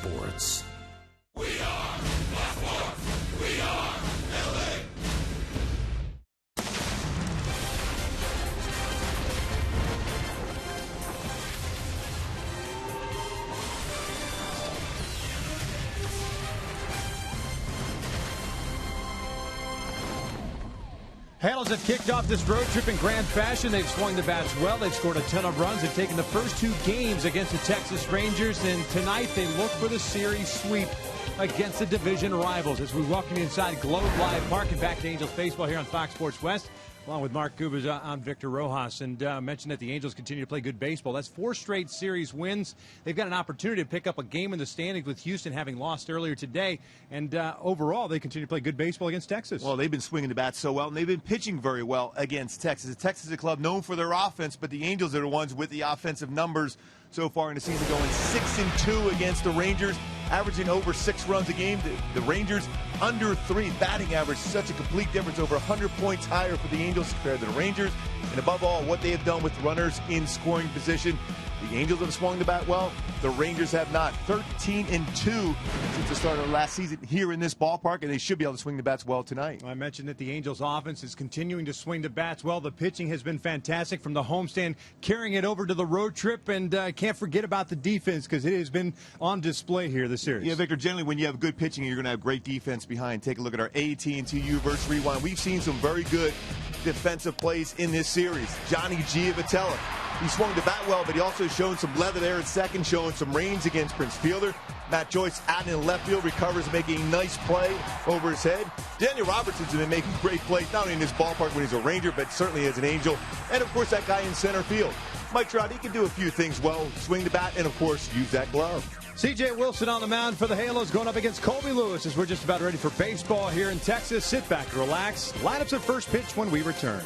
Sports. Halos have kicked off this road trip in grand fashion. They've swung the bats well. They've scored a ton of runs. They've taken the first two games against the Texas Rangers. And tonight they look for the series sweep against the division rivals. As we welcome you inside Globe Live Park and back to Angels Baseball here on Fox Sports West. Along with Mark Gubers, I'm Victor Rojas, and mentioned that the Angels continue to play good baseball. That's 4 straight series wins. They've got an opportunity to pick up a game in the standings with Houston having lost earlier today. And overall, they continue to play good baseball against Texas. Well, they've been swinging the bat so well, and they've been pitching very well against Texas. Texas is a club known for their offense, but the Angels are the ones with the offensive numbers so far in the season, going 6-2 against the Rangers, averaging over 6 runs a game. The Rangers under 3 batting average, such a complete difference, over 100 points higher for the Angels compared to the Rangers. And above all, what they have done with runners in scoring position. The Angels have swung the bat well. The Rangers have not. 13-2 since the start of last season here in this ballpark, and they should be able to swing the bats well tonight. I mentioned that the Angels offense is continuing to swing the bats well. The pitching has been fantastic from the homestand, carrying it over to the road trip, and can't forget about the defense because it has been on display here this series. Yeah, Victor, generally when you have good pitching, you're going to have great defense behind. Take a look at our AT Universe Rewind. We've seen some very good defensive plays in this series. Johnny Giavotella, he swung the bat well, but he also showed some leather there at second, showing some range against Prince Fielder. Matt Joyce out in left field, recovers, making a nice play over his head. Daniel Robertson's been making great plays, not only in this ballpark when he's a Ranger, but certainly as an Angel. And, of course, that guy in center field. Mike Trout, he can do a few things well, swing the bat, and, of course, use that glove. C.J. Wilson on the mound for the Halos going up against Colby Lewis as we're just about ready for baseball here in Texas. Sit back, relax. Lineups at first pitch when we return.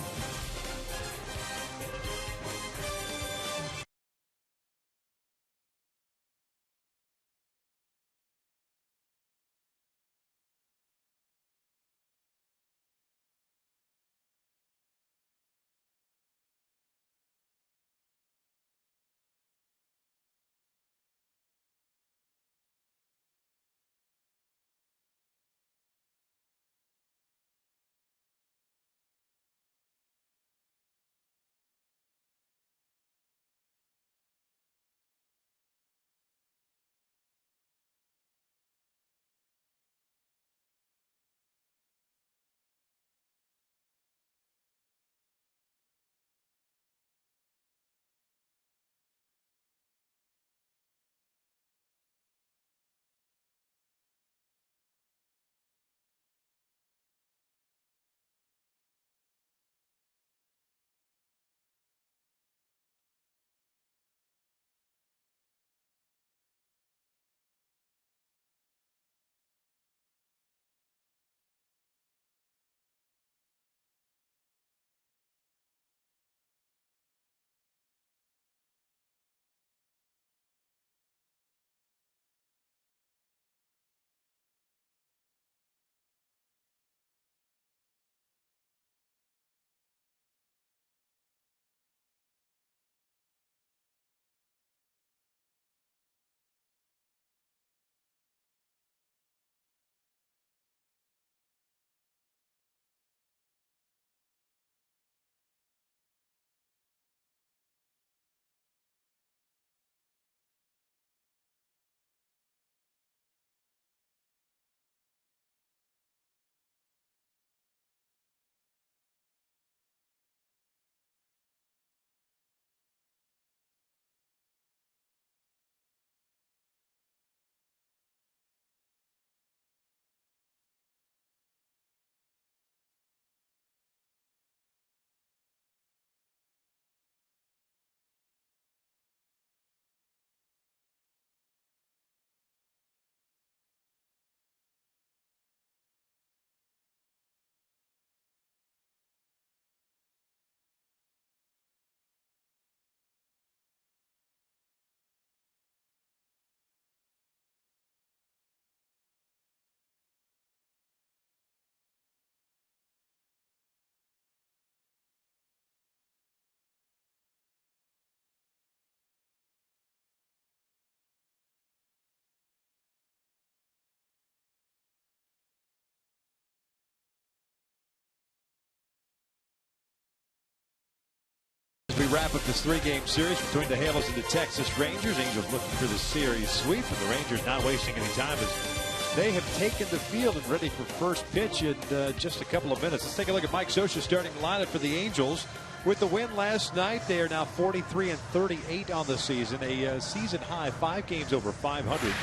we wrap up this 3-game series between the Halos and the Texas Rangers. Angels looking for the series sweep, and the Rangers not wasting any time as they have taken the field and ready for first pitch in just a couple of minutes. Let's take a look at Mike Scioscia's starting lineup for the Angels. With the win last night, they are now 43-38 on the season, a season high 5 games over 500.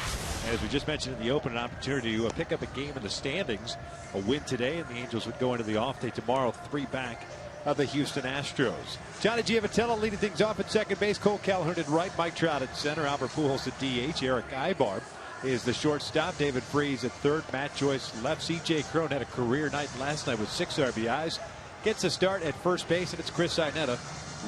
As we just mentioned in the open, an opportunity to pick up a game in the standings. A win today, and the Angels would go into the off day tomorrow, 3 back of the Houston Astros. Johnny Giavitello leading things off at second base. Cole Calhoun at right. Mike Trout at center. Albert Pujols at DH. Eric Ibar is the shortstop. David Freese at third. Matt Joyce left. C.J. Cron had a career night last night with 6 RBIs. Gets a start at first base, and it's Chris Iannetta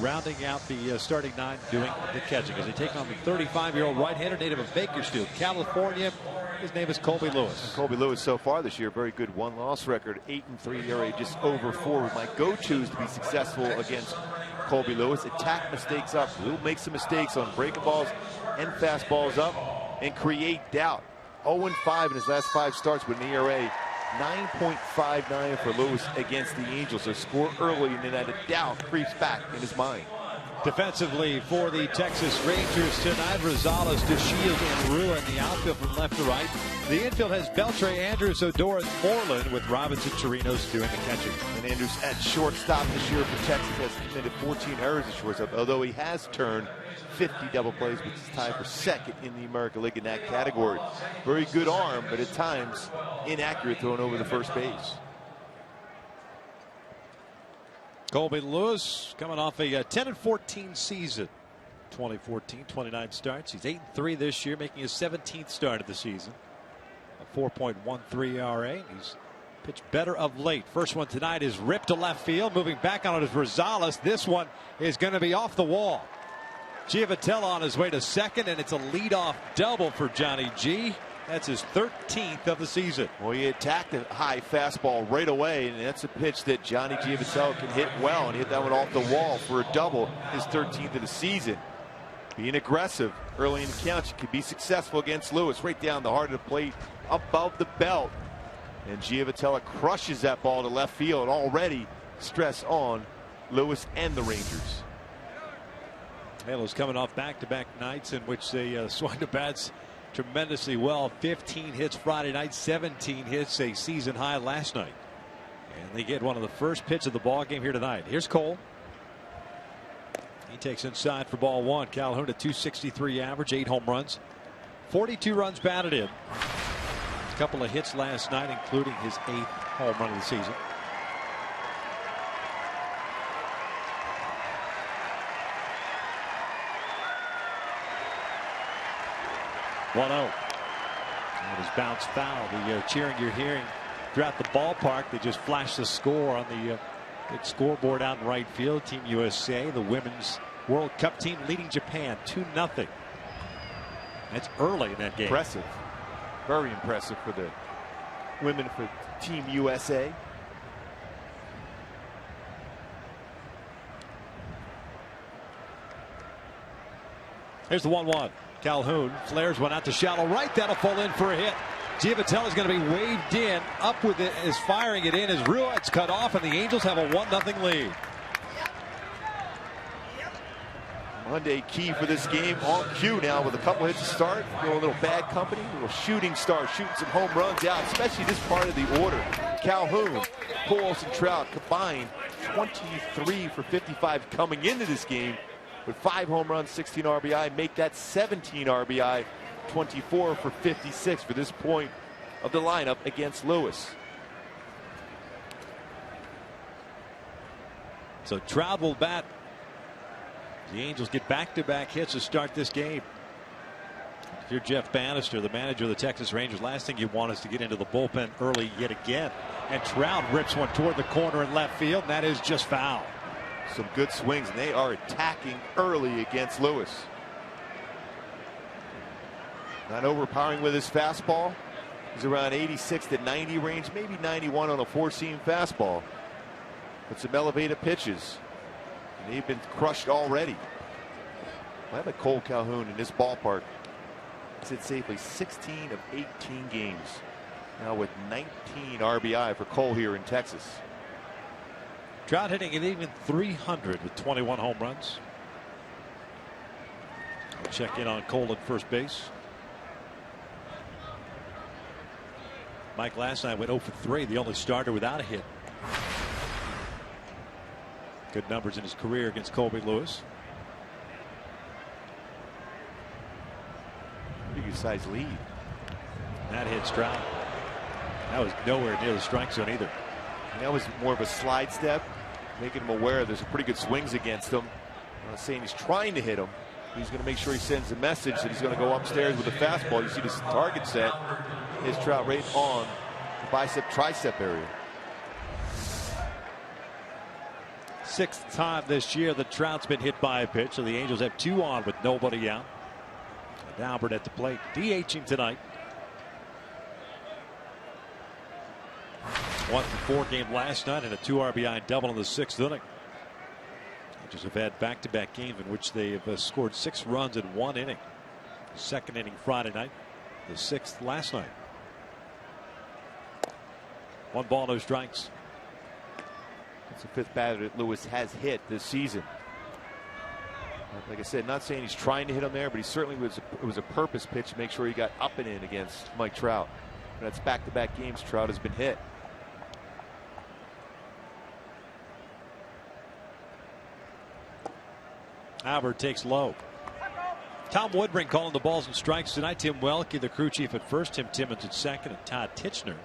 rounding out the starting 9 doing the catching as they take on the 35-year-old right-hander native of Bakersfield, California. His name is Colby Lewis. And Colby Lewis so far this year, very good 1-loss record, 8-3 ERA, just over 4. With my go-tos to be successful against Colby Lewis. Attack mistakes up. He'll make some mistakes on breaking balls and fastballs up and create doubt. 0-5 in his last 5 starts with an ERA 9.59 for Lewis against the Angels. So score early, and then that doubt creeps back in his mind. Defensively for the Texas Rangers tonight, Rosales, DeShields, and Rua in the outfield from left to right. The infield has Beltre, Andrews, Odor, and Moreland, with Robinson, Chirinos doing the catching. And Andrews at shortstop this year for Texas has committed 14 errors at shortstop, although he has turned 50 double plays, which is tied for second in the American League in that category. Very good arm, but at times inaccurate throwing over the first base. Colby Lewis coming off a 10-14 season. 2014, 29 starts. He's 8-3 this year, making his 17th start of the season. A 4.13 ERA. He's pitched better of late. First one tonight is ripped to left field. Moving back on it is Rosales. This one is going to be off the wall. Giavitello on his way to second, and it's a leadoff double for Johnny G. That's his 13th of the season. Well, he attacked a high fastball right away, and that's a pitch that Johnny Giavitello can hit well, and hit that one off the wall for a double, his 13th of the season. Being aggressive early in the count, you could be successful against Lewis. Right down the heart of the plate, above the belt. And Giavitello crushes that ball to left field. Already stress on Lewis and the Rangers. Halos coming off back-to-back nights in which they swung the bats tremendously well. 15 hits Friday night, 17 hits, a season high last night. And they get one of the first pitch of the ball game here tonight. Here's Cole. He takes inside for ball 1. Calhoun at .263 average, 8 home runs, 42 runs batted in. A couple of hits last night, including his 8th home run of the season. And his bounce foul. The cheering you're hearing throughout the ballpark. They just flashed the score on the big scoreboard out in right field. Team USA, the women's World Cup team, leading Japan 2-0. That's early in that game. Impressive. Very impressive for the women for Team USA. Here's the 1-1. Calhoun flares one out to shallow right. That'll fall in for a hit. Giavitello is going to be waved in. Up with it is firing it in as Rua. It's cut off, and the Angels have a 1-0 lead. Monday key for this game on cue now with a couple hits to start. A little bad company, a little shooting star, shooting some home runs out, especially this part of the order. Calhoun, Pujols, and Trout combined 23 for 55 coming into this game. With 5 home runs, 16 RBI, make that 17 RBI, 24 for 56 for this point of the lineup against Lewis. So Trout will bat. The Angels get back-to-back hits to start this game. If you're Jeff Bannister, the manager of the Texas Rangers, last thing you want is to get into the bullpen early yet again. And Trout rips one toward the corner in left field, and that is just foul. Some good swings, and they are attacking early against Lewis. Not overpowering with his fastball. He's around 86 to 90 range, maybe 91 on a 4-seam fastball. But some elevated pitches. And they've been crushed already. I have Cole Calhoun in this ballpark. I said safely 16 of 18 games. Now with 19 RBI for Cole here in Texas. Trout hitting at even 300 with 21 home runs. We'll check in on Cole at first base. Mike last night went 0 for 3, the only starter without a hit. Good numbers in his career against Colby Lewis. Pretty good size lead. That hits Trout. That was nowhere near the strike zone either. And that was more of a slide step, making him aware there's some pretty good swings against him. I'm not saying he's trying to hit him. He's going to make sure he sends a message that he's going to go upstairs with a fastball. You see this target set. His Trout right on the bicep tricep area. Sixth time this year that Trout's been hit by a pitch, so the Angels have 2 on with nobody out. And Albert at the plate, DHing tonight. 1 for 4 game last night and a 2 RBI double in the 6th inning. Angels have had back-to-back games in which they have scored 6 runs in 1 inning. 2nd inning Friday night, the 6th last night. 1 ball, no strikes. It's the 5th batter that Lewis has hit this season. Like I said, not saying he's trying to hit him there, but he certainly it was a purpose pitch to make sure he got up and in against Mike Trout. And that's back-to-back games Trout has been hit. Albert takes low. Tom Woodring calling the balls and strikes tonight. Tim Welke, the crew chief, at first. Tim Timmons at second, and Todd Titchener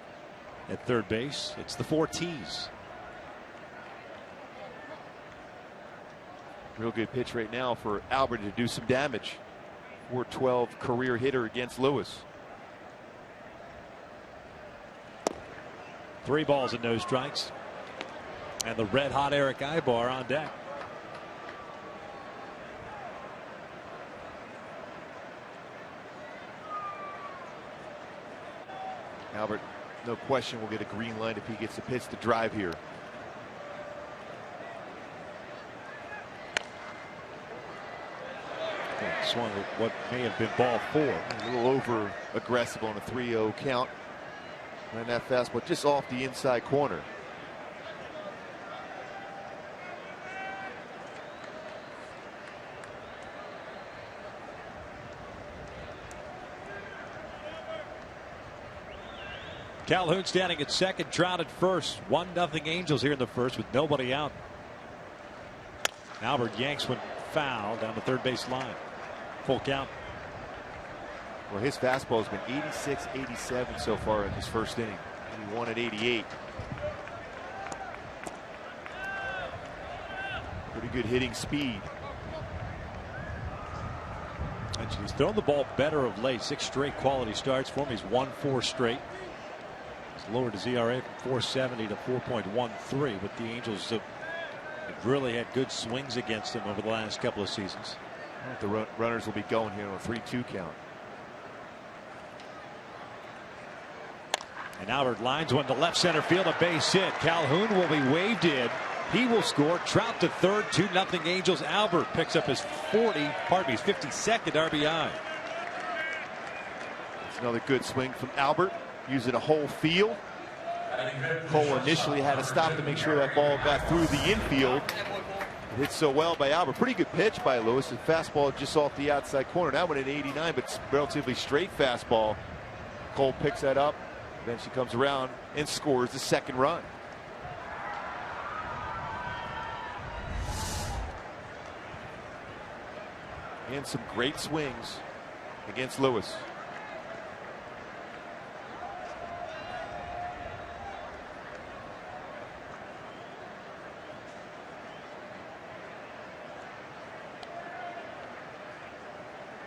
at third base. It's the 4 T's. Real good pitch right now for Albert to do some damage. 412 career hitter against Lewis. 3 balls and no strikes. And the red hot Eric Ibar on deck. Albert, no question, will get a green light if he gets the pitch to drive here. Swung what may have been ball 4. A little over aggressive on a 3-0 count. And that fastball just off the inside corner. Calhoun standing at second, Trout at first. 1-0 Angels here in the first with nobody out. Albert yanks one foul down the third base line. Full count. Well, his fastball has been 86, 87 so far in this first inning. 81 at 88. Pretty good hitting speed. And he's thrown the ball better of late. 6 straight quality starts for him. He's won 4 straight. He's lowered his ERA from 4.70 to 4.13. But the Angels have really had good swings against him over the last couple of seasons. The runners will be going here on a 3-2 count. And Albert lines one to left center field, a base hit. Calhoun will be waved in. He will score. Trout to third, 2-0 Angels. Albert picks up his 52nd RBI. It's another good swing from Albert, using a whole field. Cole initially had to stop to make sure that ball got through the infield. It hit so well by Albert. Pretty good pitch by Lewis. The fastball just off the outside corner. That one at 89, but relatively straight fastball. Cole picks that up. Then she comes around and scores the 2nd run. And some great swings against Lewis.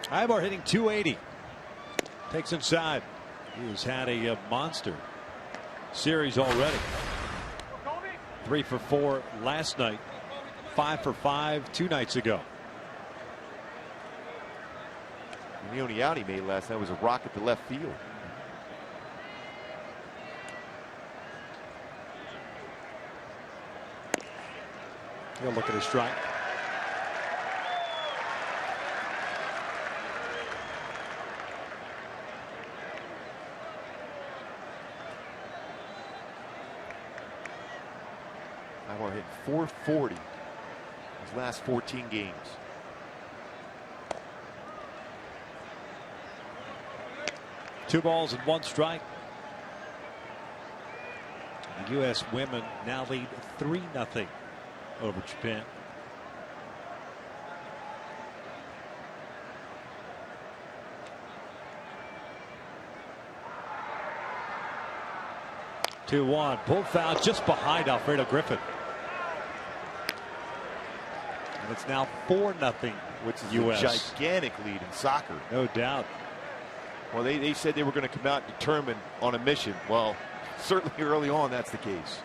Ibar hitting 280. Takes inside. He has had a monster series already. 3 for 4 last night. 5 for 5 2 nights ago. And the only out he made last night was a rocket to left field. He'll look at his strike. Ibar hit 440 his last 14 games. Two balls and one strike. The U.S. women now lead 3-0 over Japan. Two one, pulled foul just behind Alfredo Griffin. And it's now 4-0, which is US. a gigantic lead in soccer. No doubt. Well, they said they were going to come out determined on a mission. Well, certainly early on that's the case.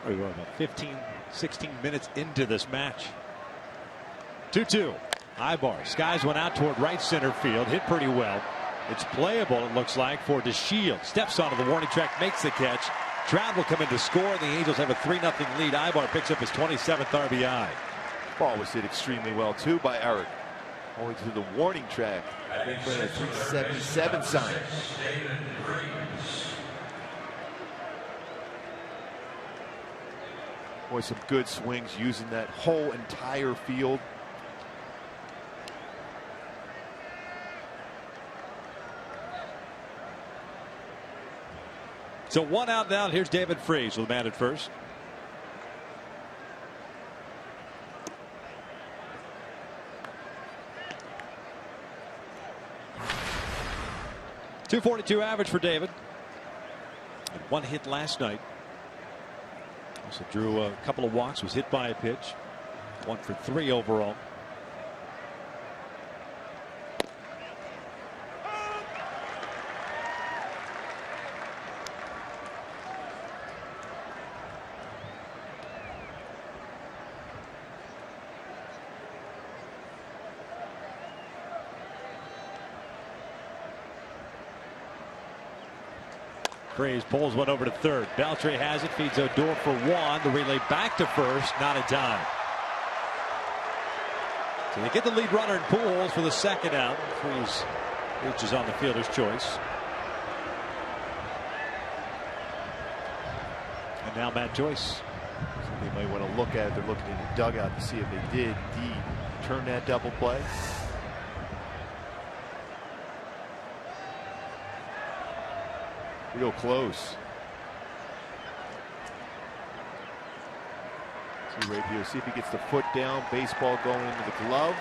We're about 15, 16 minutes into this match. 2-2. Ibar skies one out toward right center field. Hit pretty well. It's playable, it looks like, for DeShield. Steps onto the warning track, makes the catch. Trout will come in to score, and the Angels have a 3-0 lead. Ibar picks up his 27th RBI. Ball was hit extremely well, too, by Eric. Only to the warning track. A 377 sign. Boy, some good swings using that whole entire field. So one out now. Here's David Freese with a man at first. .242 average for David. And one hit last night. Also drew a couple of walks. Was hit by a pitch. 1 for 3 overall. Freese pulls one over to third. Beltre has it, feeds Odor for one. The relay back to first, not in time. So they get the lead runner in Pujols for the second out. Freese reaches on the fielder's choice. And now Matt Joyce. So they might want to look at it. They're looking in the dugout to see if they did indeed turn that double play. Real close. See right here. See if he gets the foot down. Baseball going into the glove.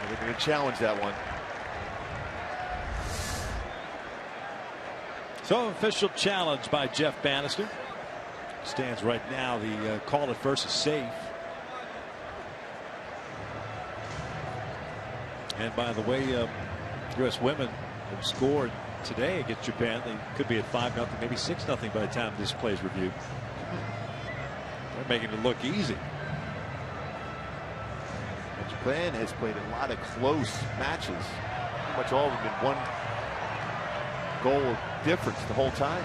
And they're going to challenge that one. So official challenge by Jeff Bannister. Stands right now. The call at first is safe. And by the way, U.S. women have scored today against Japan. They could be at 5-0, maybe 6-0 by the time this play is reviewed. They're making it look easy. And Japan has played a lot of close matches. Pretty much all of them in one goal of difference the whole time.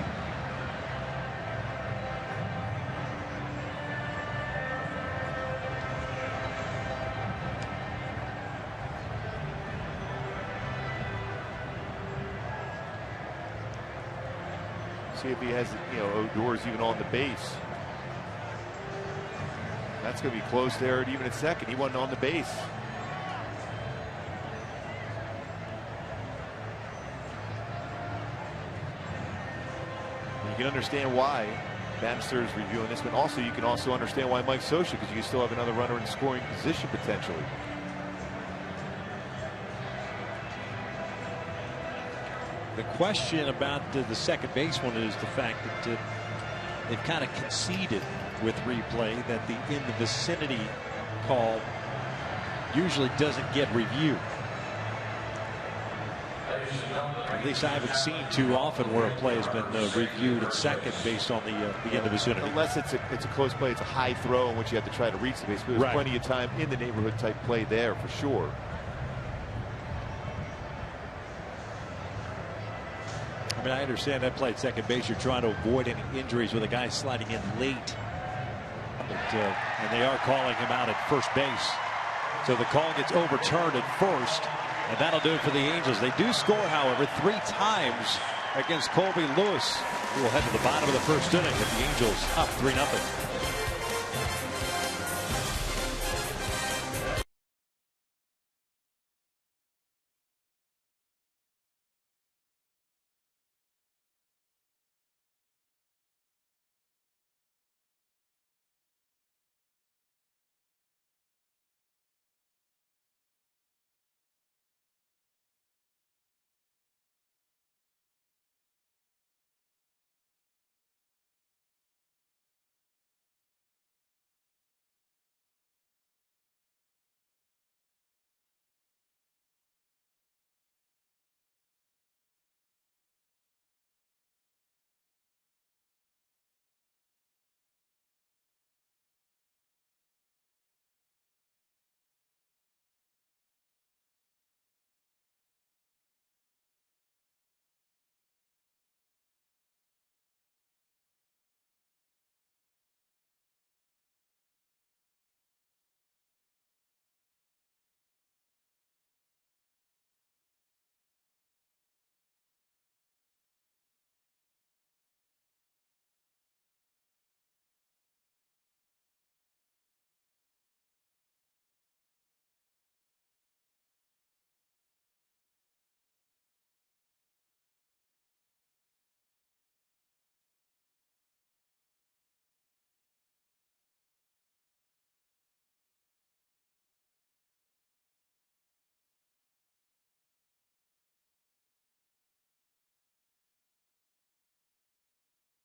See if he has, Odor's even on the base. That's going to be close there, and even at second, he wasn't on the base. You can understand why Bannister is reviewing this, but also you can also understand why Mike Scioscia, because you can still have another runner in scoring position potentially. The question about the second baseman is the fact that they've kind of conceded with replay that the in the vicinity call usually doesn't get reviewed. At least I haven't seen too often where a play has been reviewed at second based on the in the vicinity. Unless it's a close play, it's a high throw in which you have to try to reach the base. But there's plenty of time in the neighborhood type play there for sure. I mean, I understand that play at second base. You're trying to avoid any injuries with a guy sliding in late. But, and they are calling him out at first base. So the call gets overturned at first. And that'll do it for the Angels. They do score, however, 3 times against Colby Lewis, who will head to the bottom of the first inning with the Angels up 3-0.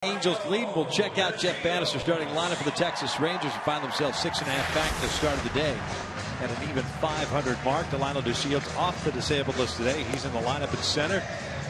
Angels lead. Will check out Jeff Bannister starting lineup for the Texas Rangers and find themselves 6.5 back at the start of the day. At an even 500 mark, Delino DeShields off the disabled list today. He's in the lineup at center.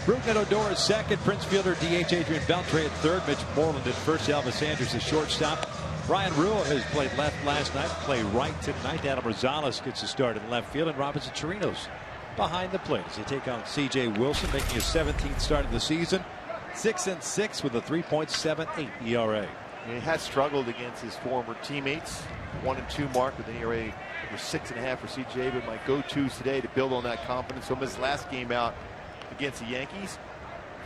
Brugman Odor is second. Prince Fielder, DH Adrian Beltre at third. Mitch Moreland at first. Elvis Andrus at shortstop. Ryan Rua has played left last night, played right tonight. Adam Rosales gets a start in left field, and Robinson Chirinos behind the plate as they take on C.J. Wilson, making his 17th start of the season. 6-6 with a 3.78 ERA. And he has struggled against his former teammates. 1-2 mark with an ERA over 6.5 for CJ, but my go-tos today to build on that confidence from his last game out against the Yankees.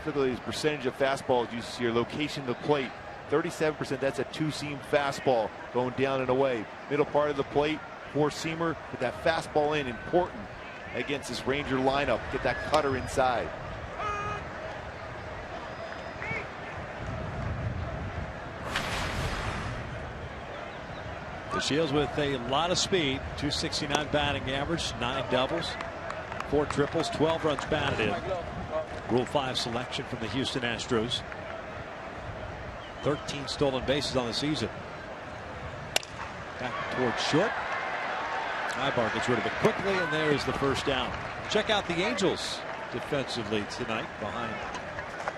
Look at his percentage of fastballs you see here. Location of the plate, 37%. That's a two-seam fastball going down and away. Middle part of the plate, four-seamer. Put that fastball in, important against this Ranger lineup. Get that cutter inside. DeShields with a lot of speed, 269 batting average, 9 doubles, 4 triples, 12 runs batted in. Rule 5 selection from the Houston Astros. 13 stolen bases on the season. Back towards short. Ibar gets rid of it quickly, and there's the first down. Check out the Angels defensively tonight behind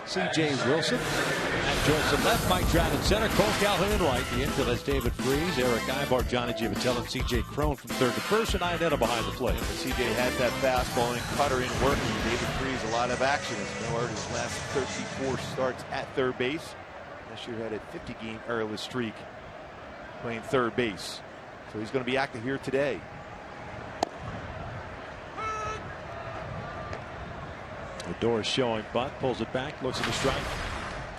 C.J. Wilson. Matt Johnson left, Mike Trout in center, Cole Calhoun right. The infield has David Freese, Eric Ibar, Johnny Givatello, and C.J. Crone from third to first, and Iannetta behind the plate. C.J. had that fastball and cutter in working. David Freese, a lot of action. As Miller, his last 34 starts at third base. Last year had a 50-game errorless streak playing third base. So he's going to be active here today. Odor is showing bunt, pulls it back, looks at the strike.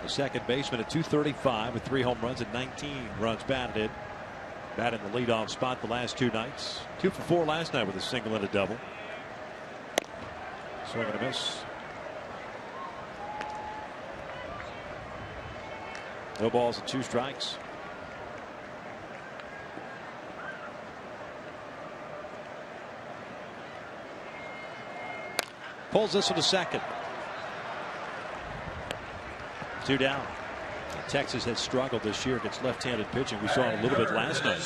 The second baseman at 235 with 3 home runs and 19 runs batted in. Batted in the leadoff spot the last 2 nights. 2 for 4 last night with a single and a double. Swing and a miss. No balls and 2 strikes. Pulls this one to second. 2 down. Texas has struggled this year against left-handed pitching. We saw it a little bit last night.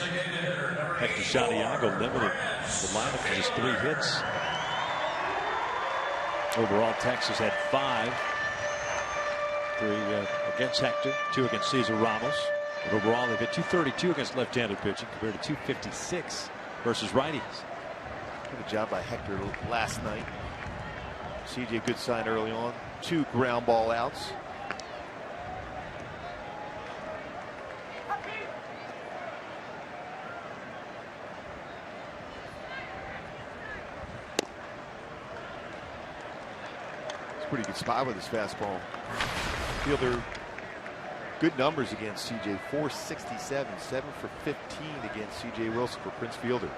Hector Santiago limited the lineup to just 3 hits. Overall, Texas had 5. 3 against Hector, 2 against Cesar Ramos. But overall, they've hit 232 against left-handed pitching compared to 256 versus righties. Good job by Hector last night. CJ, good sign early on. 2 ground ball outs. pretty good spot with his fastball. Fielder, good numbers against CJ. 467, 7 for 15 against CJ Wilson for Prince Fielder.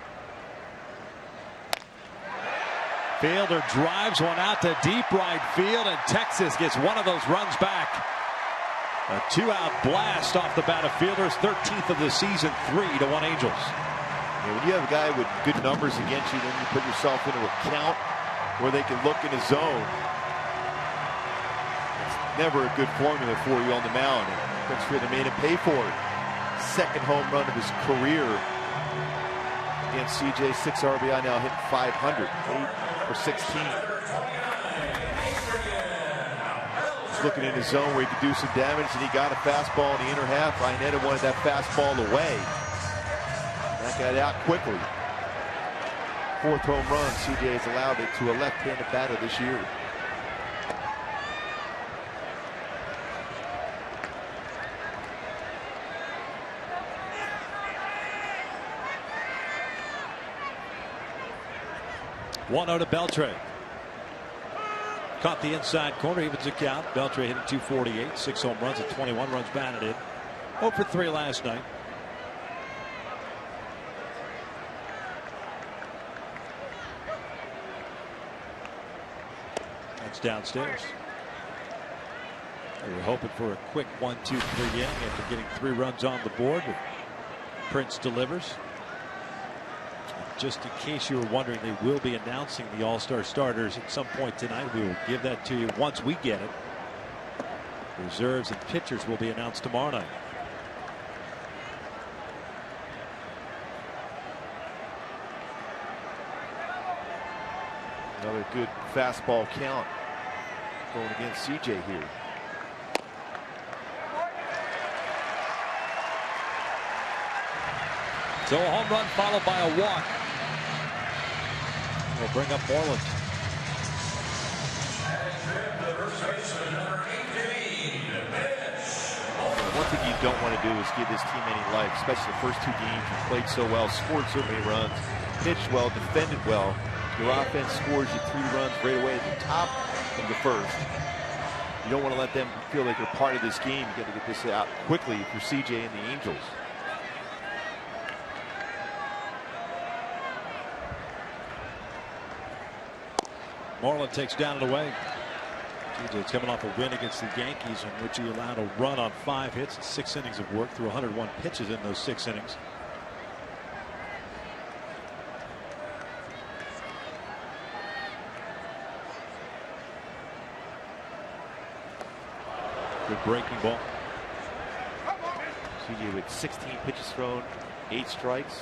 Fielder drives one out to deep right field, and Texas gets one of those runs back. A 2-out blast off the bat of Fielder's 13th of the season, 3-1 Angels. Yeah, when you have a guy with good numbers against you, then you put yourself into a count where they can look in a zone. It's never a good formula for you on the mound. And Prince Fielder made him pay for it. Second home run of his career against CJ. 6 RBI, now hitting 500. 8 for 16. He's looking in his zone where he could do some damage, and he got a fastball in the inner half. Iannetta wanted that fastball away. That got out quickly. 4th home run CJ has allowed it to a left-handed batter this year. One-0 to Beltre. Caught the inside corner, evens the count. Beltre hitting 248, 6 home runs and 21 runs batted in. 0 for 3 last night. That's downstairs. They were hoping for a quick 1-2-3 inning after getting 3 runs on the board. But Prince delivers. Just in case you were wondering, they will be announcing the All-Star starters at some point tonight. We will give that to you once we get it. Reserves and pitchers will be announced tomorrow night. Another good fastball count going against CJ here. So a home run followed by a walk. We'll bring up Moreland. One thing you don't want to do is give this team any life, especially the first 2 games. You played so well, scored so many runs, pitched well, defended well. Your offense scores you 3 runs right away at the top of the first. You don't want to let them feel like they're part of this game. You got to get this out quickly for CJ and the Angels. Moreland takes down and away. TJ's coming off a win against the Yankees in which he allowed a run on 5 hits and 6 innings of work through 101 pitches in those 6 innings. Good breaking ball. CJ with 16 pitches thrown, 8 strikes,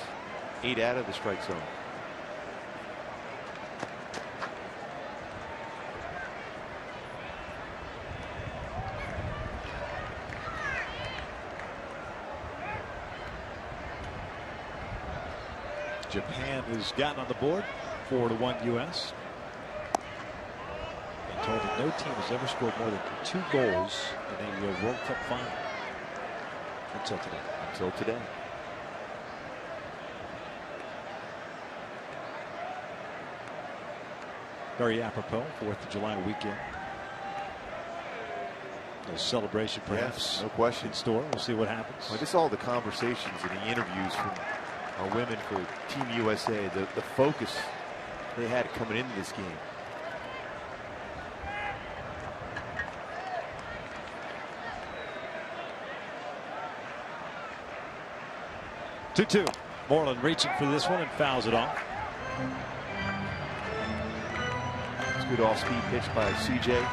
8 out of the strike zone. Japan has gotten on the board, 4-1 U.S. Been told that no team has ever scored more than 2 goals in a World Cup final until today. Very apropos, 4th of July weekend. A celebration, perhaps. Yes, no question. In store. We'll see what happens. Well, just all the conversations and the interviews from our women for Team USA, the focus they had coming into this game. Two. Moreland reaching for this one and fouls it off. It's a good off-speed pitch by CJ.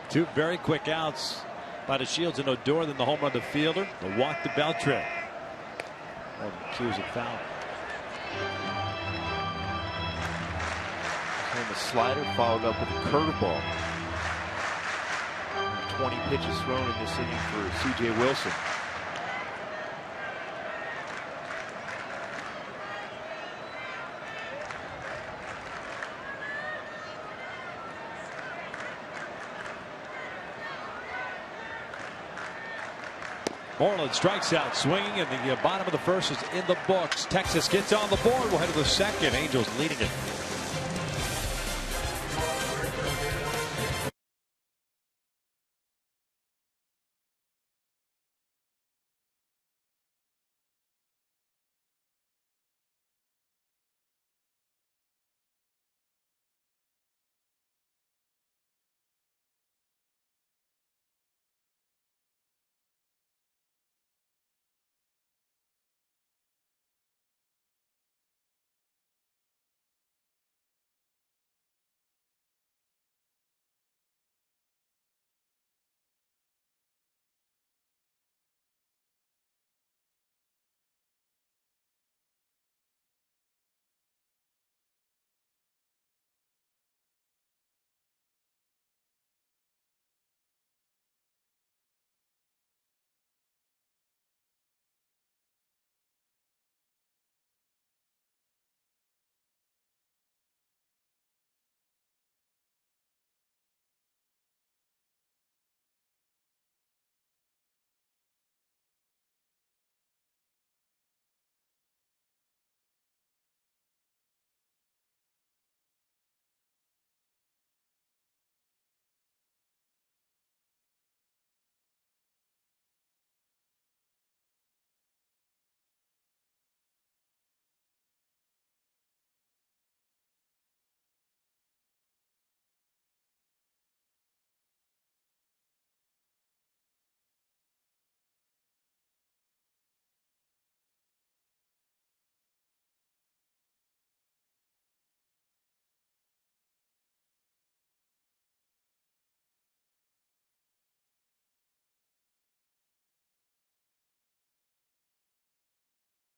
Two very quick outs by the Shields and Odor, then the home run to Fielder. The walk to Beltre. And cues a foul. And the slider followed up with a curveball. 20 pitches thrown in this inning for CJ Wilson. Moreland strikes out swinging, and the bottom of the first is in the books. Texas gets on the board. We'll head to the second. Angels leading it.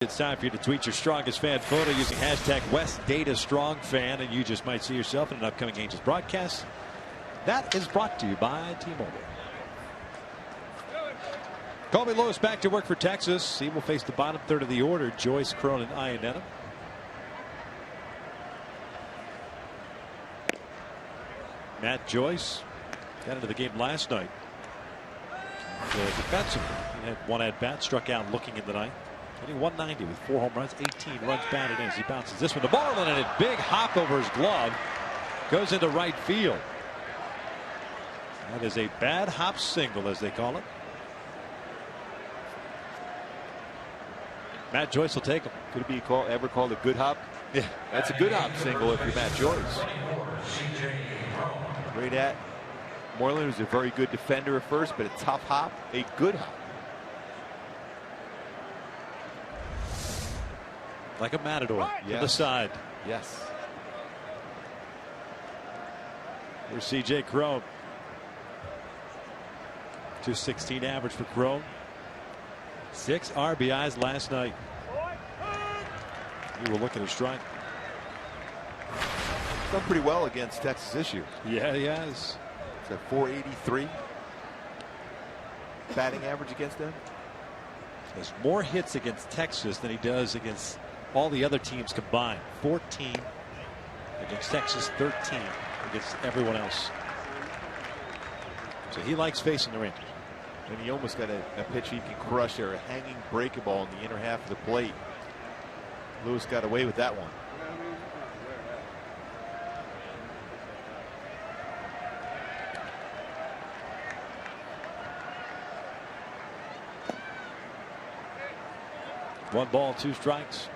It's time for you to tweet your strongest fan photo using hashtag WestDataStrongFan, and you just might see yourself in an upcoming Angels broadcast. That is brought to you by T-Mobile. Colby Lewis back to work for Texas. He will face the bottom third of the order. Joyce, Cron, and Iannetta. Matt Joyce got into the game last night. Defensively, he had one at bat, struck out looking in the ninth. Hitting 190 with 4 home runs, 18 runs batted in as he bounces this one to Marlin, and a big hop over his glove goes into right field. That is a bad hop single, as they call it. Matt Joyce will take him. Could it be ever called a good hop? Yeah, that's a good hop single if you're Matt Joyce. Great at Moreland was a very good defender at first, but a tough hop, a good hop. Like a matador to the side. Yes. Here's C.J. Cron. 216 average for Cron. 6 RBIs last night. He will look at his strike. Done pretty well against Texas this year. Yeah, he has. It's at 483 batting average against them. He has more hits against Texas than he does against all the other teams combined. 14 against Texas, 13 against everyone else. So he likes facing the Rangers. And he almost got a pitch he can crush there, a hanging breaking ball in the inner half of the plate. Lewis got away with that one. One ball, 2 strikes.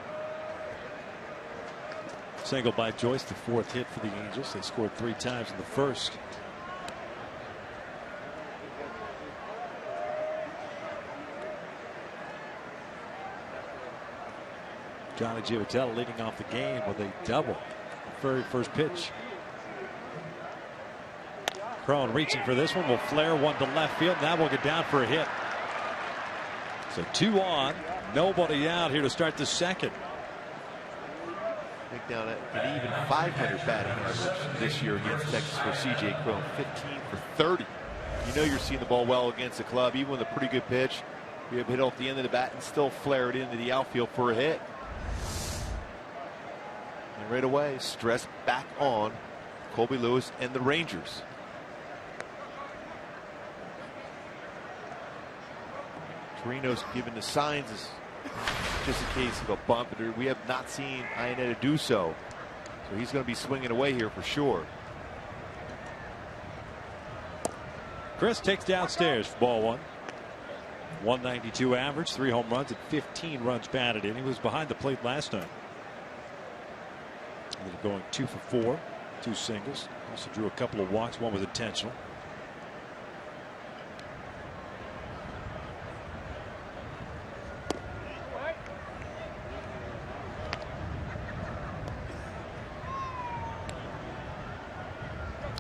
Single by Joyce, the 4th hit for the Angels. They scored 3 times in the first. Johnny Givitello leading off the game with a double. The very first pitch. Cron reaching for this one, will flare one to left field. Now will get down for a hit. So 2 on, nobody out here to start the second. I think down at an even 500 batting average this year against Texas for C.J. Cron. 15 for 30. You know you're seeing the ball well against the club, even with a pretty good pitch. You have hit off the end of the bat and still flare it into the outfield for a hit. And right away, stress back on Colby Lewis and the Rangers. Carino's given the signs just in case of a bump. We have not seen Iannetta do so. So he's going to be swinging away here for sure. Chris takes downstairs for ball one. 192 average, 3 home runs and 15 runs batted in. He was behind the plate last time. Ended up going 2 for 4, 2 singles. Also drew a couple of walks, one was intentional.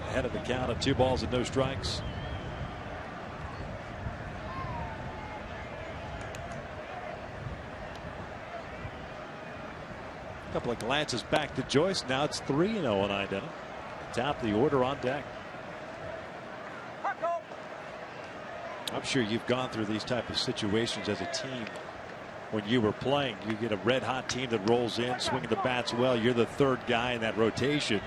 Ahead of the count of 2 balls and no strikes. A couple of glances back to Joyce. Now it's 3-0 on Iannetta. Top of the order on deck. I'm sure you've gone through these type of situations as a team. When you were playing, you get a red hot team that rolls in, swinging the bats well. You're the third guy in that rotation.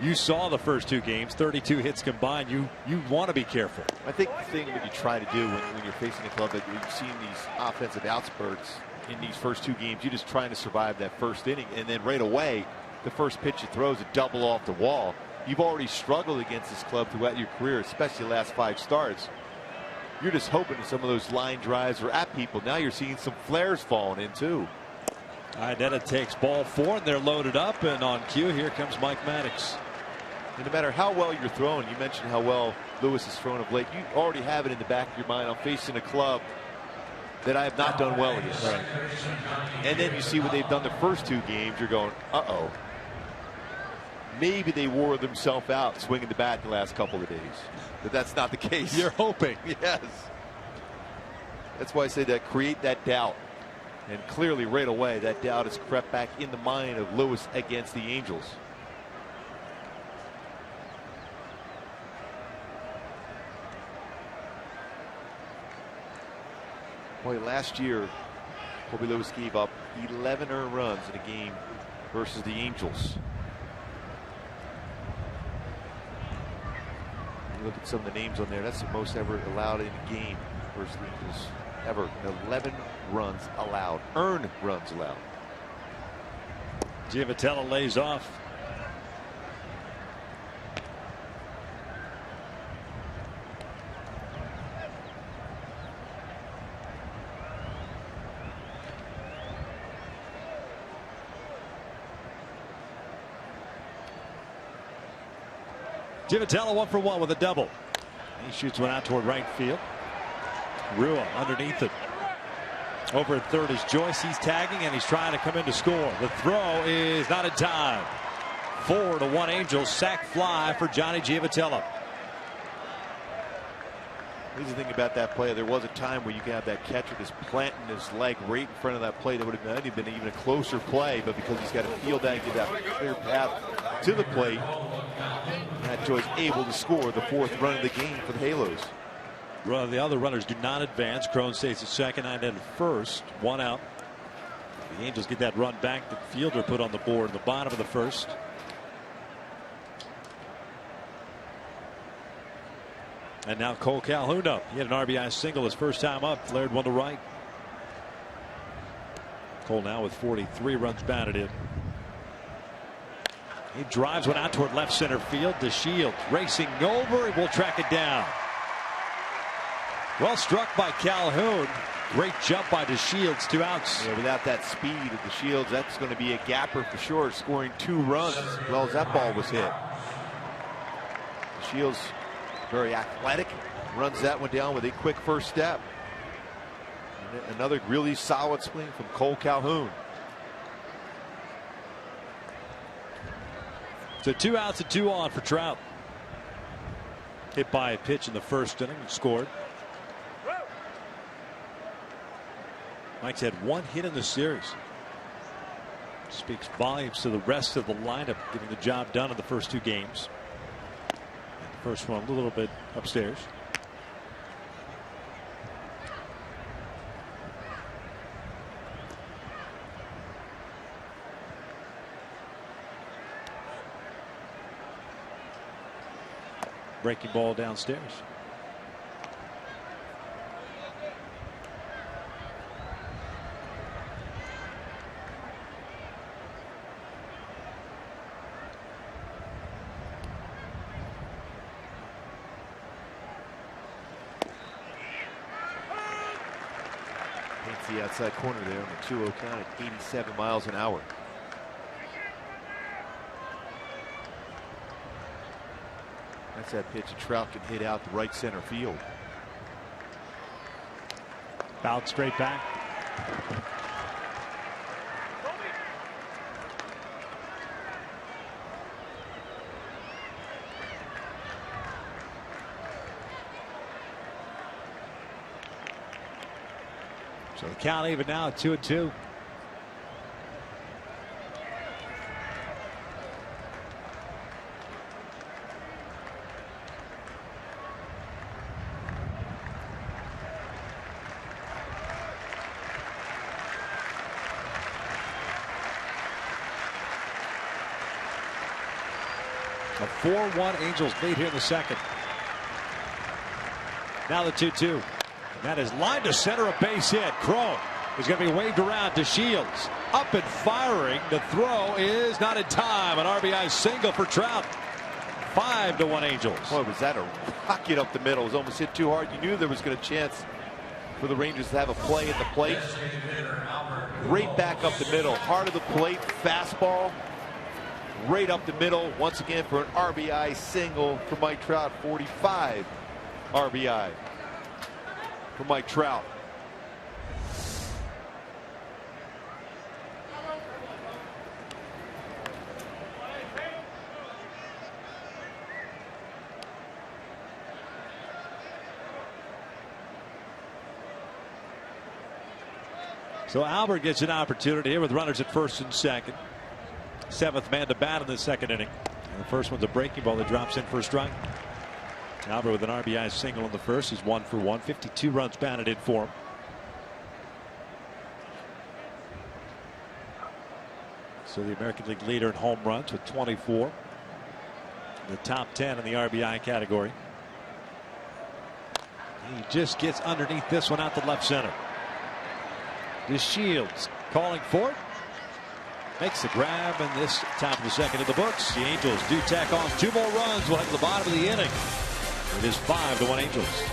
You saw the first 2 games, 32 hits combined. You want to be careful. I think the thing that you try to do when you're facing a club that you've seen these offensive outspurts in these first 2 games, you're just trying to survive that first inning, and then right away the first pitch you throw is a double off the wall. You've already struggled against this club throughout your career, especially the last 5 starts. You're just hoping that some of those line drives are at people. Now you're seeing some flares falling in too. Iannetta takes ball 4 and they're loaded up, and on cue here comes Mike Maddox. And no matter how well you're throwing, you mentioned how well Lewis has thrown of late, you already have it in the back of your mind. I'm facing a club that I have not done well against. Right. And then you see what they've done the first 2 games. You're going, uh-oh. Maybe they wore themselves out swinging the bat the last couple of days. But that's not the case. You're hoping. Yes. That's why I say that create that doubt. And clearly right away that doubt has crept back in the mind of Lewis against the Angels. Boy, last year, Colby Lewis gave up 11 earned runs in a game versus the Angels. You look at some of the names on there, that's the most ever allowed in a game versus the Angels ever. 11 runs allowed, earned runs allowed. Giavotella lays off. Giavotella 1 for 1 with a double. He shoots one out toward right field. Rua underneath it. Over at third is Joyce. He's tagging and he's trying to come in to score. The throw is not in time. 4-1 Angels. Sac fly for Johnny Giavotella. Here's the thing about that play. There was a time where you could have that catcher just planting his leg right in front of that play. That would have been even a closer play, but because he's got to field that and get that clear path to the plate, Matt Joyce able to score the 4th run of the game for the Halos. The other runners do not advance. Crone stays at second and at first. 1 out. The Angels get that run back. The fielder put on the board in the bottom of the first. And now Cole Calhoun up. He had an RBI single his first time up. Flared one to right. Cole now with 43 runs batted in. He drives one out toward left center field. DeShields racing over. He will track it down. Well struck by Calhoun. Great jump by DeShields. 2 outs. Yeah, without that speed of DeShields, that's going to be a gapper for sure, scoring 2 runs as well as that ball was hit. DeShields very athletic, runs that one down with a quick first step. And another really solid swing from Cole Calhoun. So 2 outs and 2 on for Trout. Hit by a pitch in the first inning and scored. Mike's had 1 hit in the series. Speaks volumes to the rest of the lineup, getting the job done in the first 2 games. The first one a little bit upstairs. Breaking ball downstairs. the outside corner there on the 2-0 count at 87 miles an hour. That's that pitch a Trout can hit out the right center field. Fouled straight back. So the count even now at 2-2. A 4-1 Angels lead here in the second. Now the 2-2. That is line to center, a base hit. Crow is going to be waved around to Shields. Up and firing. The throw is not in time. An RBI single for Trout. 5-1 Angels. Boy, was that a rocket up the middle. It was almost hit too hard. You knew there was going to be a chance for the Rangers to have a play at the plate. Right back up the middle. Heart of the plate. Fastball. Right up the middle. Once again for an RBI single for Mike Trout. 45 RBI. For Mike Trout. So Albert gets an opportunity here with runners at first and second. Seventh man to bat in the second inning. And the first one's a breaking ball that drops in for a strike. Albert with an RBI single in the first. He's 1 for 1. 52 runs batted in for him. So the American League leader in home runs with 24. The top 10 in the RBI category. He just gets underneath this one out to left center. This Shields calling for it. Makes the grab, and this top of the second in the books. The Angels do tack on 2 more runs. We'll head to the bottom of the inning. It is 5-1 Angels.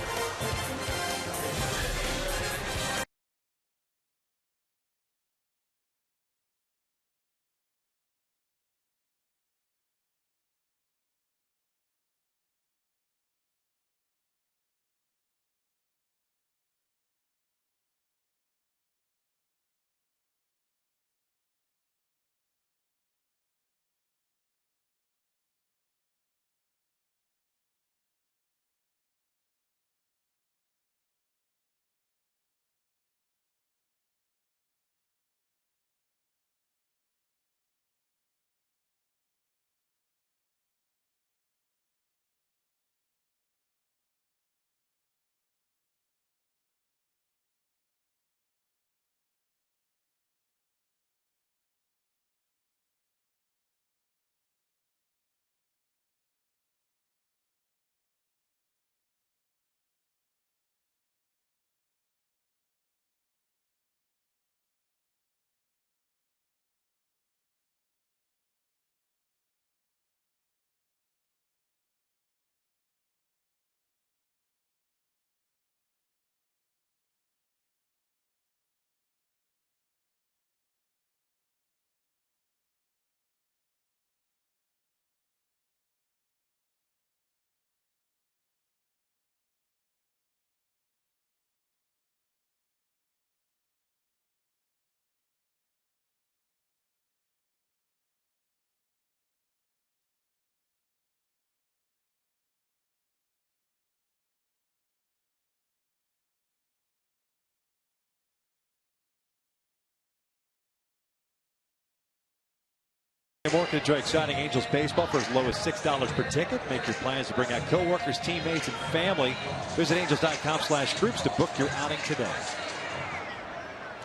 More can enjoy exciting Angels baseball for as low as $6 per ticket. Make your plans to bring out coworkers, teammates, and family. Visit angels.com/groups to book your outing today.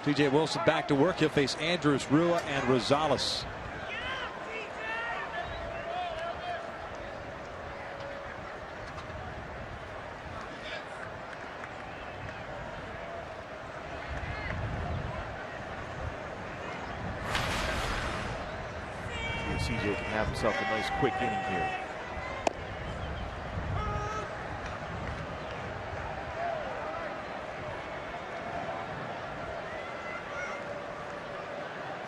TJ Wilson back to work. He'll face Andrews, Rua, and Rosales. CJ can have himself a nice quick inning here.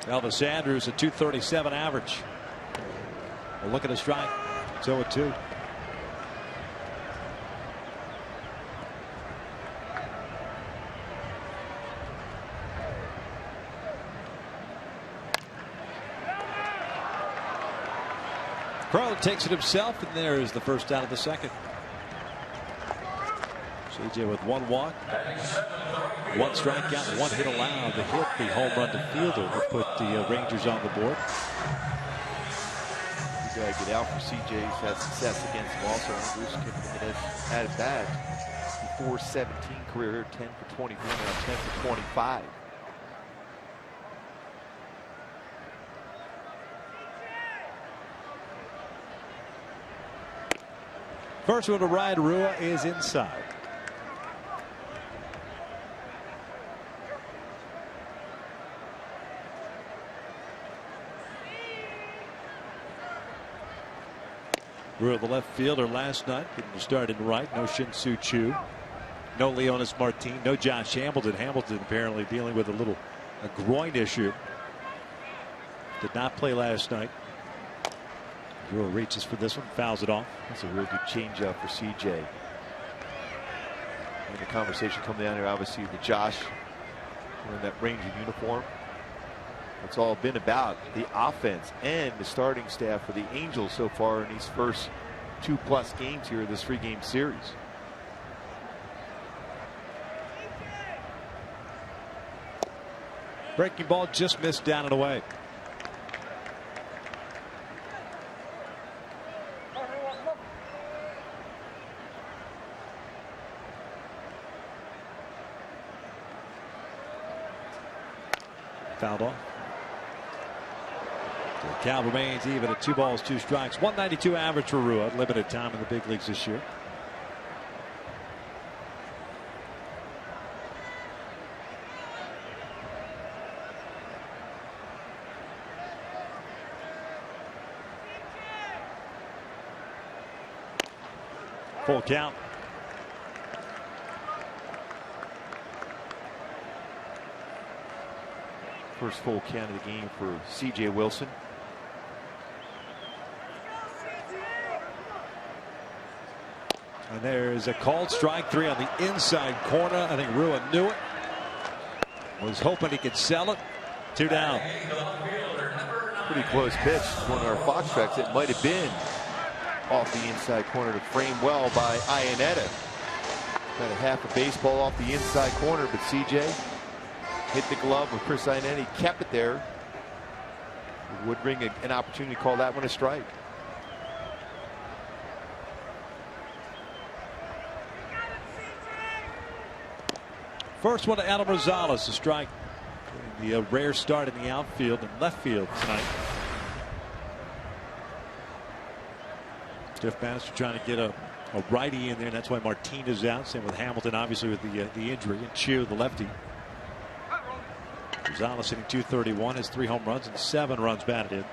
Elvis Andrus, a .237 average. Well, look at a strike. 0-2. Crow takes it himself, and there is the first out of the second. CJ with one walk, one strikeout, one hit allowed to hit the home run to Fielder to put the Rangers on the board. You gotta get out for CJ. He's had success against him also. Bruce Kiffin at his bat. 4-17 career here, 10 for 24, now 10 for 25. First one to Ryan Rua is inside. Rua, the left fielder last night, getting started right. No Shin-Soo Choo. No Leonis Martin. No Josh Hamilton. Hamilton apparently dealing with a groin issue. Did not play last night. Rua reaches for this one, fouls it off. That's a real good changeup for CJ. And the conversation coming down here, obviously, with Josh wearing that Ranger uniform. It's all been about the offense and the starting staff for the Angels so far in these first 2+ games here of this 3-game series. Breaking ball just missed down and away. Fouled off. The count remains even at 2 balls, 2 strikes. 192 average for Rua. Limited time in the big leagues this year. Full count. First full count of the game for C.J. Wilson. And there's a called strike 3 on the inside corner. I think Rua knew it. Was hoping he could sell it. 2 down. Pretty close pitch. One of our Fox tracks. It might have been off the inside corner to frame well by Iannetta. Got a half a baseball off the inside corner, but C.J. hit the glove with Chris Iannetta. He kept it there. It would bring an opportunity to call that one a strike. First one to Adam Rosales, a strike. The rare start in the outfield and left field tonight. Jeff Bannister trying to get a righty in there, and that's why Martinez out. Same with Hamilton, obviously, with the injury. And Chu, the lefty. Rosales hitting .231, has 3 home runs and 7 runs batted in.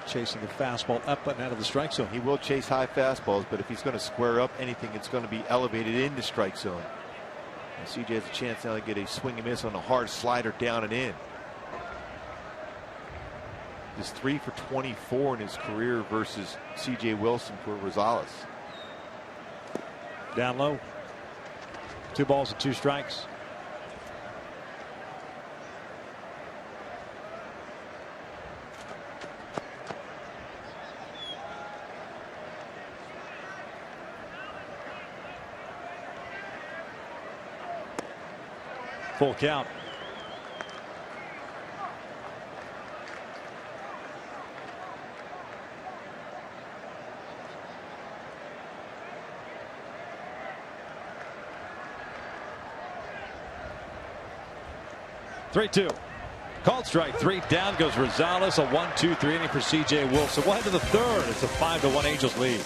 Chasing the fastball up and out of the strike zone. He will chase high fastballs, but if he's going to square up anything, it's going to be elevated in the strike zone. And CJ has a chance now to get a swing and miss on a hard slider down and in. Just 3 for 24 in his career versus C.J. Wilson for Rosales. Down low. 2 balls and 2 strikes. Full count. Three-two. Called strike 3. Down goes Rosales. A 1-2-3 inning for C.J. Wilson. We'll head to the 3rd. It's a 5-1 Angels lead.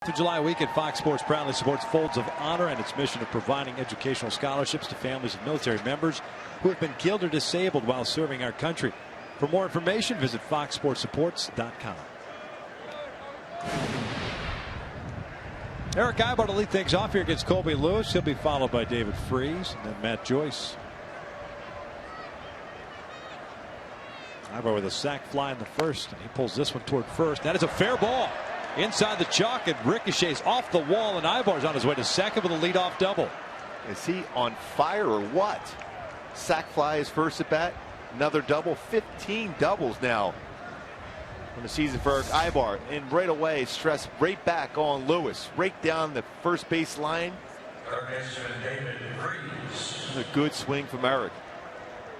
The July weekend, Fox Sports proudly supports Folds of Honor and its mission of providing educational scholarships to families of military members who have been killed or disabled while serving our country. For more information, visit foxsportsupports.com. Eric Ibar to lead things off here against Colby Lewis. He'll be followed by David Freese and then Matt Joyce. Ibar with a sac fly in the first, and he pulls this one toward first. That is a fair ball. Inside the chalk, and ricochets off the wall, and Ibar's on his way to second with a leadoff double. Is he on fire or what? Sac fly his first at bat, another double, 15 doubles now on the season for Eric Ibar. And right away, stress right back on Lewis, right down the first base line. A good swing from Eric.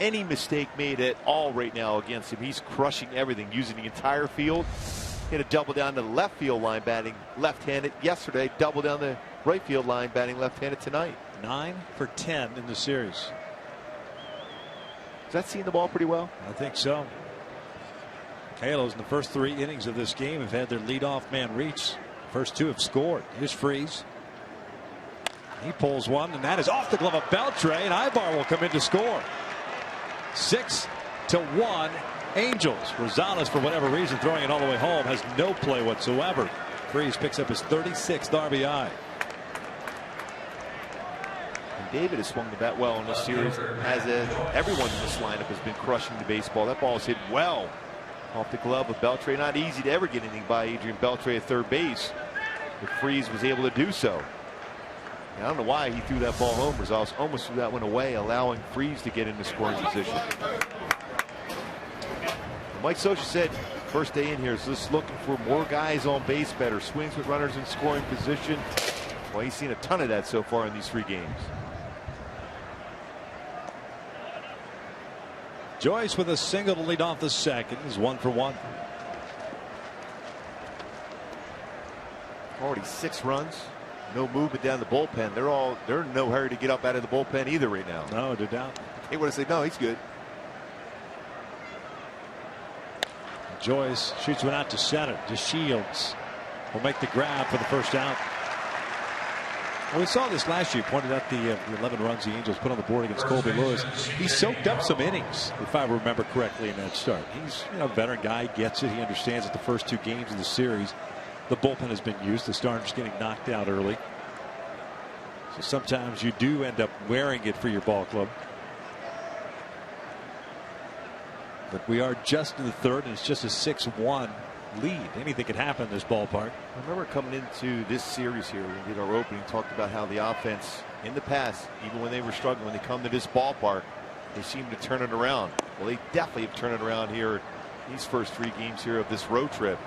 Any mistake made at all right now against him, he's crushing everything, using the entire field. Hit a double down the left field line, batting left-handed yesterday. Double down the right field line, batting left-handed tonight. 9 for 10 in the series. Is that seeing the ball pretty well? I think so. Halos in the first 3 innings of this game have had their leadoff man reach. First 2 have scored. Here's Freese. He pulls one, and that is off the glove of Beltre, and Ibar will come in to score. 6-1. Angels. Rosales, for whatever reason, throwing it all the way home, has no play whatsoever. Freese picks up his 36th RBI. And David has swung the bat well in this series, as everyone in this lineup has been crushing the baseball. That ball is hit well off the glove of Beltre. Not easy to ever get anything by Adrian Beltre at third base, but Freese was able to do so. And I don't know why he threw that ball home. Rosales almost threw that one away, allowing Freese to get into scoring position. Mike Scioscia said first day in here is just looking for more guys on base, better swings with runners in scoring position. Well, he's seen a ton of that so far in these 3 games. Joyce with a single to lead off the second is 1 for 1. Already 6 runs. No movement down the bullpen. They're in no hurry to get up out of the bullpen either right now. No, they're down. They would have said, no, he's good. Joyce shoots one out to center. DeShields will make the grab for the first out. Well, we saw this last year. Pointed out the 11 runs the Angels put on the board against Colby Lewis. He soaked up some innings, if I remember correctly, in that start. He's a veteran guy. He gets it. He understands that the first 2 games of the series, the bullpen has been used. The starters getting knocked out early. So sometimes you do end up wearing it for your ball club. But we are just in the third, and it's just a 6-1 lead. Anything could happen in this ballpark. I remember coming into this series here, when we did our opening, talked about how the offense in the past, even when they were struggling, when they come to this ballpark, they seem to turn it around. Well, they definitely have turned it around here these first 3 games here of this road trip.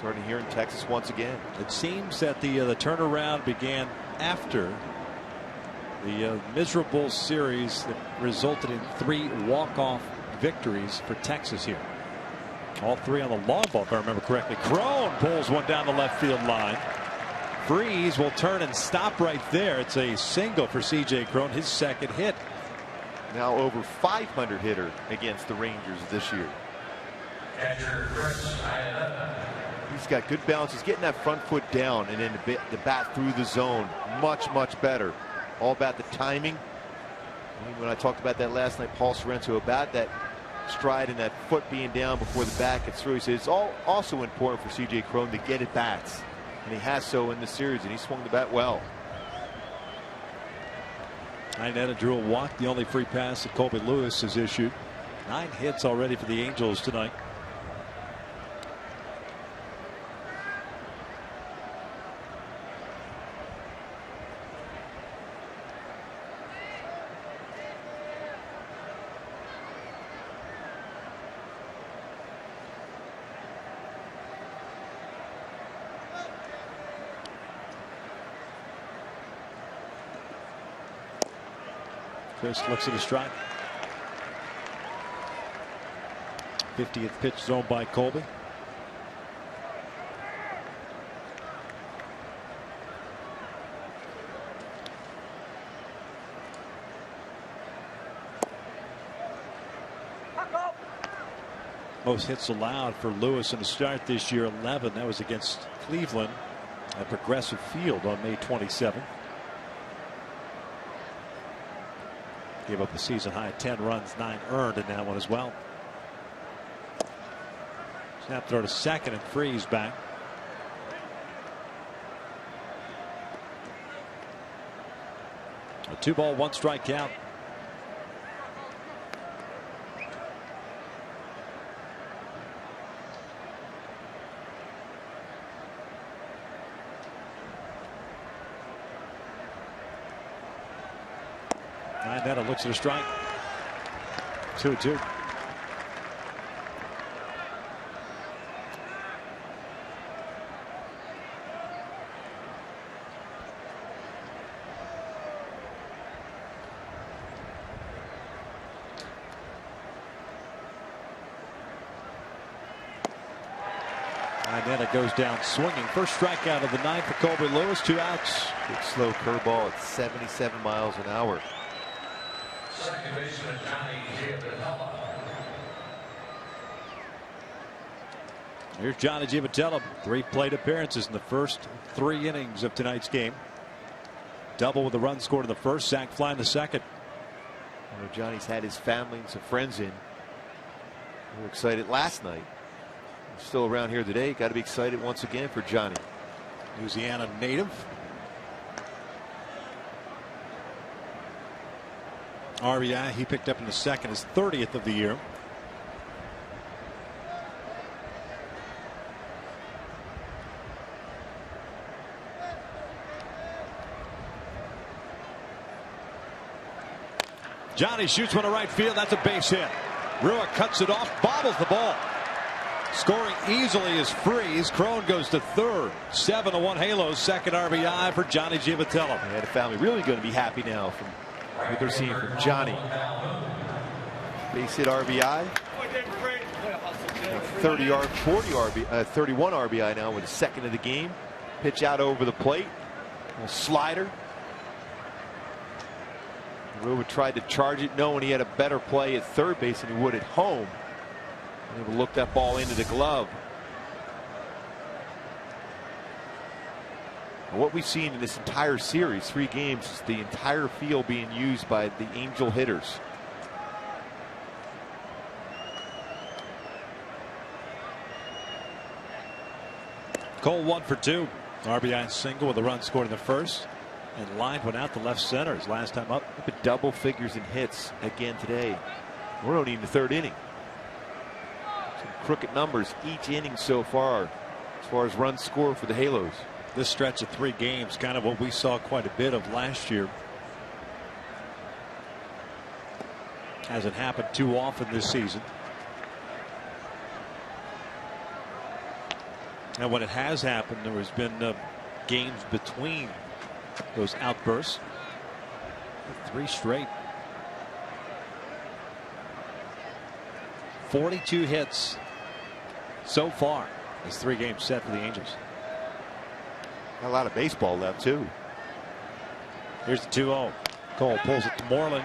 Starting here in Texas once again. It seems that the turnaround began after the miserable series that resulted in 3 walk-off victories for Texas here. All 3 on the long ball, if I remember correctly. Crone pulls one down the left field line. Freese will turn and stop right there. It's a single for C.J. Crone, his second hit. Now over 500 hitter against the Rangers this year. He's got good balance. He's getting that front foot down, and then the bat through the zone. Much better. All about the timing. When I talked about that last night, Paul Sorrento, about that stride and that foot being down before the bat gets through. He says it's also important for C.J. Crone to get at bats, and he has so in this series, and he swung the bat well. Inetta drew a walk, the only free pass that Colby Lewis has issued. 9 hits already for the Angels tonight. Chris looks at a strike. 50th pitch thrown by Colby. Most hits allowed for Lewis in the start this year, 11. That was against Cleveland. at Progressive Field on May 27th. Gave up a season high 10 runs, 9 earned in that one as well. Snap throw to second and Freeze back. A 2-ball, 1-strike count. Netta looks at a strike. 2-2. Netta goes down swinging. First strikeout of the ninth for Colby Lewis. 2 outs. Big slow curveball at 77 miles an hour. Second baseman Johnny Giavotella. Here's Johnny Giavotella. 3 plate appearances in the first 3 innings of tonight's game. Double with a run scored in the first, sac fly in the second. You know, Johnny's had his family and some friends in. We were excited last night. He's still around here today. Got to be excited once again for Johnny. Louisiana native. RBI he picked up in the second, his 30th of the year. Johnny shoots one to right field. That's a base hit. Rua cuts it off, bobbles the ball. Scoring easily is Freeze. Crone goes to third. 7-1 Halos. Second RBI for Johnny Giavotella. Yeah, the family really going to be happy now from what they're seeing from Johnny. Base hit RBI. 31 RBI now with a second of the game. Pitch out over the plate. A little slider. Rua tried to charge it knowing he had a better play at third base than he would at home. And he would look that ball into the glove. And what we've seen in this entire series, 3 games, is the entire field being used by the Angel hitters. Cole 1 for 2. RBI single with a run scored in the first. And lined one out to left center his last time up. Up at double figures in hits again today. We're only in the 3rd inning. Some crooked numbers each inning so far as runs scored for the Halos. This stretch of 3 games, kind of what we saw quite a bit of last year. Hasn't happened too often this season. And when it has happened, there has been games between those outbursts. 3 straight. 42 hits so far. This 3 games set for the Angels. Got a lot of baseball left too. Here's the 2-0. Cole pulls it to Moreland,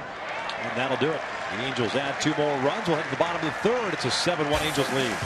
and that'll do it. The Angels add 2 more runs. We'll head to the bottom of the 3rd. It's a 7-1 Angels lead.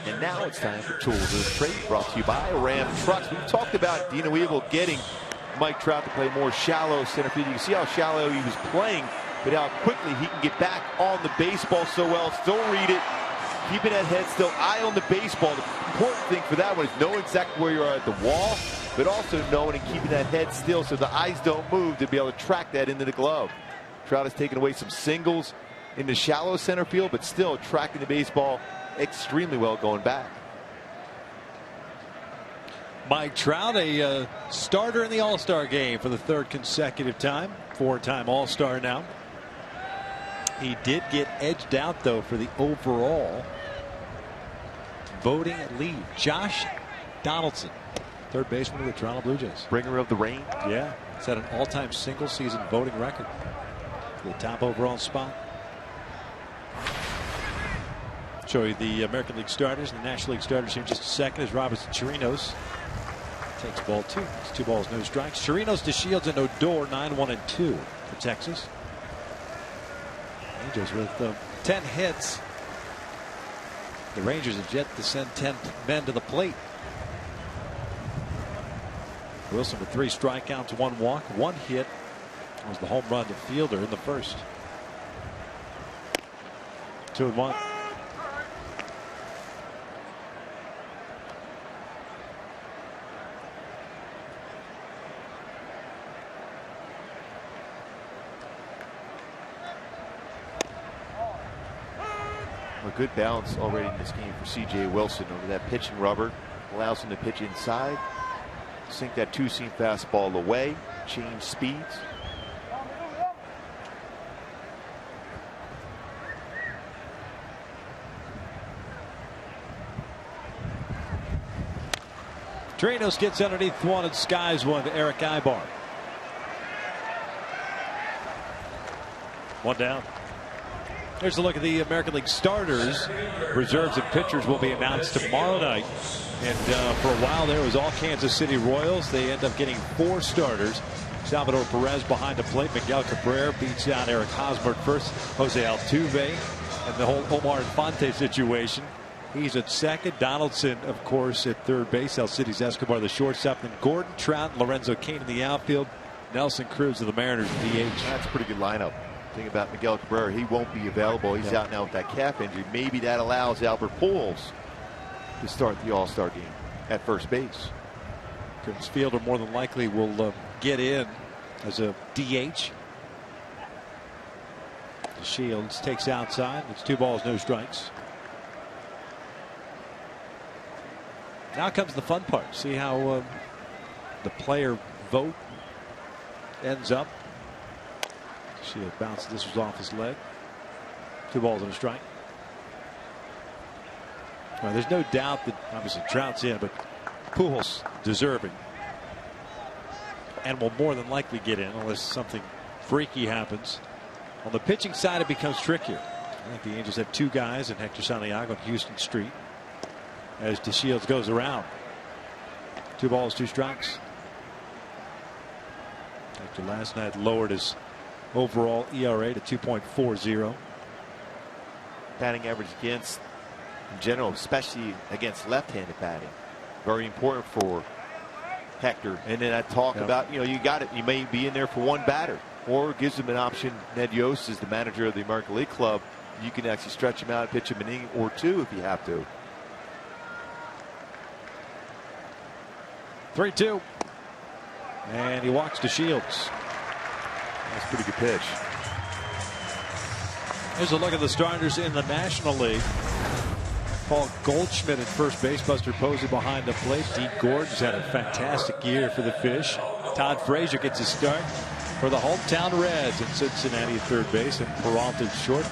And now it's time for Tools of the Trade, brought to you by Ram Trucks. We've talked about Dino Evil getting Mike Trout to play more shallow center field. You can see how shallow he was playing, but how quickly he can get back on the baseball so well. Still read it, keeping that head still, eye on the baseball. The important thing for that one is knowing exactly where you are at the wall, but also knowing and keeping that head still so the eyes don't move to be able to track that into the glove. Trout has taken away some singles in the shallow center field, but still tracking the baseball extremely well going back. Mike Trout, a starter in the All-Star game for the third consecutive time. Four-time All-Star now. He did get edged out, though, for the overall voting lead. Josh Donaldson, third baseman of the Toronto Blue Jays. Bringer of the rain. Yeah, it's at an all-time single-season voting record for the top overall spot. Show you the American League starters and the National League starters here in just a second as Robertson Chirinos takes ball 2. It's 2 balls, no strikes. Chirinos, DeShields, and Odor, 9-1-2 for Texas. Angels with 10 hits. The Rangers have yet to send 10 men to the plate. Wilson with 3 strikeouts, 1 walk, 1 hit. It was the home run to Fielder in the first. 2-1. A good balance already in this game for C.J. Wilson over that pitching rubber. Allows him to pitch inside, sink that 2-seam fastball away, change speeds. Chirinos gets underneath one and skies one to Eric Ibar. 1 down. Here's a look at the American League starters. Reserves and pitchers will be announced tomorrow night. And for a while there was all Kansas City Royals. They end up getting 4 starters. Salvador Perez behind the plate. Miguel Cabrera beats out Eric Hosmer first. Jose Altuve and the whole Omar Infante situation. He's at second. Donaldson, of course, at third base. Alcides Escobar, the shortstop. Then Gordon, Trout, and Lorenzo Cain in the outfield. Nelson Cruz of the Mariners, DH. That's a pretty good lineup. Thing about Miguel Cabrera, he won't be available. He's out now with that calf injury. Maybe that allows Albert Pujols to start the All-Star game at first base. Because Fielder more than likely will get in as a DH. Shields takes outside. It's 2 balls, no strikes. Now comes the fun part. See how the player vote ends up. Shield bounced. This was off his leg. 2 balls and a strike. Well, there's no doubt that obviously Trout's in, but Pujols deserving and will more than likely get in unless something freaky happens. On the pitching side, it becomes trickier. I think the Angels have 2 guys in Hector Santiago and Houston Street as DeShields goes around. 2 balls, 2 strikes. After last night lowered his overall ERA to 2.40. Batting average against, in general, especially against left-handed batting, very important for Hector. And then I talk about, you got it. You may be in there for 1 batter, or it gives him an option. Ned Yost is the manager of the American League Club. You can actually stretch him out and pitch him an inning or 2 if you have to. 3-2. And he walks to Shields. That's a pretty good pitch. Here's a look at the starters in the National League. Paul Goldschmidt at first base. Buster Posey behind the plate. Dee Gordon's had a fantastic year for the Fish. Todd Frazier gets his start for the hometown Reds in Cincinnati at third base. And Peralta short.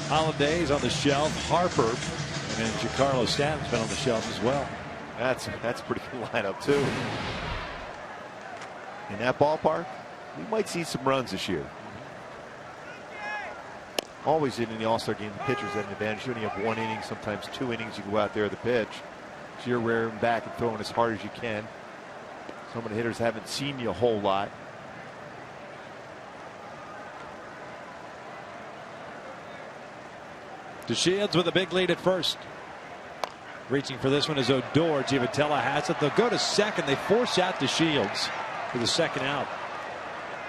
Hollandaise on the shelf. Harper. And then Giancarlo Stanton's been on the shelf as well. That's a pretty good lineup, too. In that ballpark, we might see some runs this year. Always in the All-Star game, the pitchers have an advantage. You only have 1 inning, sometimes 2 innings. You go out there to pitch. So you're rearing back and throwing as hard as you can. Some of the hitters haven't seen you a whole lot. DeShields with a big lead at first. Reaching for this one is Odor. Giavotella has it. They'll go to second. They force out to Shields for the second out.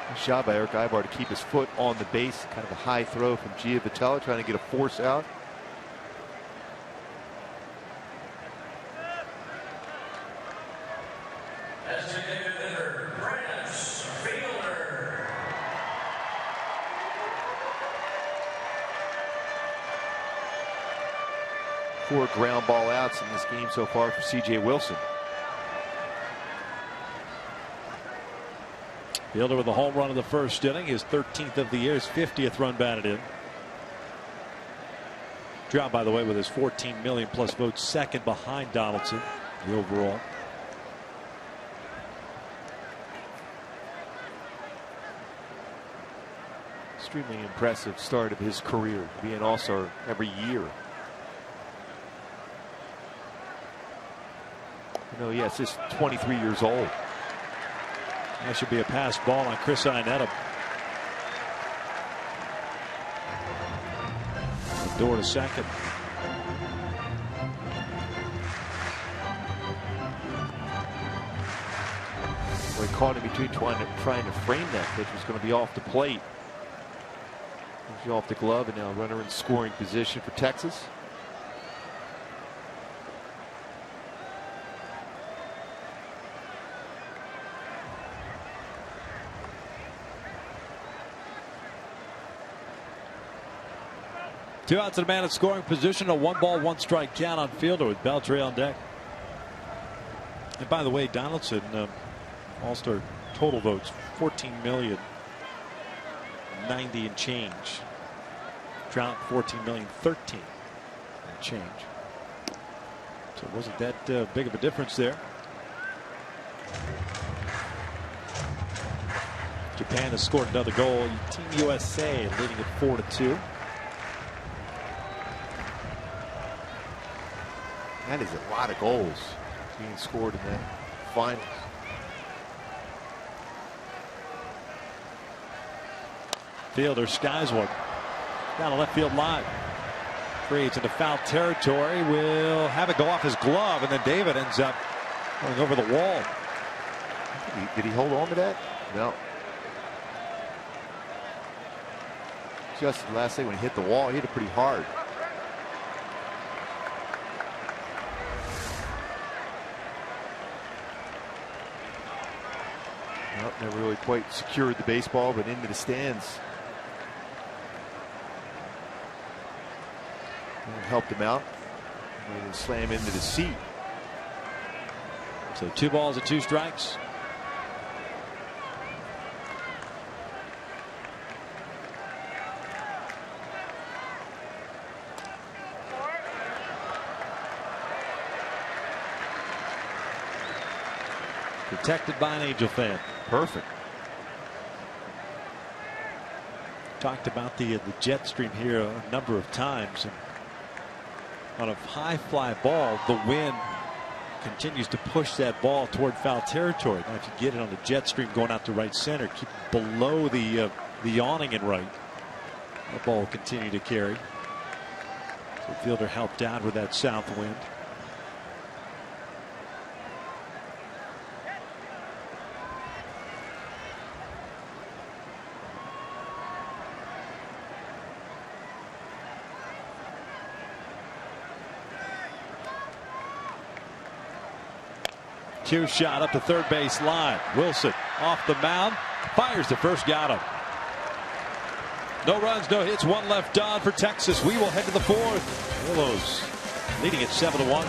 Nice job by Eric Ibar to keep his foot on the base. Kind of a high throw from Giavotella, trying to get a force out. Four ground ball outs in this game so far for C.J. Wilson. Fielder with a home run in the first inning, his 13th of the year, his 50th run batted in. Drown, by the way, with his 14 million plus votes, second behind Donaldson, the overall. Extremely impressive start of his career, being an all-star every year. You know, yes, he's 23 years old. That should be a pass ball on Chris Iannetta. Door to second. Well, he caught in between trying to frame that pitch. Was going to be off the plate. Off the glove, and now runner in scoring position for Texas. Two outs and a man in scoring position. A 1-ball, 1-strike count on Fielder with Beltre on deck. And by the way, Donaldson, all-star total votes 14,090,000 and change. Trout 14,013,000 and change. So it wasn't that big of a difference there. Japan has scored another goal. Team USA leading it 4-2. That is a lot of goals being scored in that finals. Fielder skies one down the left field line. Creates into foul territory. Will have it go off his glove, and then David ends up going over the wall. Did he hold on to that? No. Just the last thing when he hit the wall, he hit it pretty hard. Well, never really quite secured the baseball, but into the stands. And helped him out. And slam into the seat. So 2 balls and 2 strikes. Protected by an Angel fan. Perfect. Talked about the jet stream here a number of times. And on a high fly ball, the wind continues to push that ball toward foul territory. Now, if you get it on the jet stream going out to right center, keep it below the awning and right, that ball will continue to carry. So the fielder helped out with that south wind. Cue shot up the third base line. Wilson off the mound, fires to first, got him. No runs, no hits, 1 left on for Texas. We will head to the 4th. Willows leading at 7-1.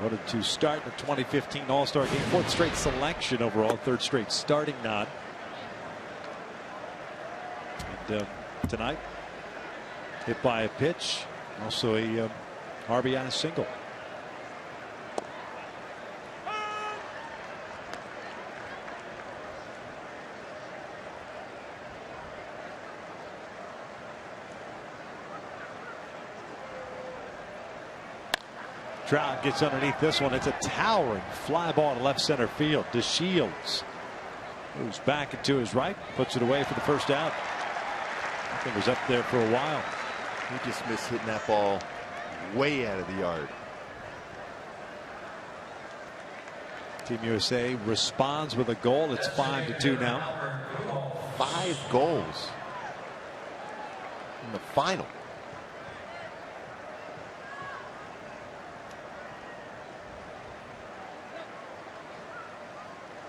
Voted to start the 2015 All-Star game. 4th straight selection overall. 3rd straight starting nod. And tonight, hit by a pitch. Also a RBI single. Trout gets underneath this one. It's a towering fly ball to left center field. DeShields moves back and to his right, puts it away for the first out. I think it was up there for a while. He just missed hitting that ball way out of the yard. Team USA responds with a goal. It's 5-2 now. 5 goals in the final.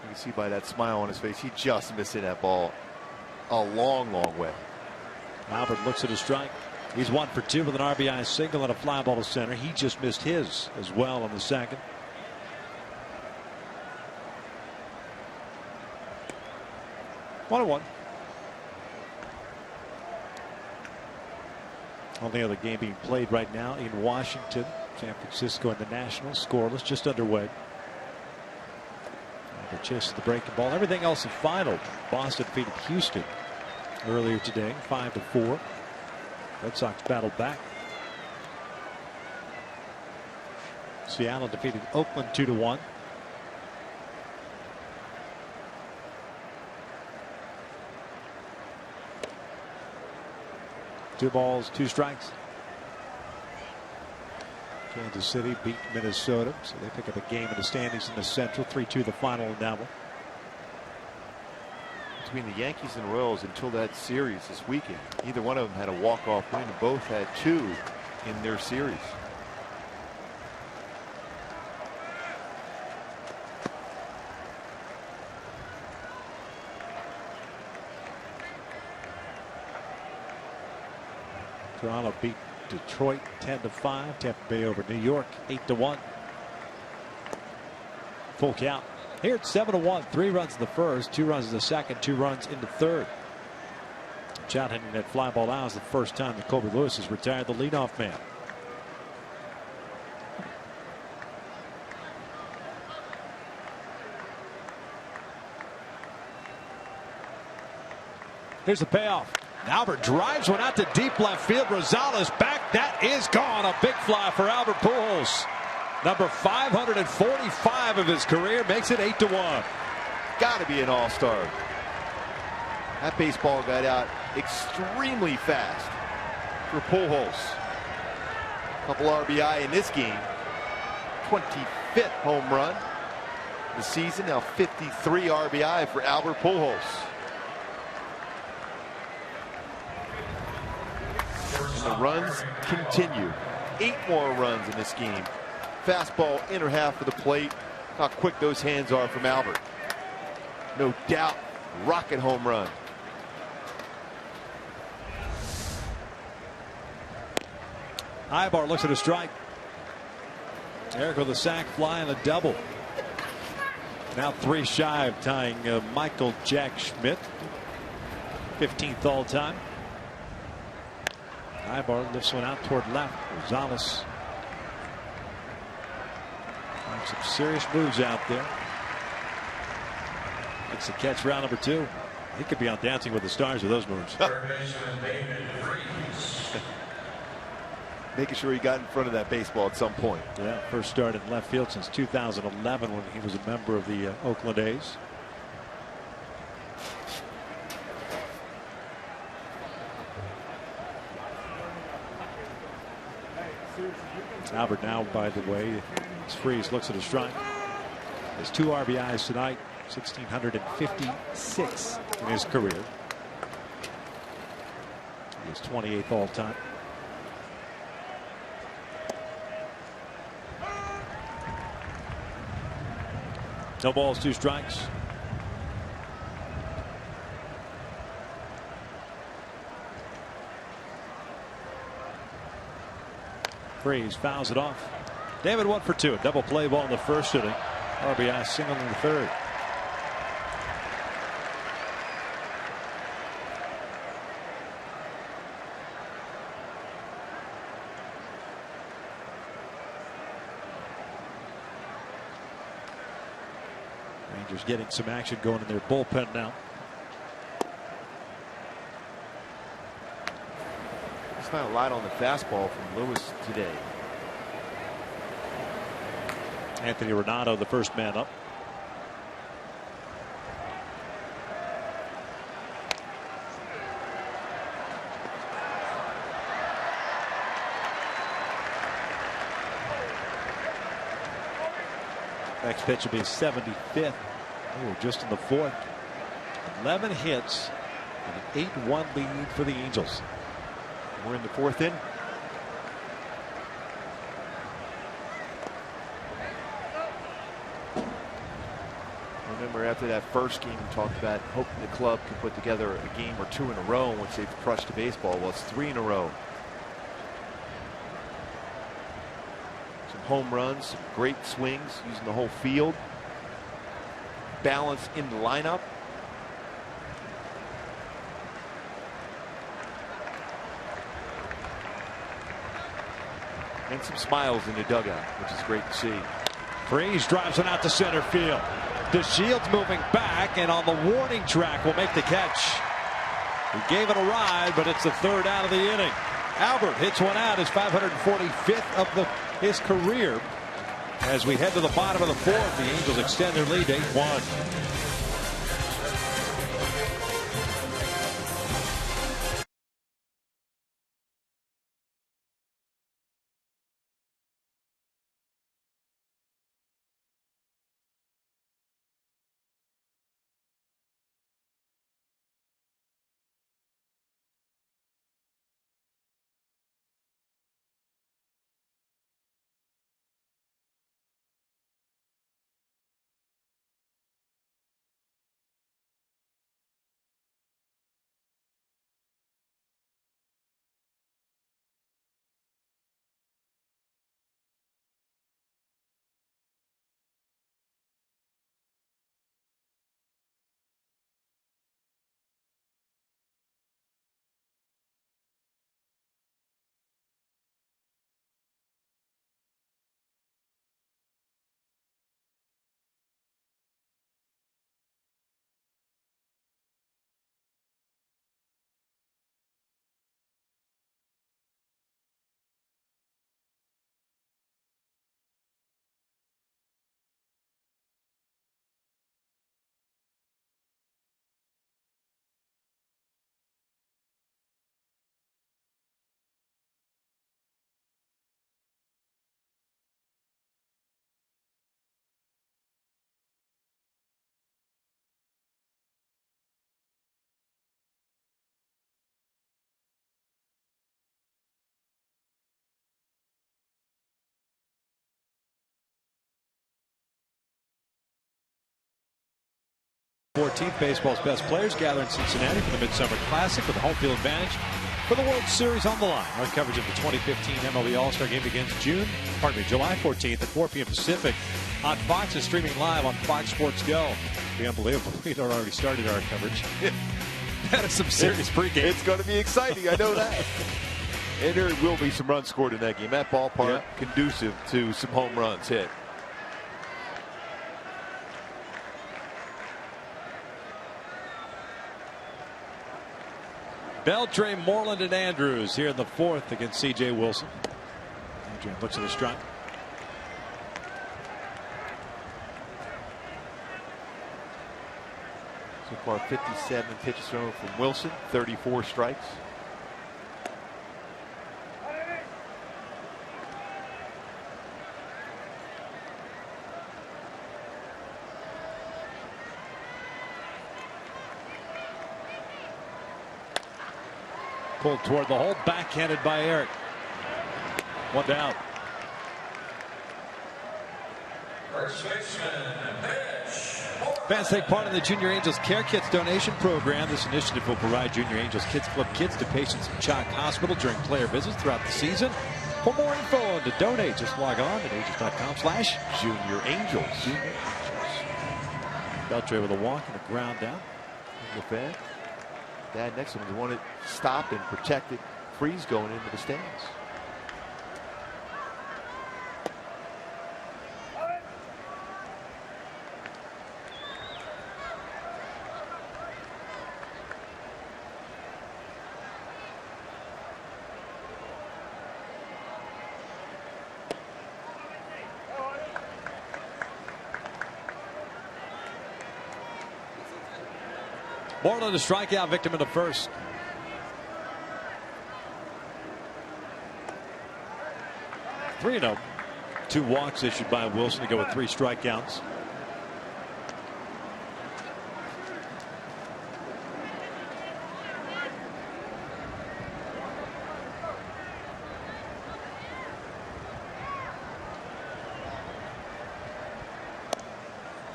You can see by that smile on his face, he just missed that ball a long, long way. Albert looks at his strike. He's 1 for 2 with an RBI single and a fly ball to center. He just missed his as well on the second. One. Only other game being played right now in Washington. San Francisco and the Nationals scoreless, just underway. Albert chases the breaking ball. Everything else is final. Boston defeated Houston earlier today, 5-4. Red Sox battled back. Seattle defeated Oakland 2-1. Two balls, 2 strikes. Kansas City beat Minnesota, so they pick up a game in the standings in the Central. 3-2 the final in that one. Between the Yankees and Royals until that series this weekend, either one of them had a walk-off win, and both had 2 in their series. Toronto beat Detroit 10-5. Tampa Bay over New York 8-1. Full count. Here it's 7-1. 3 runs in the first, 2 runs in the second, 2 runs in the third. Chow hitting that fly ball out is the first time that Colby Lewis has retired the leadoff man. Here's the payoff. Albert drives one out to deep left field. Rosales back. That is gone. A big fly for Albert Pujols. Number 545 of his career, makes it 8-1. Got to be an all-star. That baseball got out extremely fast for Pujols. Couple RBI in this game. 25th home run this season. Now 53 RBI for Albert Pujols. And the runs continue. 8 more runs in this game. Fastball inner half of the plate. How quick those hands are from Albert. No doubt, rocket home run. Ibar looks at a strike. Eric with a sac fly and a double. Now 3 shy of tying Michael Jack Schmidt. 15th all time. Ibar lifts one out toward left. Rosales. Some serious moves out there. It's the catch, round number 2. He could be on Dancing with the Stars with those moves. Making sure he got in front of that baseball at some point. Yeah, first start in left field since 2011 when he was a member of the Oakland A's. Albert now, by the way, Freeze looks at a strike. Has 2 RBIs tonight, 1,656 in his career. He is 28th all time. No balls, 2 strikes. Freeze fouls it off. David 1 for 2. A double play ball in the first inning. RBI single in the third. Rangers getting some action going in their bullpen now. It's not a lot on the fastball from Lewis today. Anthony Renato, the first man up. Next pitch will be 75th. Oh, just in the fourth. 11 hits and an 8-1 lead for the Angels. We're in the fourth inning. Remember, after that first game, we talked about hoping the club could put together a game or two in a row once they've crushed the baseball. Well, it's 3 in a row. Some home runs, some great swings using the whole field. Balance in the lineup. And some smiles in the dugout, which is great to see. Freeze drives it out to center field. DeShields moving back and on the warning track will make the catch. He gave it a ride, but it's the third out of the inning. Albert hits one out, his 545th of his career. As we head to the bottom of the fourth, the Angels extend their lead 8-1. Baseball's best players gather in Cincinnati for the Midsummer Classic with a home field advantage for the World Series on the line. Our coverage of the 2015 MLB All-Star Game begins July 14th at 4 p.m. Pacific on Fox and streaming live on Fox Sports Go. It'll be unbelievable. We've already started our coverage. That is some serious pregame. It's going to be exciting. I know that. And there will be some runs scored in that game. That ballpark conducive to some home runs hit. Beltre, Moreland, and Andrews here in the fourth against C.J. Wilson. Adrian looks at the strike. So far, 57 pitches thrown from Wilson, 34 strikes. Pulled toward the hole, backhanded by Eric. One down. Fans take part in the Junior Angels Care Kits donation program. This initiative will provide Junior Angels Kids Club kits to patients in Chalk Hospital during player visits throughout the season. For more info and to donate, just log on at Angels.com/Junior Angels. Beltre with a walk and a ground down. The fan. That next one, the one that stopped and protected Freeze going into the stands. Moreland a strikeout victim in the first. Three 0. 2 walks issued by Wilson to go with 3 strikeouts.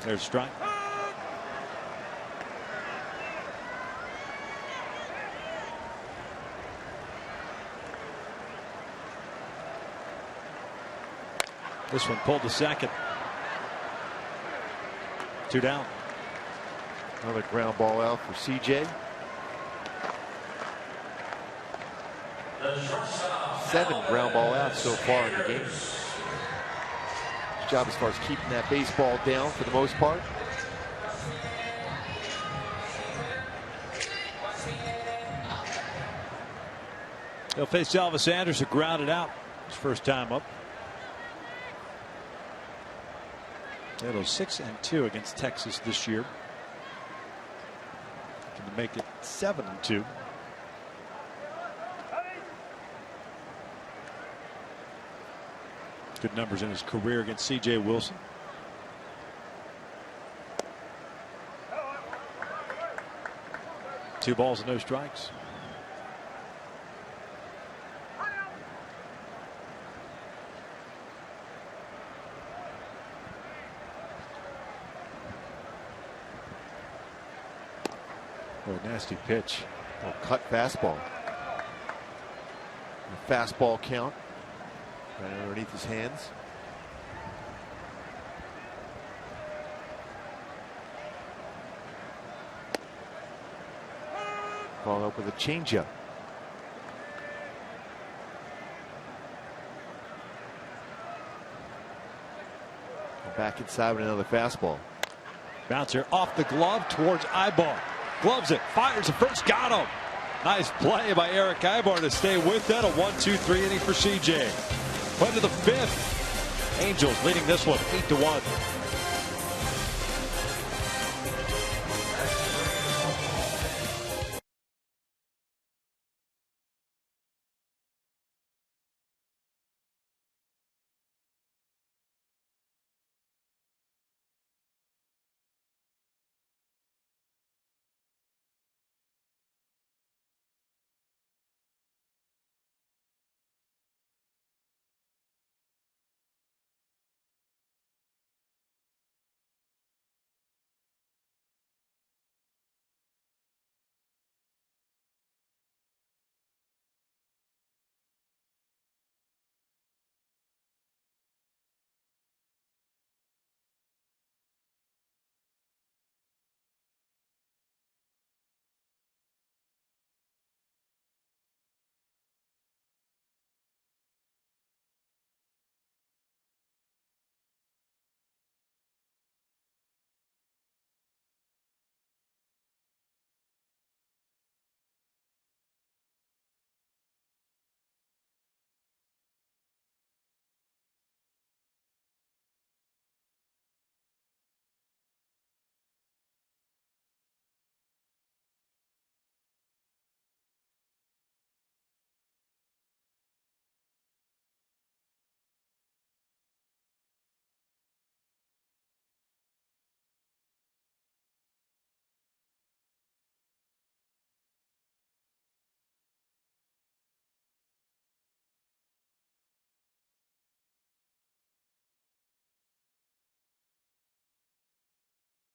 There's a strike. This one pulled to second. 2 down. Another ground ball out for CJ. 7 ground ball outs so far in the game. His job as far as keeping that baseball down for the most part. He'll face Elvis Anderson, grounded out his first time up. They're 6-2 against Texas this year. Can make it 7-2. Good numbers in his career against C.J. Wilson. Two balls and no strikes. Oh, nasty pitch. Oh, cut fastball. A fastball count right underneath his hands. Followed up with a changeup. Back inside with another fastball. Bouncer off the glove towards Ibar. Gloves it, fires the first, got him. Nice play by Eric Ibar to stay with that. A 1-2-3 inning for CJ. Went to the 5th. Angels leading this one 8-1.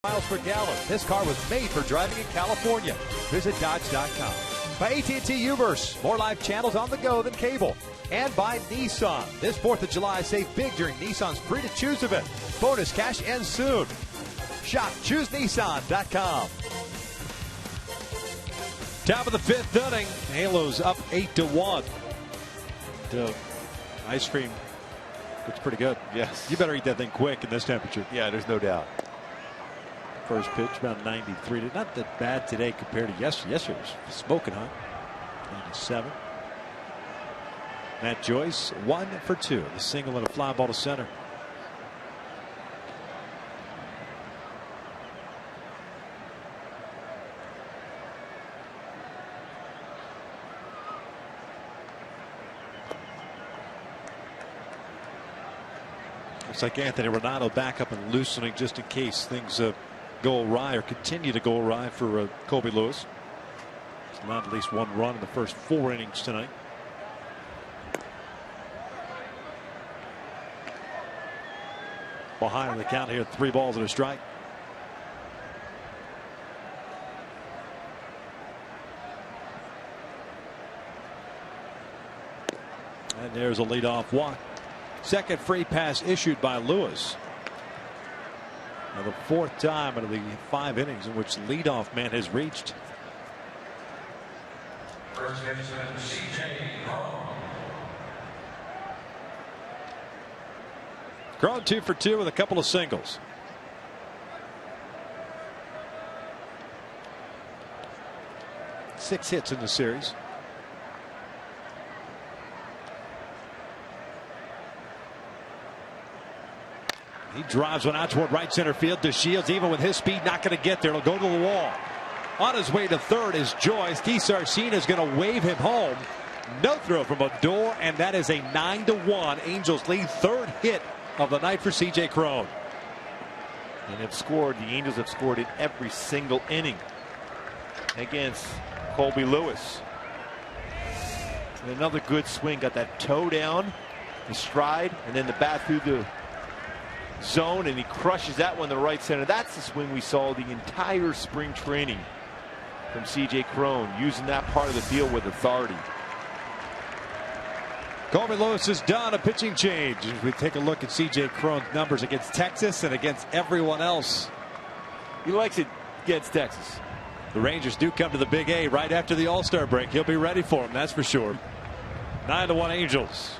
Miles per gallon. This car was made for driving in California. Visit Dodge.com. By AT TEX Uverse. More live channels on the go than cable. And by Nissan. This 4th of July, save big during Nissan's Free to Choose event. Bonus cash ends soon. Shop ChooseNissan.com. Top of the 5th inning. Halos up 8-1. The ice cream looks pretty good. Yes. You better eat that thing quick in this temperature. Yeah, there's no doubt. First pitch about 93. Not that bad today compared to yesterday. Yesterday was smoking hot. 97. Matt Joyce 1 for 2. The single and a fly ball to center. Looks like Anthony Renato back up and loosening just in case things go awry or continue to go awry for Colby Lewis. He's allowed at least 1 run in the first 4 innings tonight. Behind the count here, 3 balls and a strike. And there's a leadoff walk. Second free pass issued by Lewis. Now the 4th time out of the 5 innings in which the leadoff man has reached. First baseman C.J. Cron 2 for 2 with a couple of singles. Six hits in the series. He drives one out toward right center field. DeShields, even with his speed, not going to get there. It'll go to the wall. On his way to third is Joyce. DeSarcina is going to wave him home. No throw from Odor, and that is a 9-1. Angels lead. 3rd hit of the night for C.J. Cron. And the Angels have scored in every single inning against Colby Lewis. And another good swing. Got that toe down, the stride, and then the bat through the zone, and he crushes that one to right center. That's the swing we saw the entire spring training from C.J. Cron, using that part of the field with authority. Colby Lewis is done. A pitching change as we take a look at C.J. Cron's numbers against Texas and against everyone else. He likes it against Texas. The Rangers do come to the Big A right after the All-Star break. He'll be ready for him, that's for sure. 9-1 Angels.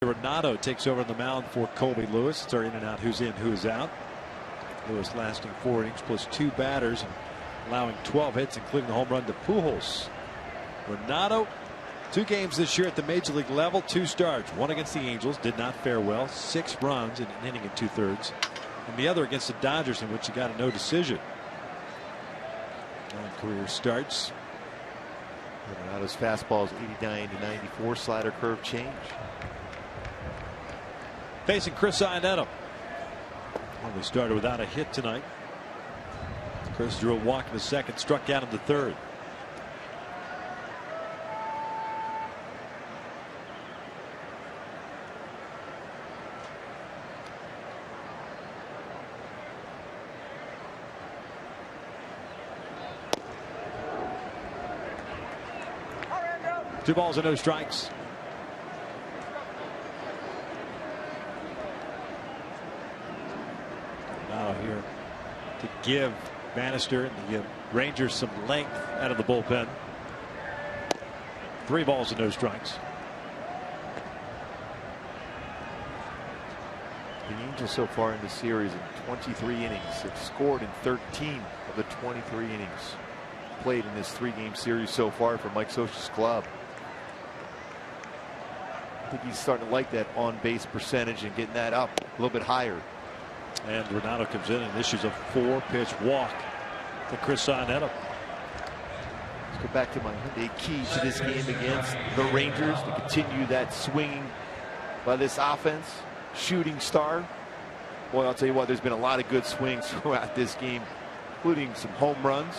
Renato takes over the mound for Colby Lewis. It's our in and out, who's in, who's out. Lewis lasting 4 innings plus 2 batters and allowing 12 hits, including the home run to Pujols. Renato, 2 games this year at the major league level, 2 starts. One against the Angels, did not fare well. 6 runs in an inning and 2/3. And the other against the Dodgers, in which he got a no decision. 9 career starts. Renado's fastball is 89 to 94. Slider curve change. Facing Chris Iannetta. Only started without a hit tonight. Chris drew a walk in the second, struck out in the third. Two balls and no strikes. Now here to give Bannister and the Rangers some length out of the bullpen. Three balls and no strikes. The Angels so far in the series in 23 innings have scored in 13 of the 23 innings played in this 3-game series so far for Mike Scioscia's club. I think he's starting to like that on-base percentage and getting that up a little bit higher. And Renado comes in and issues a 4-pitch walk to Chris Iannetta. Let's go back to my key to this game against the Rangers to continue that swinging by this offense. Shooting star. Boy, I'll tell you what, there's been a lot of good swings throughout this game, including some home runs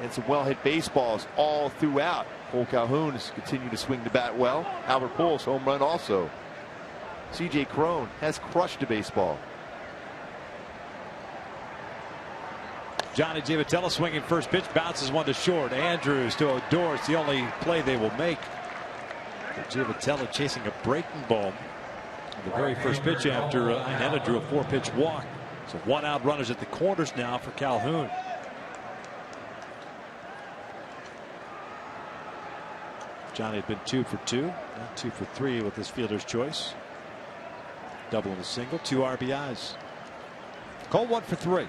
and some well-hit baseballs all throughout. Cole Calhoun has continued to swing the bat well. Albert Pujols home run also. C.J. Cron has crushed a baseball. Johnny Giavotella swinging first pitch, bounces one to short. Andrews to Odor. It's the only play they will make. Giavotella chasing a breaking ball. The very first pitch after Iannetta drew a 4-pitch walk. So 1-out runners at the corners now for Calhoun. Johnny had been 2 for 2, now 2 for 3 with his fielder's choice. Double and a single, 2 RBIs. Cole 1 for 3.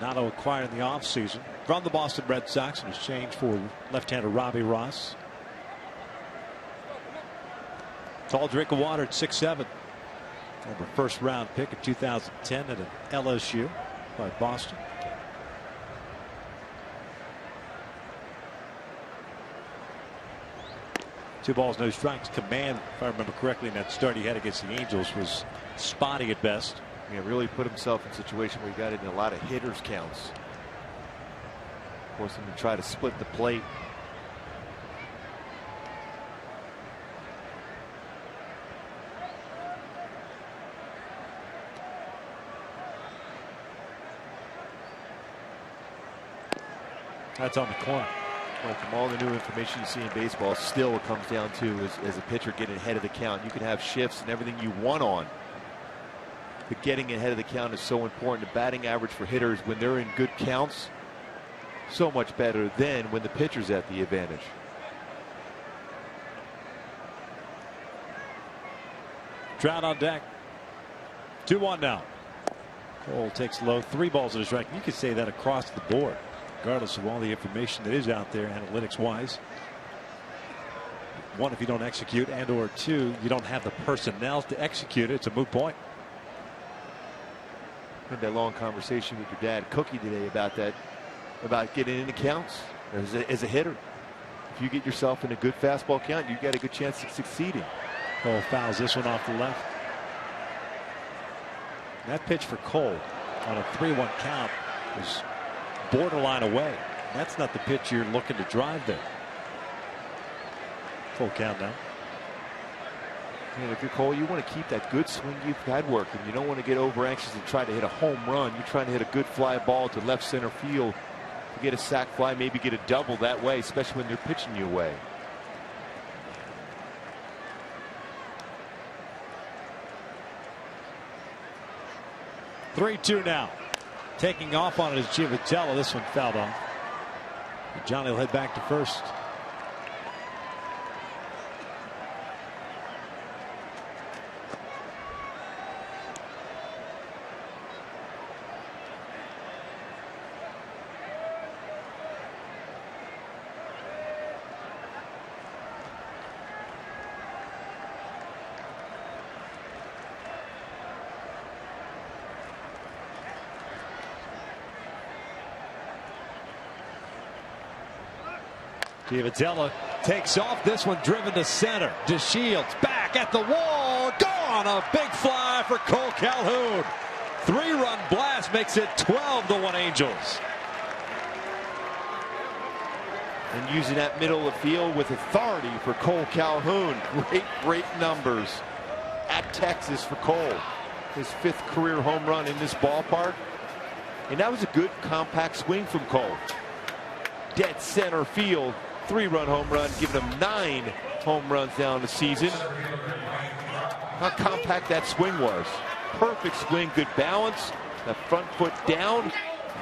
Renato acquired in the offseason from the Boston Red Sox in exchange for left-hander Robbie Ross. Tall drink of water at 6'7". Former first-round pick in 2010 at an LSU by Boston. Two balls, no strikes. Command, if I remember correctly, in that start he had against the Angels was spotty at best. Yeah, really put himself in a situation where he got in a lot of hitters counts. Forced him to try to split the plate. That's on the corner. Well, from all the new information you see in baseball, still what comes down to is a pitcher getting ahead of the count. You can have shifts and everything you want on. But getting ahead of the count is so important. The batting average for hitters when they're in good counts, so much better than when the pitcher's at the advantage. Trout on deck. 2-1 now. Cole takes low, 3 balls and a strike. You could say that across the board, regardless of all the information that is out there analytics wise. 1, if you don't execute, and or 2, you don't have the personnel to execute it. It's a moot point. Had that long conversation with your dad Cookie today about that, about getting into counts as a hitter. If you get yourself in a good fastball count, you got a good chance of succeeding. Cole fouls this one off the left. That pitch for Cole on a 3-1 count was borderline away. That's not the pitch you're looking to drive there. Full count now. And if you're Cole, you want to keep that good swing you've had working. You don't want to get over anxious and try to hit a home run. You're trying to hit a good fly ball to left center field to get a sac fly, maybe get a double that way, especially when they're pitching you away. (3-2) now. Taking off on it is Giavotella. This one fouled off. Johnny will head back to first. Giavotella takes off. This one driven to center. DeShields back at the wall. Gone. A big fly for Cole Calhoun. 3-run blast makes it 12-1 Angels. And using that middle of the field with authority for Cole Calhoun. Great numbers at Texas for Cole. His 5th career home run in this ballpark. And that was a good compact swing from Cole. Dead center field. 3-run home run, giving him 9 home runs down the season. How compact that swing was. Perfect swing, good balance. The front foot down,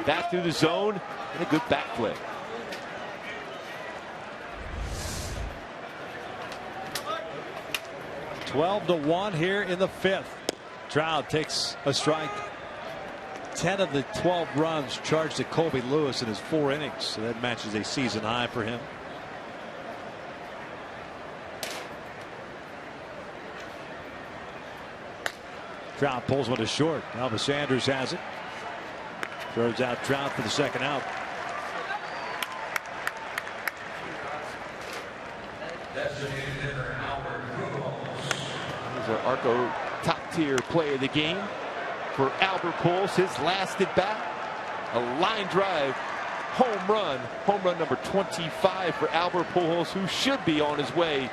back through the zone, and a good back flick. (12-1) here in the 5th. Trout takes a strike. 10 of the 12 runs charged to Colby Lewis in his 4 innings. So that matches a season high for him. Trout pulls one to short. Elvis Sanders has it. Throws out Trout for the 2nd out. Here's our Arco top-tier play of the game for Albert Pujols, his last at bat. A line drive home run number 25 for Albert Pujols, who should be on his way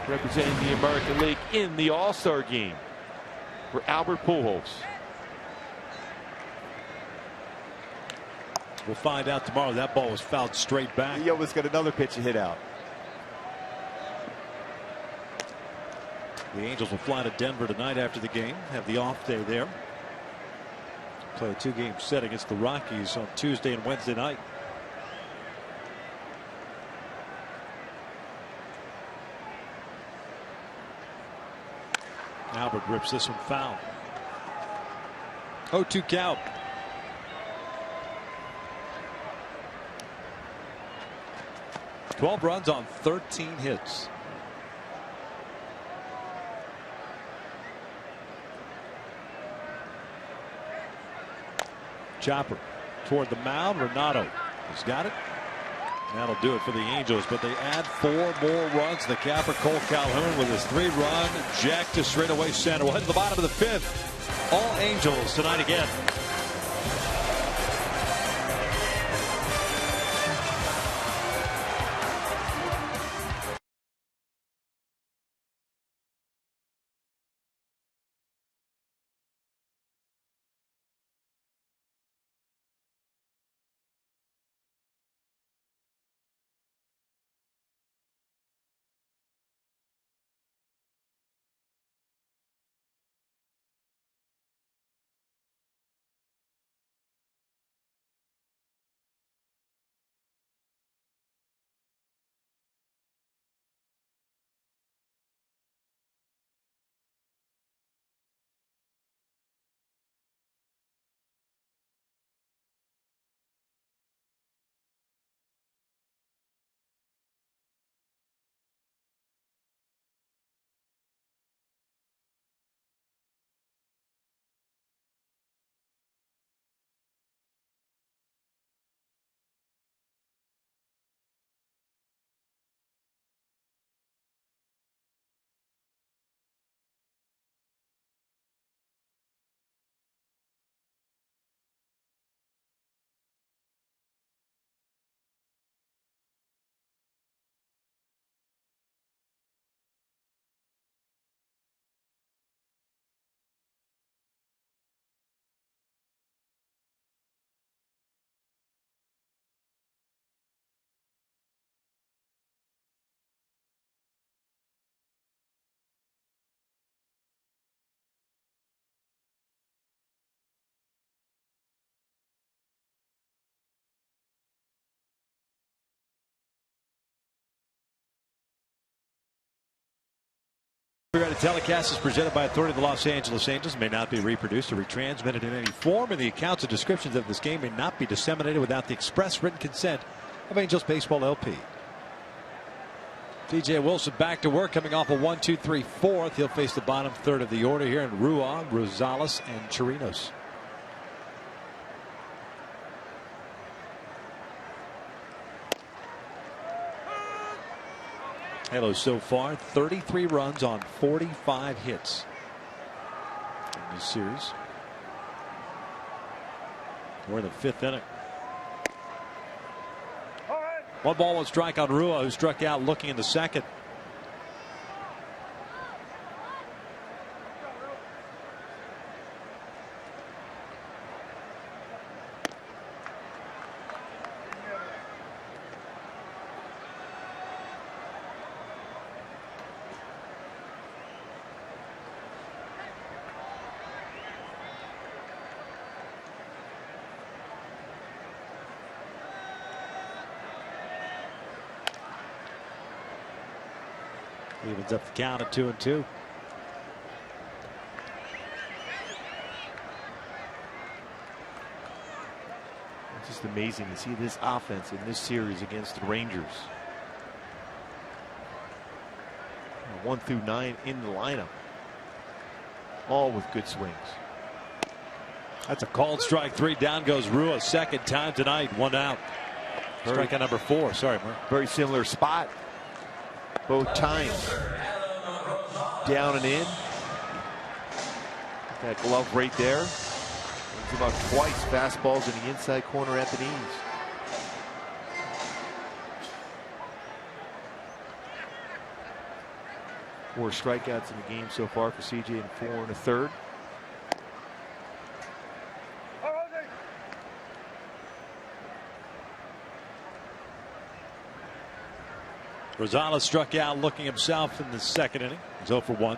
representing the American League in the All-Star game for Albert Pujols. We'll find out tomorrow. That ball was fouled straight back. He almost got another pitch hit out. The Angels will fly to Denver tonight after the game. Have the off day there. Play a 2-game set against the Rockies on Tuesday and Wednesday night. Albert rips this one foul. 0-2 count. (12 runs on 13 hits. Chopper toward the mound. Renato has got it. That'll do it for the Angels, but they add 4 more runs. The capper Cole Calhoun with his 3-run jack to straightaway center. We'll head to the bottom of the 5th. All Angels tonight again. Regarding telecast is presented by authority of the Los Angeles Angels. May not be reproduced or retransmitted in any form, and the accounts and descriptions of this game may not be disseminated without the express written consent of Angels Baseball LP. TJ Wilson back to work, coming off a 1-2-3 fourth. He'll face the bottom 3rd of the order here in Ruan, Rosales, and Chirinos. Halo so far 33 runs on 45 hits in this series. We're in the 5th inning. 1 ball, 1 strike on Rua, who struck out looking in the 2nd. Evens up the count at 2-2. It's just amazing to see this offense in this series against the Rangers. 1 through 9 in the lineup, all with good swings. That's a called strike 3. Down goes Rua, 2nd time tonight. 1 out. Strikeout number 4. Sorry, Mark. Very similar spot both times. Down and in. That glove right there. It's about twice fastballs in the inside corner at the knees. Four strikeouts in the game so far for CJ in 4 1/3. Rosales struck out looking himself in the 2nd inning. He's 0 for 1.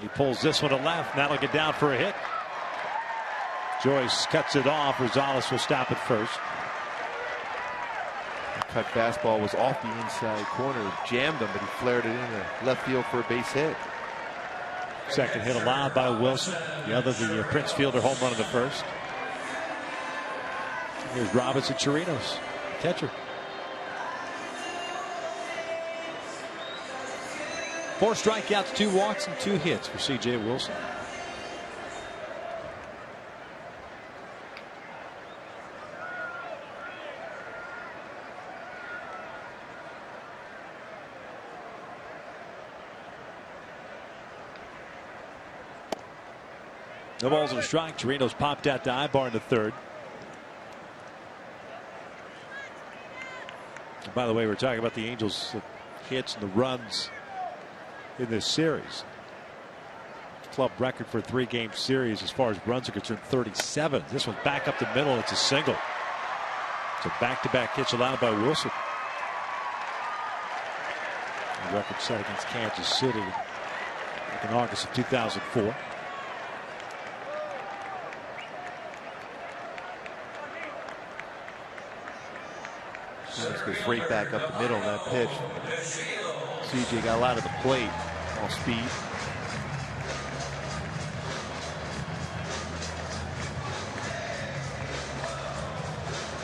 He pulls this one to left. That'll get down for a hit. Joyce cuts it off. Rosales will stop at first. Cut fastball was off the inside corner. Jammed him, but he flared it in the left field for a base hit. 2nd hit allowed by Wilson. The other, the Prince Fielder home run in the 1st. Here's Robinson Chirinos, catcher. 4 strikeouts, 2 walks, and 2 hits for C.J. Wilson. No balls and a strike. Chirinos popped out to Ibar in the 3rd. And by the way, we're talking about the Angels' hits and the runs in this series. Club record for a 3-game series as far as runs are concerned, 37. This one's back up the middle. It's a single. It's a back-to-back hits allowed by Wilson. The record set against Kansas City in August of 2004. This goes right back up the middle of that pitch. CJ got a lot of the plate, all speed.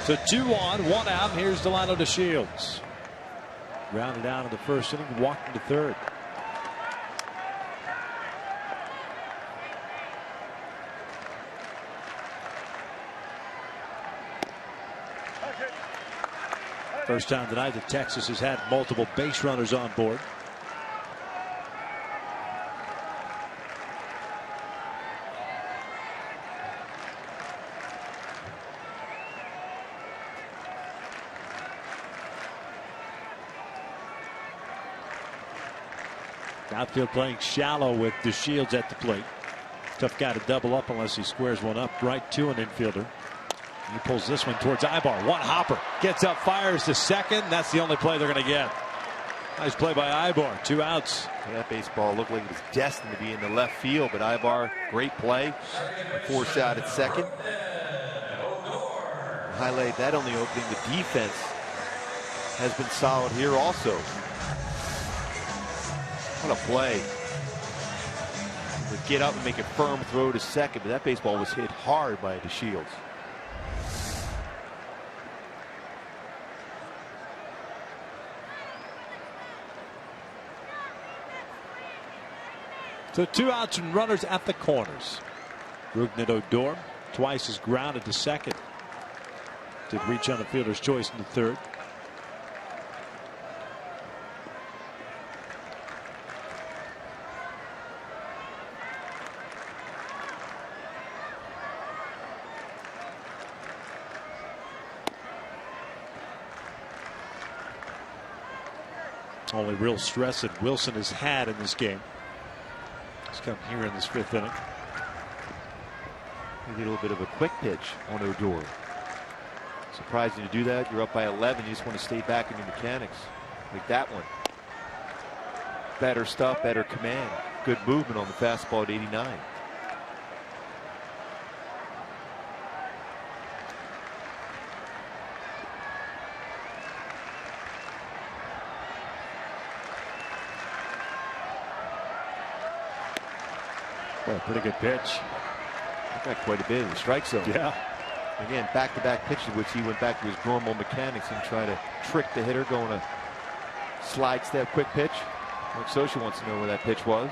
So 2 on, 1 out. Here's Delano DeShields. Grounded out in the 1st inning, walked into 3rd. First time tonight that Texas has had multiple base runners on board. Outfield playing shallow with DeShields at the plate. Tough guy to double up unless he squares one up right to an infielder. He pulls this one towards Ibar. One hopper. Gets up, fires to 2nd. That's the only play they're going to get. Nice play by Ibar. 2 outs. That baseball looked like it was destined to be in the left field, but Ibar, great play. Forced out at 2nd. Highlight that on the opening. The defense has been solid here also. What a play. To get up and make a firm throw to 2nd, but that baseball was hit hard by DeShields. So 2 outs and runners at the corners. Rougned Odor twice is grounded to second. Did reach on the fielder's choice in the third. Only real stress that Wilson has had in this game has come here in this 5th inning. Maybe a little bit of a quick pitch on Odor. Surprising to do that. You're up by 11. You just want to stay back in your mechanics. Like that one. Better stuff, better command. Good movement on the fastball at 89. Well, pretty good pitch. Got quite a bit in the strike zone. Yeah. Again, back-to-back pitches, which he went back to his normal mechanics and try to trick the hitter, going a slide step, quick pitch. Like Socha wants to know where that pitch was.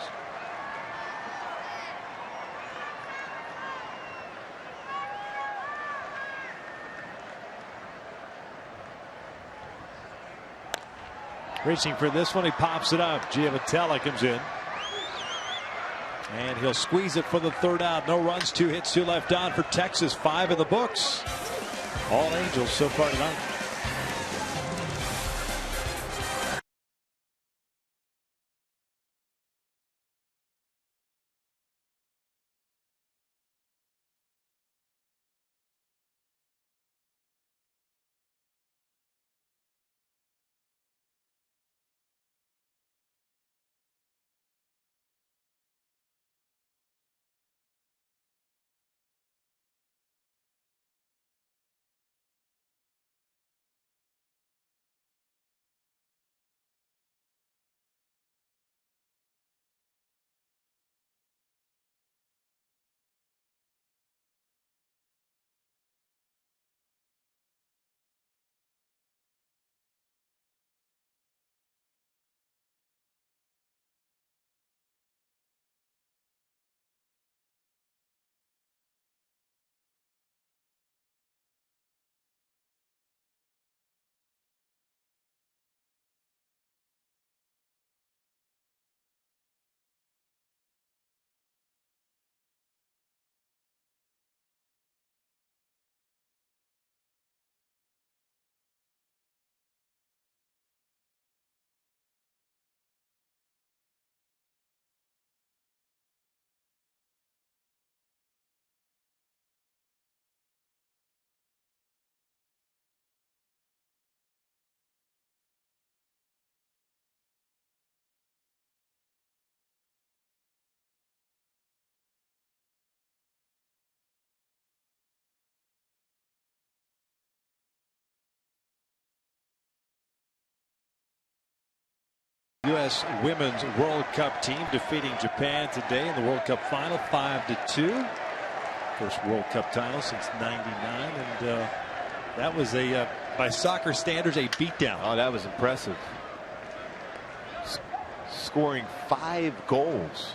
Reaching for this one, he pops it up. Giavotella comes in. And he'll squeeze it for the 3rd out. No runs, 2 hits, 2 left on for Texas. 5 in the books. All Angels so far tonight. U.S. Women's World Cup team defeating Japan today in the World Cup final 5-2. First World Cup title since '99, and that was a by soccer standards a beatdown. Oh, that was impressive. Scoring 5 goals.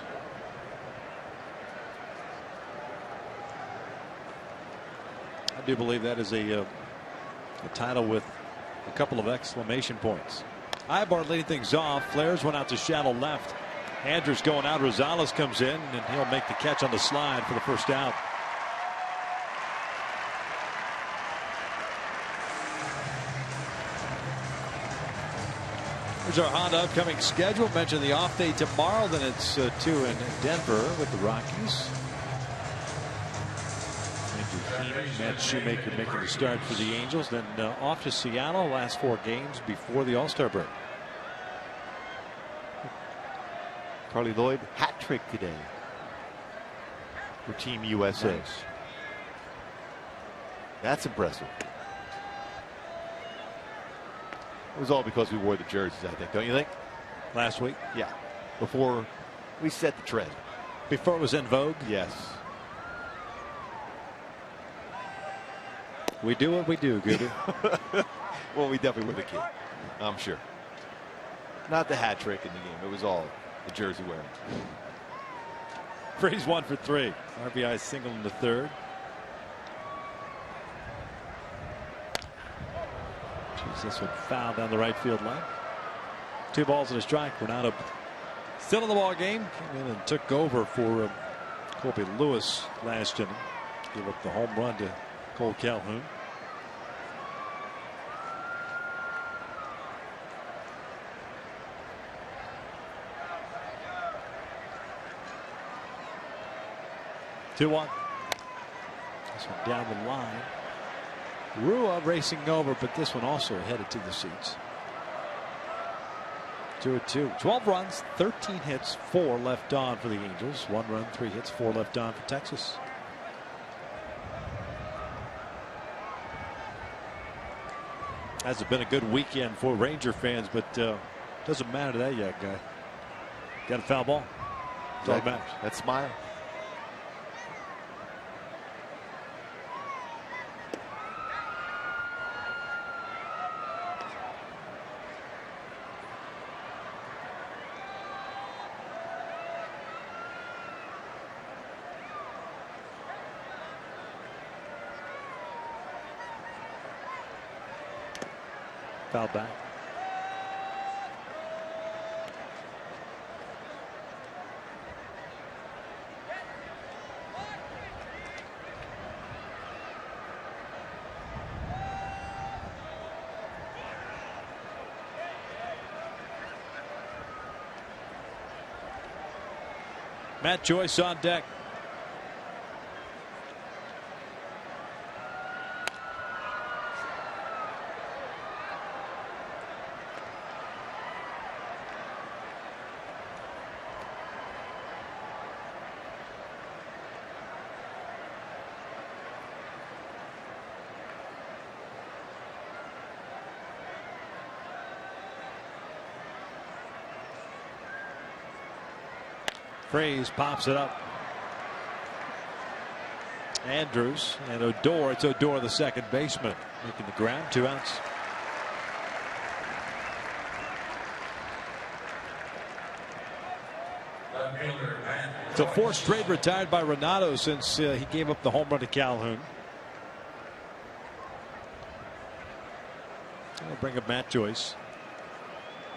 I do believe that is a title with a couple of exclamation points. Ibar leading things off. Flares went out to shallow left. Andrews going out. Rosales comes in, and he'll make the catch on the slide for the 1st out. Here's our Honda upcoming schedule. Mentioned the off day tomorrow. Then it's 2 in Denver with the Rockies. Matt Shoemaker making the start for the Angels. Then off to Seattle. Last 4 games before the All-Star break. Carly Lloyd, hat trick today for Team USA. Nice. That's impressive. It was all because we wore the jerseys, I think, don't you think? Last week? Yeah. Before we set the trend. Before it was in vogue? Yes. We do what we do, Gooder. Well, we definitely were the key, I'm sure. Not the hat trick in the game. It was all the jersey wearing. Freeze 1 for 3. RBI single in the third. Jeez, this one foul down the right field line. 2 balls and a strike. Renato still in the ball game. Came in and took over for Colby Lewis last inning. Gave up the home run to Cole Calhoun. Two one. This one down the line. Rua racing over, but this one also headed to the seats. 2-2. 12 runs, 13 hits, 4 left on for the Angels. 1 run, 3 hits, 4 left on for Texas. Hasn't been a good weekend for Ranger fans, but doesn't matter to that yet, guy. Got a foul ball. That's all that matters. That smile. Foul back. Matt Joyce on deck. Freeze pops it up. Andrews and Odor. It's Odor, the second baseman, making the ground. 2 outs. So 4 straight retired by Renato since he gave up the home run to Calhoun. I'll bring up Matt Joyce.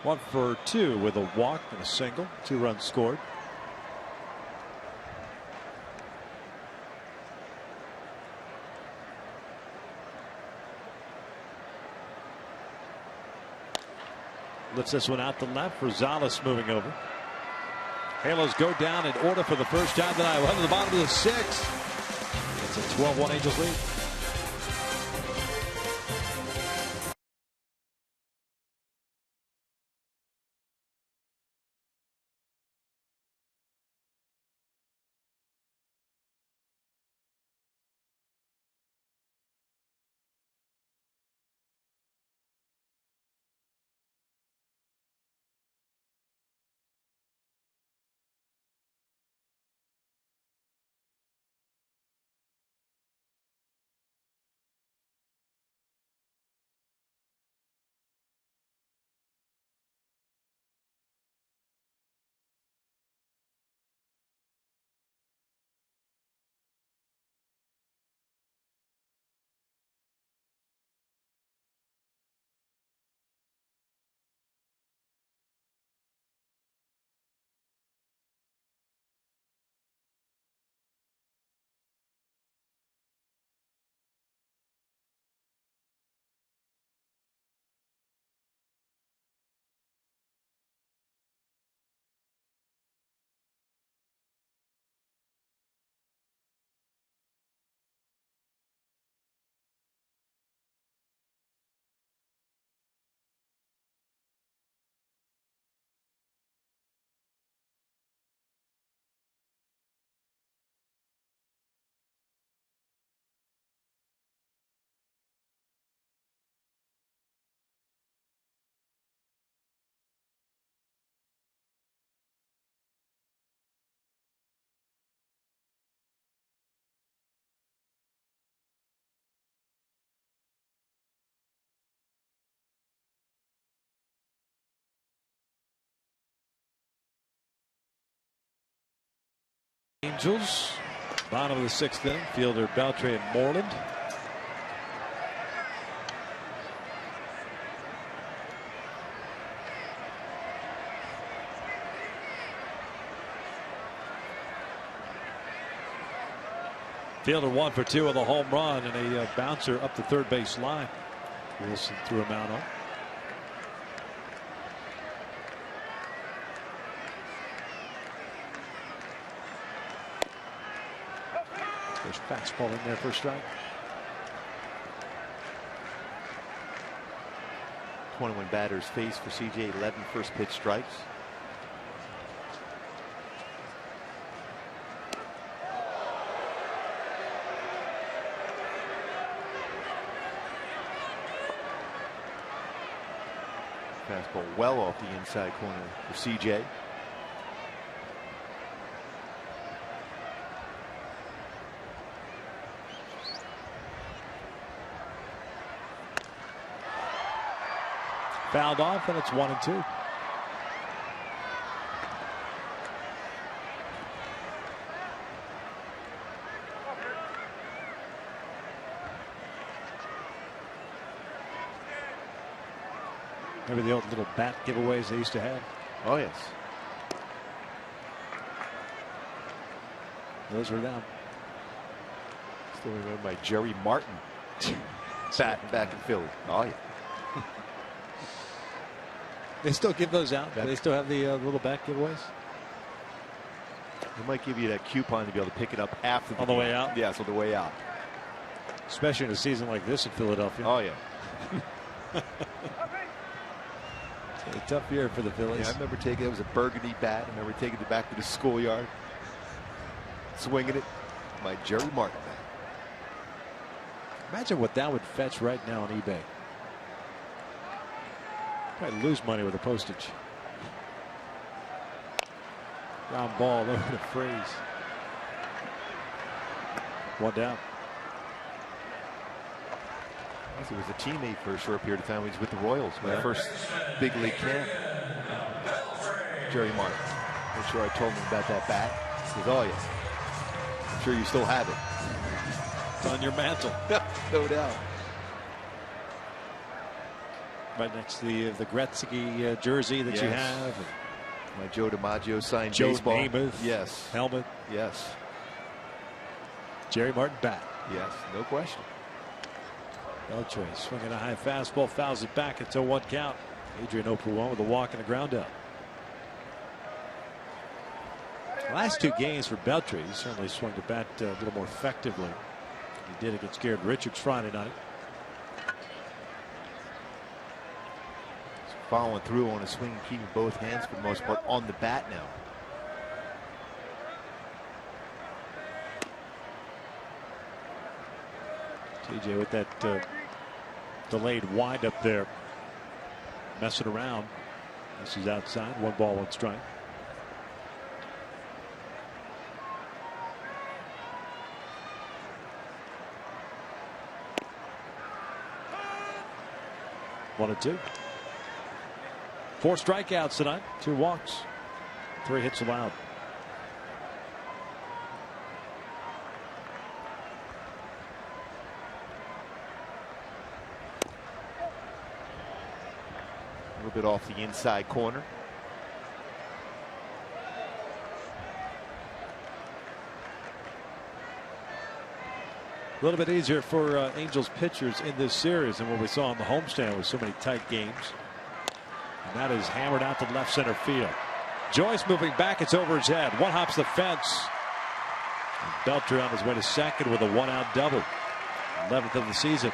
1 for 2 with a walk and a single. 2 runs scored. Lifts this one out to left. Rosales moving over. Halos go down in order for the first time tonight. We'll head to the bottom of the 6th. It's a 12-1 Angels lead. Angels, bottom of the 6th inning, fielder Beltre and Moreland. Fielder 1 for 2 with a home run and a bouncer up the third base line. Wilson threw him out on. There's fastball in there for a strike. 21 batters faced for CJ, 11 first pitch strikes. Fastball well off the inside corner for CJ. Fouled off, and it's 1-2. Remember the old little bat giveaways they used to have? Oh, yes. Those were them. Still remember my Jerry Martin bat back in Philly. Oh, yeah. They still give those out? They still have the little bat giveaways? They might give you that coupon to be able to pick it up after on the way out? Yes, on the way out. Especially in a season like this in Philadelphia. Oh, yeah. It's a tough year for the Phillies. Yeah, I remember taking it. It was a burgundy bat. I remember taking it back to the schoolyard, swinging it. My Jerry Martin bat. Imagine what that would fetch right now on eBay. Probably lose money with the postage. Ground ball over the freeze. One down. He was a teammate for a short period of time. He was with the Royals, my first big league camp. Jerry Martin. I'm sure I told him about that bat. He goes, oh, yeah. I'm sure you still have it. It's on your mantle. No doubt. Right next to the Gretzky jersey that you have. My Joe DiMaggio signed Joe baseball. Namath. Yes. Helmet. Yes. Jerry Martin bat. Yes, no question. Beltre swinging a high fastball, fouls it back. It's a 1 count. Adrian 0 for 1 with a walk and a ground out. Last 2 games for Beltre, he certainly swung the bat a little more effectively. He did against Garrett Richards Friday night. Following through on a swing, keeping both hands for the most part on the bat now. TJ with that delayed wind up there, messing around. This is outside. 1 ball, 1 strike. One and 2. 4 strikeouts tonight, 2 walks, 3 hits allowed. A little bit off the inside corner. A little bit easier for Angels pitchers in this series than what we saw on the homestand with so many tight games. And that is hammered out to left center field. Joyce moving back. It's over his head. One hops the fence. And Beltre on his way to second with a 1-out double. 11th of the season.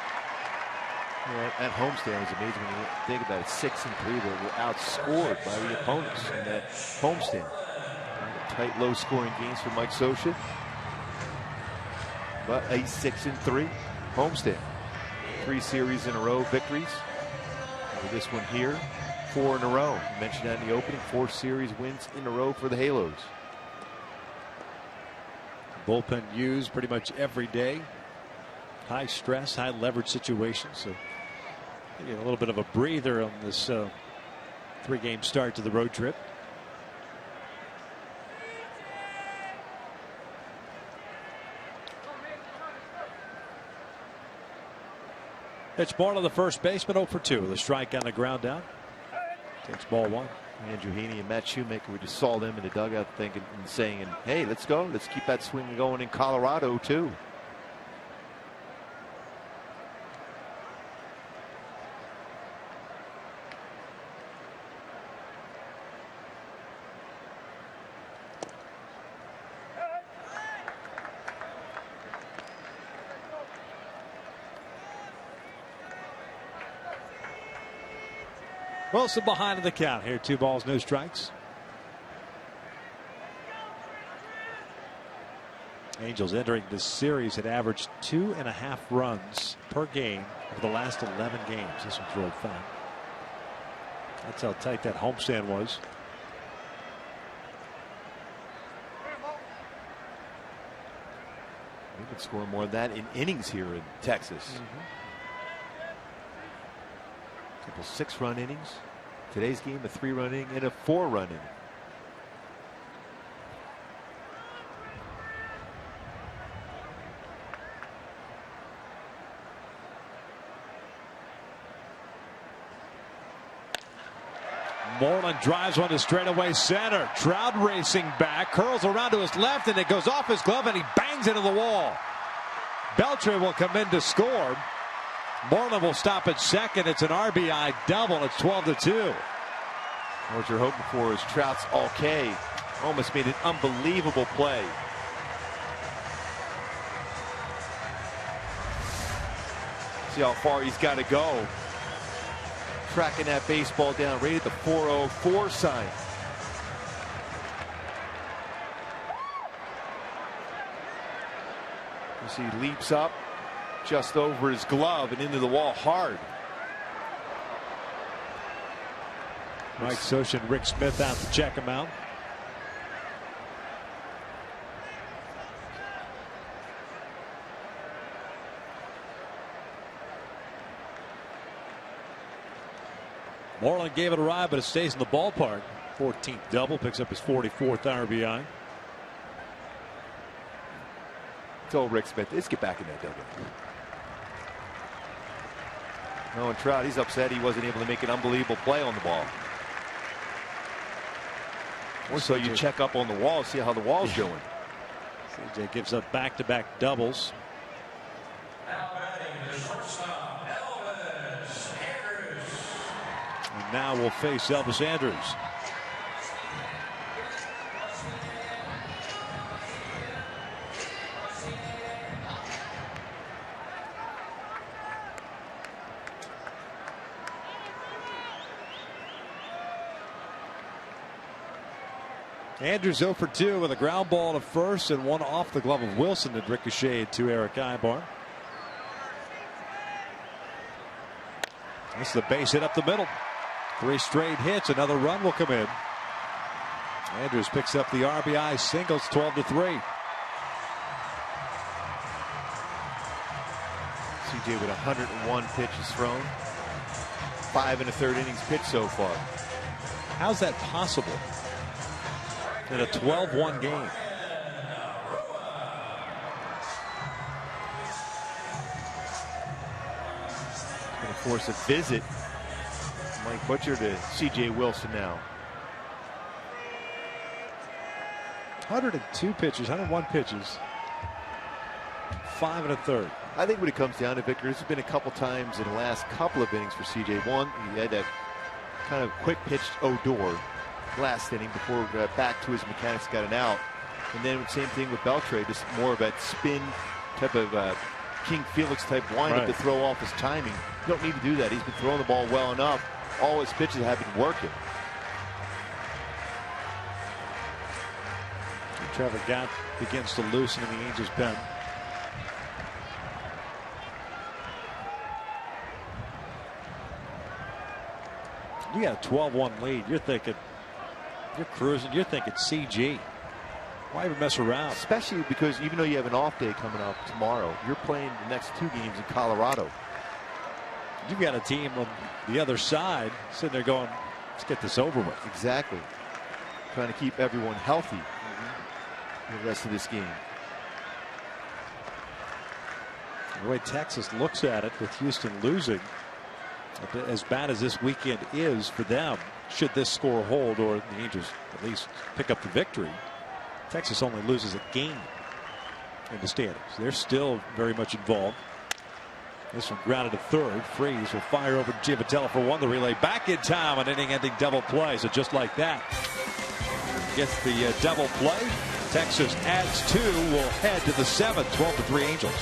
Yeah, that homestand was amazing when you think about it. 6-3. They were outscored by the opponents in that homestand. Tight, low-scoring games for Mike Scioscia. But a 6-3 homestand. 3 series in a row victories. And this one here, 4 in a row. I mentioned that in the opening. 4 series wins in a row for the Halos. Bullpen used pretty much every day. High stress, high leverage situation. So maybe a little bit of a breather on this 3-game start to the road trip. Pitch ball to the first baseman, 0 for 2. The strike on the ground down. Takes ball 1. Andrew Heaney and Matt Shoemaker, we just saw them in the dugout thinking and saying, hey, let's go. Let's keep that swing going in Colorado, too. Wilson behind in the count here. 2 balls, no strikes. Angels entering this series had averaged 2.5 runs per game over the last 11 games. This one's rolled fine. That's how tight that homestand was. We've been scoring more than that in innings here in Texas. Couple 6-run innings. Today's game, a 3-run inning and a 4-run inning. Moreland drives one to straightaway center. Trout racing back, curls around to his left, and it goes off his glove, and he bangs into the wall. Beltre will come in to score. Moreland will stop at second. It's an RBI double. It's 12-2. What you're hoping for is Trout's okay. Almost made an unbelievable play. See how far he's got to go. Tracking that baseball down, right at the 404 sign. You see, he leaps up just over his glove and into the wall hard. Mike Scioscia and Rick Smith out to check him out. Moreland gave it a ride, but it stays in the ballpark. 14th double, picks up his 44th RBI. Told Rick Smith, let's get back in that dugout. No, and Trout, he's upset he wasn't able to make an unbelievable play on the ball. Or so you check up on the wall, see how the wall's doing. CJ gives up back-to-back doubles. And now we'll face Elvis Andrus. Andrus 0 for 2 with a ground ball to first and one off the glove of Wilson that ricocheted to Eric Ibar. This is the base hit up the middle. 3 straight hits. Another run will come in. Andrus picks up the RBI singles, 12-3. CJ with 101 pitches thrown. 5 1/3 innings pitched so far. How's that possible in a 12-1 game? Going to force a visit. Mike Butcher to CJ Wilson now. 102 pitches, 101 pitches. 5 1/3. I think when it comes down to Victor, there's been a couple times in the last couple of innings for CJ. One, he had that kind of quick pitched Odor last inning before we got back to his mechanics, got an out. And then same thing with Beltre, just more of that spin type of King Felix type windup to throw off his timing. You don't need to do that. He's been throwing the ball well enough. All his pitches have been working. Trevor Gott begins to loosen in the Angels pen. You got a 12-1 lead. You're thinking, you're cruising. You're thinking CG. Why even mess around? Especially because even though you have an off day coming up tomorrow, you're playing the next 2 games in Colorado. You've got a team on the other side sitting there going, let's get this over with. Exactly. Trying to keep everyone healthy the rest of this game. The way Texas looks at it with Houston losing, as bad as this weekend is for them, should this score hold or the Angels at least pick up the victory, Texas only loses a game in the standings. They're still very much involved. This one grounded to third. Freeze will fire over to Giavotella for one. The relay back in time. An inning-ending double play. So just like that, gets the double play. Texas adds 2. Will head to the 7th. 12-3 Angels.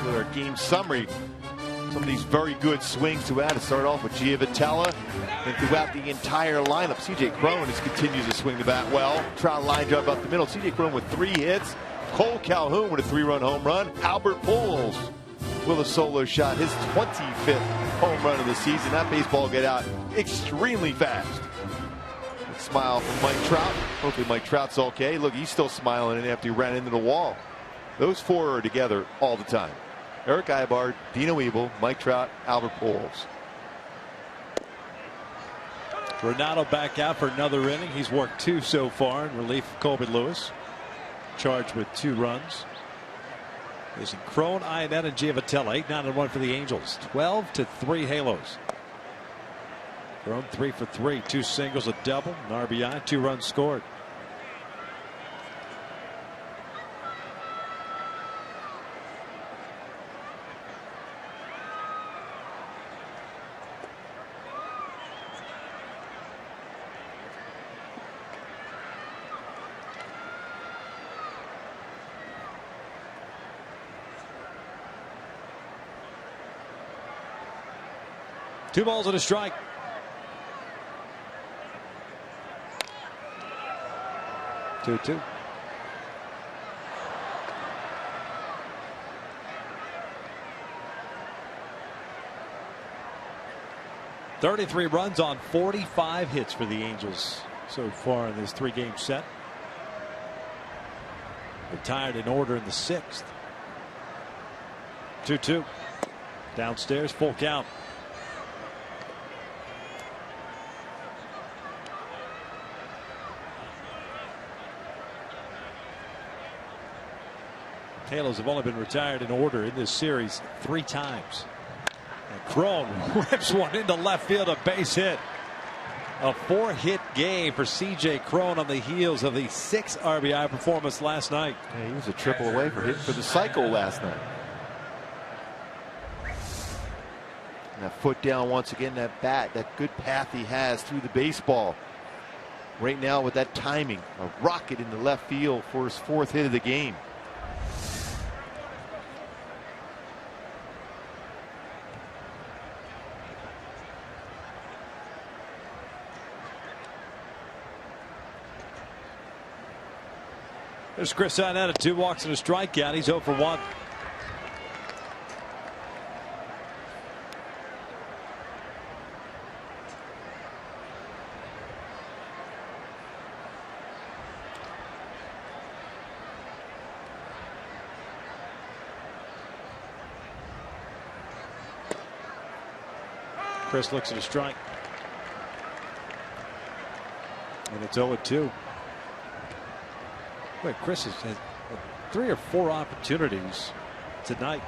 Our game summary. Some of these very good swings throughout. To start off with Giavotella, and throughout the entire lineup, C.J. Cron just continues to swing the bat well. Trout line drive up the middle. C.J. Cron with 3 hits. Cole Calhoun with a 3-run home run. Albert Pujols with a solo shot, his 25th home run of the season. That baseball get out extremely fast. A smile from Mike Trout. Hopefully Mike Trout's okay. Look, he's still smiling after he ran into the wall. Those 4 are together all the time. Eric Eibard, Dino Ebel, Mike Trout, Albert Pujols. Renato back out for another inning. He's worked 2 so far in relief of Colby Lewis. Charged with 2 runs. Facing Cron, Ionetta, and Giavotella. 8-9-1 for the Angels. 12-3 Halos. Cron 3 for 3. 2 singles, a double, an RBI, 2 runs scored. Two balls and a strike. Two. $33 runs on 45 hits for the Angels so far in this 3-game set. Retired in order in the 6th. 2-2. Downstairs, full count. Halos have only been retired in order in this series 3 times. And Cron rips one into left field, a base hit. A 4-hit game for C.J. Cron on the heels of the 6 RBI performance last night. Yeah, he was a triple away for hitting for the cycle last night. And that foot down once again, that bat, that good path he has through the baseball. Right now with that timing, a rocket in the left field for his 4th hit of the game. There's Chris Arnett, 2 walks and a strikeout. He's 0 for 1. Chris looks at a strike. And it's 0-2. Wait, Chris has had 3 or 4 opportunities tonight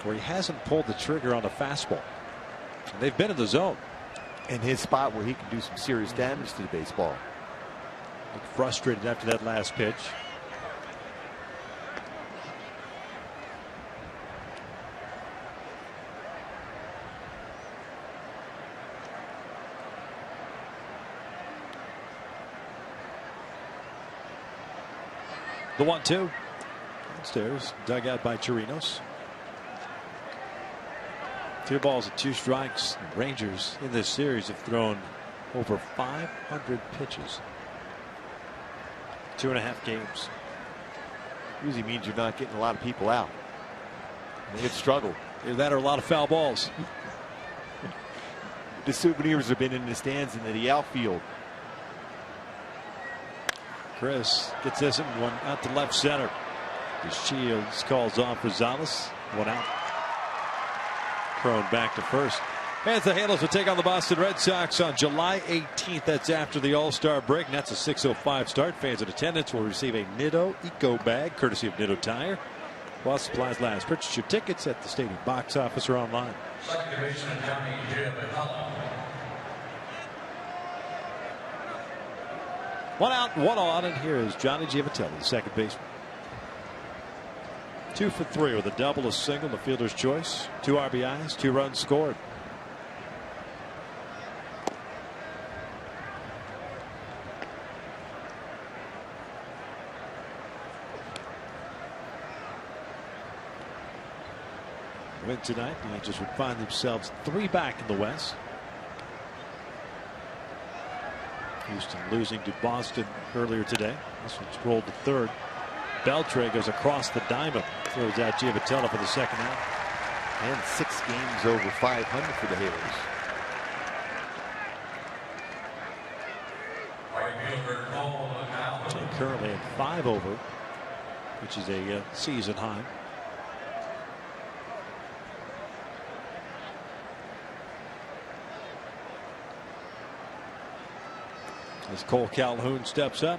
where he hasn't pulled the trigger on a fastball. And they've been in the zone. In his spot where he can do some serious damage to the baseball. Looked frustrated after that last pitch. The 1-2. Downstairs, dug out by Chirinos. 2 balls and 2 strikes. The Rangers in this series have thrown over 500 pitches. 2.5 games. Usually means you're not getting a lot of people out. They have struggled. Either that or a lot of foul balls. The Souvenirs have been in the stands into the outfield. Chris gets this one out to left center. The Shields calls off Rosales. 1 out. Crone back to first. And the Halos will take on the Boston Red Sox on July 18th. That's after the All-Star break. And that's a 6:05 start. Fans in attendance will receive a Nitto Eco Bag, courtesy of Nitto Tire. While supplies last. Purchase your tickets at the stadium box office or online. Second baseman Johnny Giavatella. 1 out, 1 on, and here is Johnny Giavatella, the second baseman. 2 for 3 with a double, a single, the fielder's choice. 2 RBIs, 2 runs scored. Win tonight, the Angels would find themselves 3 back in the West. Houston losing to Boston earlier today. This one's rolled to third. Beltre goes across the diamond. Throws out Giavatella for the second out. And 6 games over 500 for the Halos. And currently at 5 over, which is a season high. As Cole Calhoun steps up.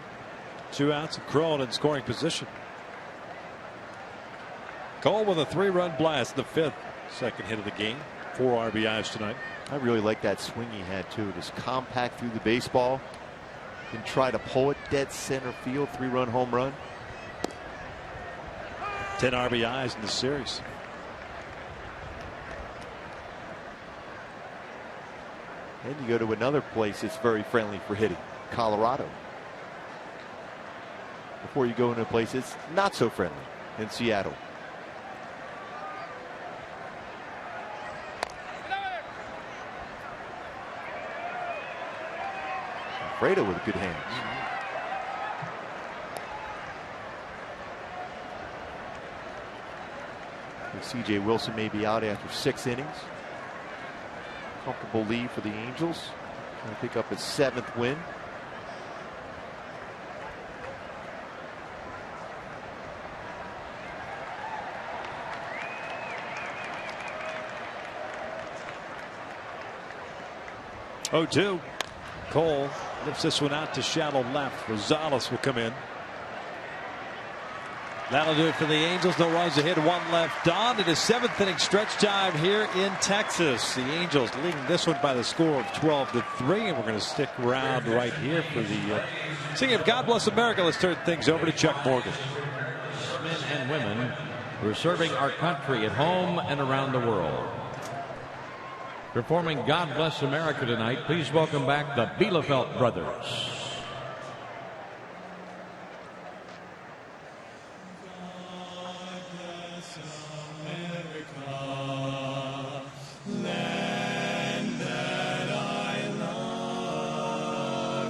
2 outs and Crone in scoring position. Cole with a 3-run blast, the 5th. Second hit of the game. 4 RBIs tonight. I really like that swing he had too. Just compact through the baseball and try to pull it dead center field. 3-run home run. 10 RBIs in the series. And you go to another place that's very friendly for hitting. Colorado. Before you go into a place that's not so friendly in Seattle. Fredo with good hands. C.J. Wilson may be out after 6 innings. Comfortable lead for the Angels. Trying to pick up his 7th win. Oh, 2. Cole lifts this one out to shallow left. Rosales will come in. That'll do it for the Angels. No runs ahead, 1 left on. It is 7th inning stretch time here in Texas. The Angels leading this one by the score of 12-3, and we're going to stick around right here for the singing of God Bless America. Let's turn things over to Chuck Morgan. Men and women who are serving our country at home and around the world. Performing God Bless America tonight, please welcome back the Bielefeld Brothers.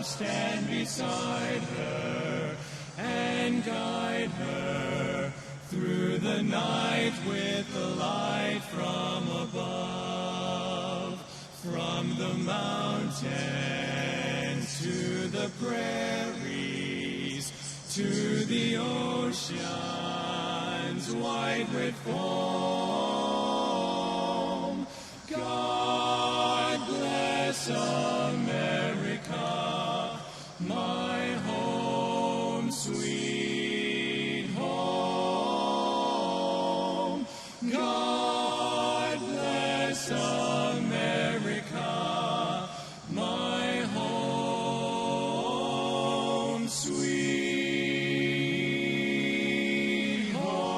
Stand beside her and and guide her through the night with the light from above. From the mountains to the prairies, to the oceans white with foam. God bless America, my home, sweet home. God bless America, my home, sweet home.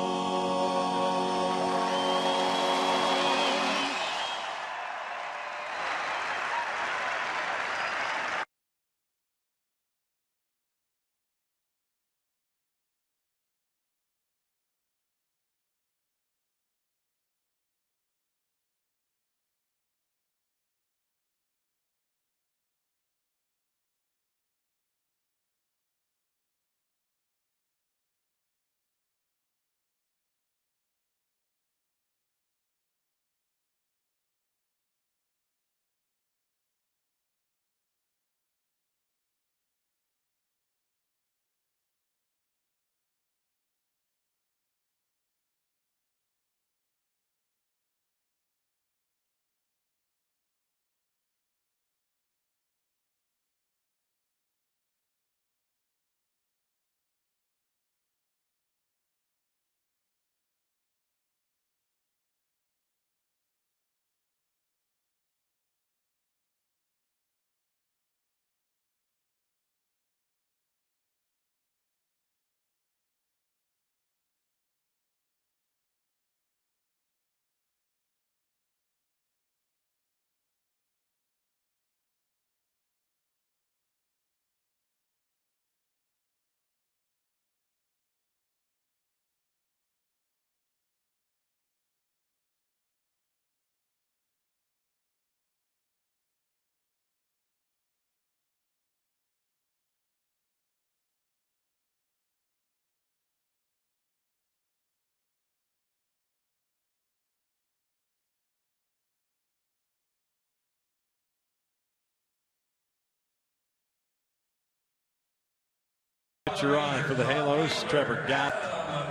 Pitcher on for the Halos. Trevor Gott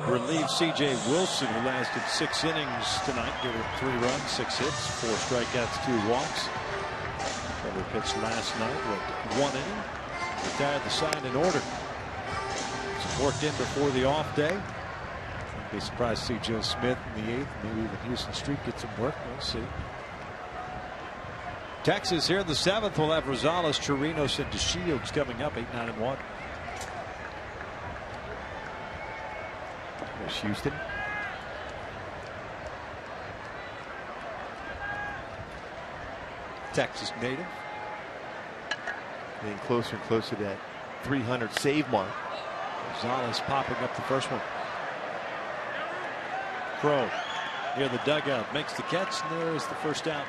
relieved C.J. Wilson, who lasted 6 innings tonight. Gave him 3 runs, 6 hits, 4 strikeouts, 2 walks. Trevor pitched last night with 1 inning. Retired the sign in order. Some worked in before the off day. I'd be surprised to see Joe Smith in the 8th. Maybe even Houston Street get some work. We'll see. Texas here in the 7th. We'll have Rosales, Chirinos, and DeShields coming up 8, 9, and 1. There's Houston. Texas native. Getting closer and closer to that 300 save mark. Rosales popping up the first one. Crow near the dugout makes the catch, and there's the first out.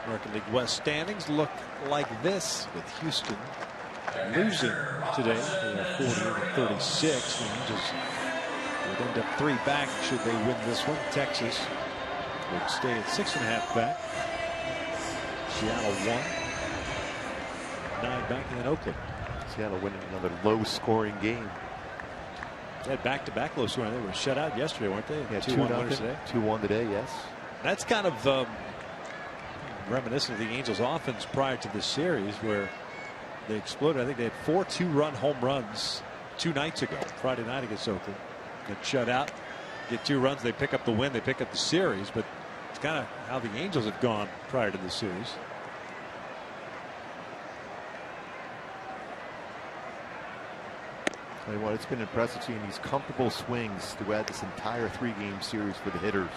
American League West standings look like this, with Houston losing today. They are 40-36. The Angels would end up 3 back should they win this one. Texas would stay at 6.5 back. Seattle 1, 9 back, and then Oakland. Seattle winning another low-scoring game. They had back-to-back low scoring. They were shut out yesterday, weren't they? Yeah, 2-1 winners today. 2-1 today, yes. That's kind of reminiscent of the Angels' offense prior to this series, where they exploded. I think they had 4 2-run home runs 2 nights ago. Friday night against Oakland. Get shut out, get 2 runs. They pick up the win. They pick up the series. But it's kind of how the Angels have gone prior to this series. Tell you what, it's been impressive seeing these comfortable swings throughout this entire 3-game series for the hitters.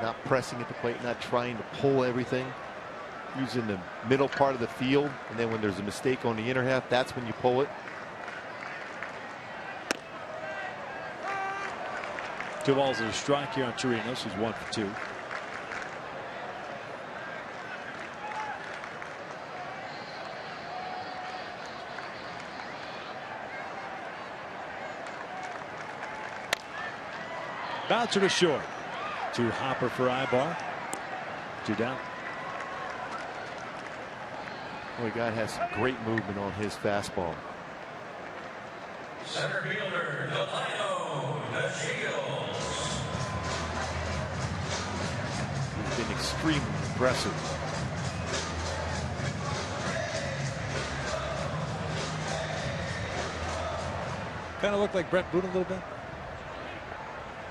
Not pressing at the plate, not trying to pull everything. Using the middle part of the field, and then when there's a mistake on the inner half, that's when you pull it. 2 balls and a strike here on Chirinos, who's 1 for 2. Bouncer to short. To Hopper for Ibar. 2 down. Boy, guy has some great movement on his fastball. Center fielder, Delino, the Shields. He's been extremely aggressive. Kind of looked like Brett Boone a little bit.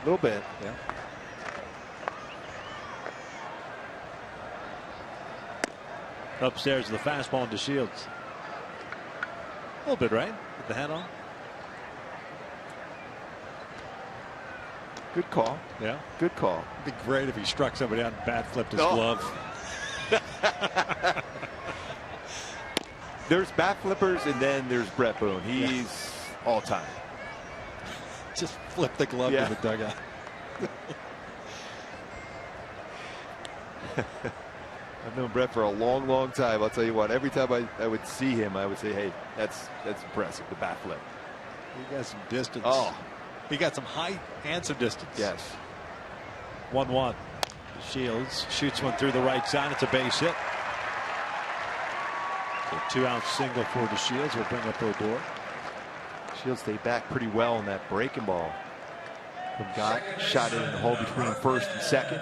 A little bit. Yeah. Upstairs, the fastball into Shields. A little bit, right? With the hat on. Good call. Yeah. Good call. It'd be great if he struck somebody out and bat flipped his glove. There's bat flippers, and then there's Brett Boone. He's all time. Just flip the glove to the dugout. I've known Brett for a long, long time. I'll tell you what, every time I would see him, I would say, hey, that's impressive, the bat flip. He got some distance. Oh. He got some height and some distance. Yes. 1-1. Shields shoots one through the right side. It's a base hit. So 2-out single for the Shields will bring up Odor. Shields stayed back pretty well on that breaking ball. Got shot it in the hole between first and second.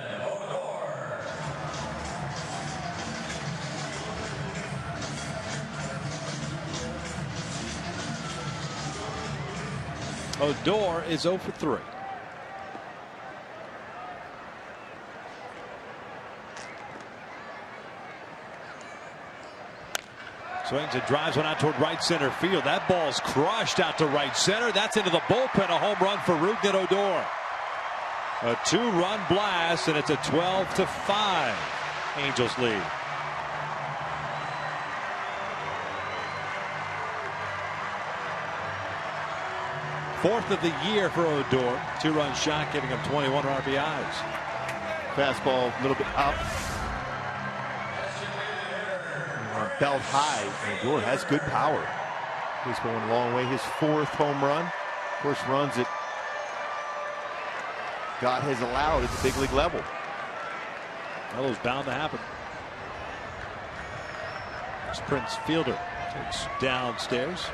Odor is 0 for 3. Swings and drives one out toward right center field. That ball's crushed out to right center. That's into the bullpen. A home run for Rougned Odor. A 2-run blast, and it's a 12-5 Angels lead. Fourth of the year for Odor. 2-run shot, giving him 21 RBIs. Fastball a little bit up. Belt high. Odor has good power. He's going a long way. His 4th home run. Of course, runs that God has allowed at the big league level. That was bound to happen. Prince Fielder takes downstairs.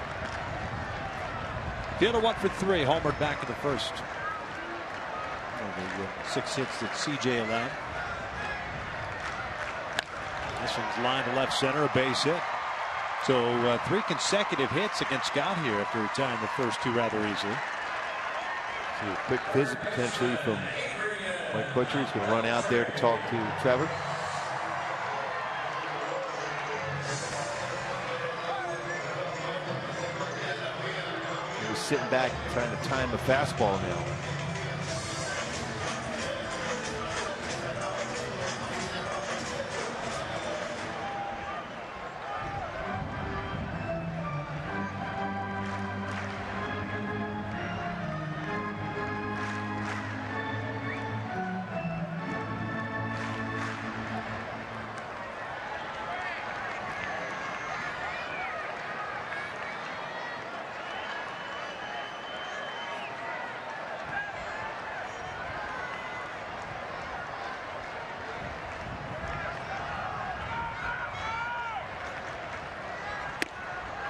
Fielder 1 for 3, homered back in the first. The 6 hits that CJ allowed. This one's lined to left center, a base hit. So 3 consecutive hits against Scott here after retiring the first 2 rather easily. So a quick visit potentially from Mike Butcher. He's going to run out there to talk to Trevor. He's sitting back trying to time a fastball now.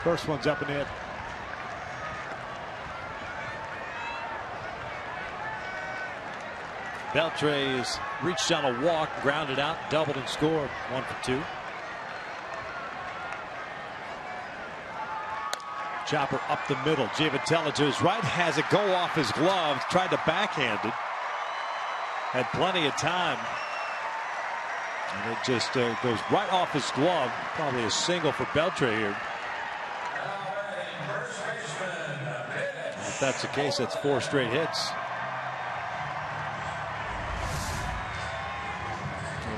First one's up and in. Beltre has reached down a walk, grounded out, doubled and scored. 1 for 2. Chopper up the middle. Giavotella to his right, has it go off his glove. Tried to backhand it. Had plenty of time. And it just goes right off his glove. Probably a single for Beltre here. If that's the case, that's 4 straight hits.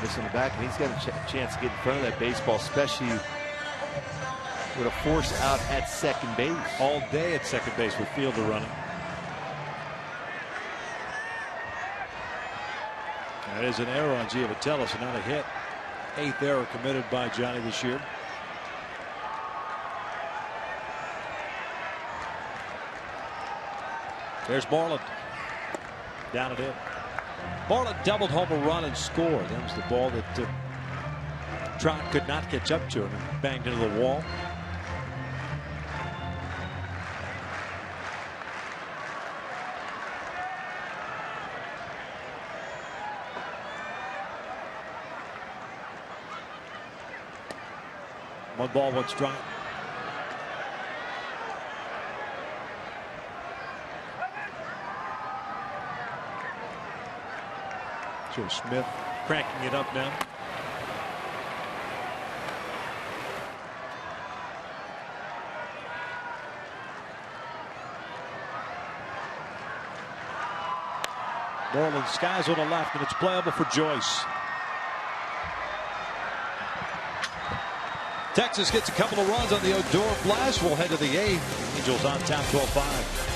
This in the back, and he's got a chance to get in front of that baseball, especially with a force out at second base. All day at second base with Fielder running. That is an error on Giavotella, so not a hit. 8th error committed by Johnny this year. There's Moreland. Down and in. Moreland doubled home a run and scored. That was the ball that Trout could not catch up to and banged into the wall. One ball, one strike. Joe Smith cranking it up now. Moreland skies on the left, and it's playable for Joyce. Texas gets a couple of runs on the Odor blast. We'll head to the eighth. Angels on top 12-5.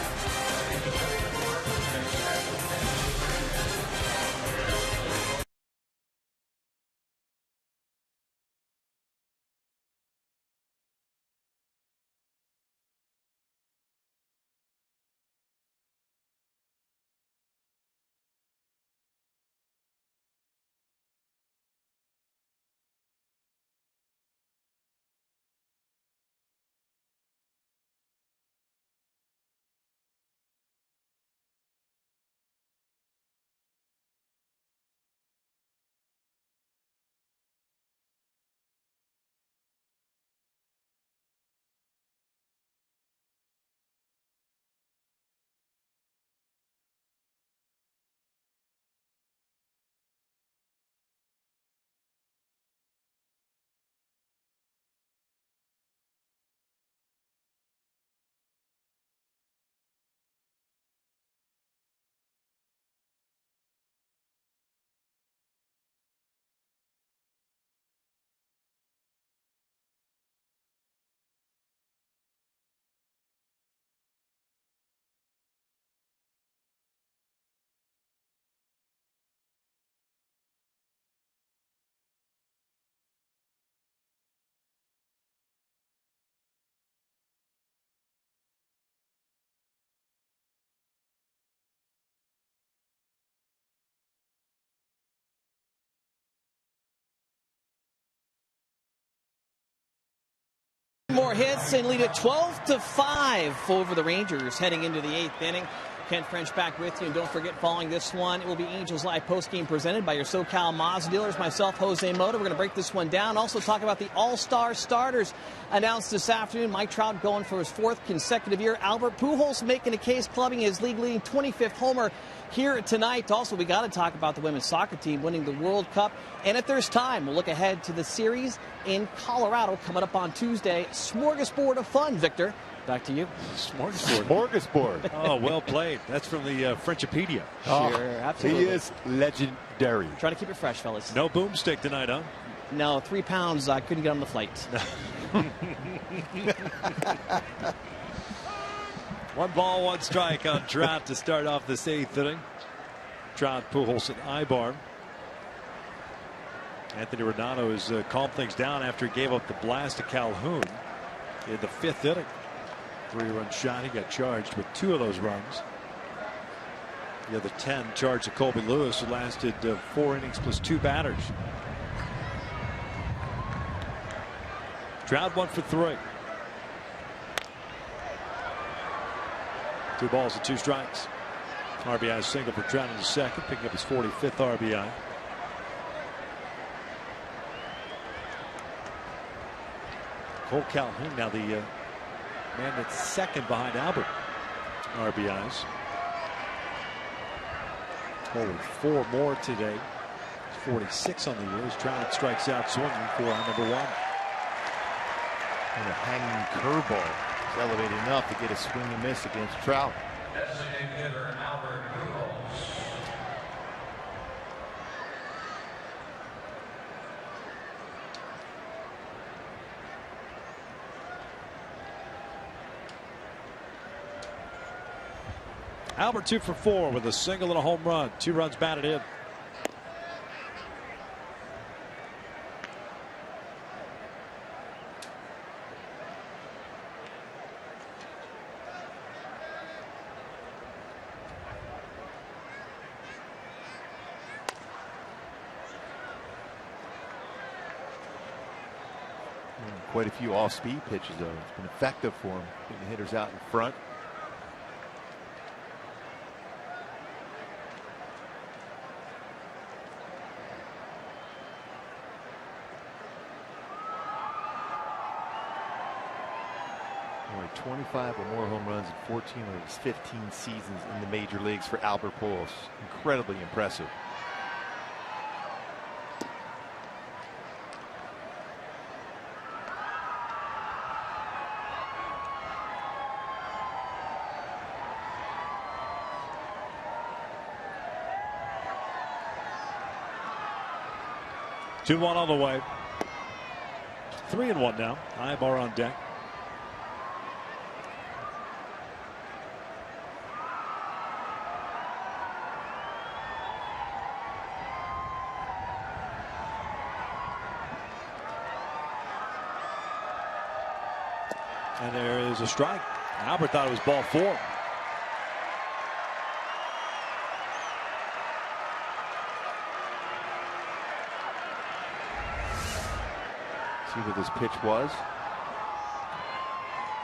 More hits and lead at 12-5 over the Rangers heading into the eighth inning. Ken French back with you, and don't forget, following this one, it will be Angels Live postgame presented by your SoCal Mazda dealers. Myself, Jose Mota. We're going to break this one down. Also talk about the All-Star starters announced this afternoon. Mike Trout going for his fourth consecutive year. Albert Pujols making a case, clubbing his league-leading 25th homer here tonight. Also, we got to talk about the women's soccer team winning the World Cup. And if there's time, we'll look ahead to the series in Colorado coming up on Tuesday. Smorgasbord of fun, Victor. Back to you. Smorgasbord. Oh, well played. That's from the Frenchipedia. Sure, absolutely. He is legendary. Try to keep it fresh, fellas. No boomstick tonight, huh? No, 3 pounds. I couldn't get on the flight. 1 ball, 1 strike on Trout to start off this eighth inning. Trout, Pujols, and Ibar. Anthony Redondo has calmed things down after he gave up the blast to Calhoun in the 5th inning. 3-run shot. He got charged with 2 of those runs. The other 10 charged to Colby Lewis, who lasted 4 innings plus 2 batters. Trout 1 for 3. 2 balls and 2 strikes. RBI single for Trout in the second, picking up his 45th RBI. Cole Calhoun now the man that's second behind Albert RBIs. Cole with 4 more today. 46 on the year as Trout strikes out swinging for number 1. And a hanging curveball is elevated enough to get a swing and miss against Trout. Designated hitter Albert Pujols. Albert 2 for 4 with a single and a home run. 2 runs batted in. Quite a few off-speed pitches, though. It's been effective for him, getting the hitters out in front. Only 25 or more home runs in 14 of his 15 seasons in the major leagues for Albert Pujols. Incredibly impressive. Two one on the way. 3-1 now. Ibar on deck. And there is a strike. Albert thought it was ball 4. See what this pitch was.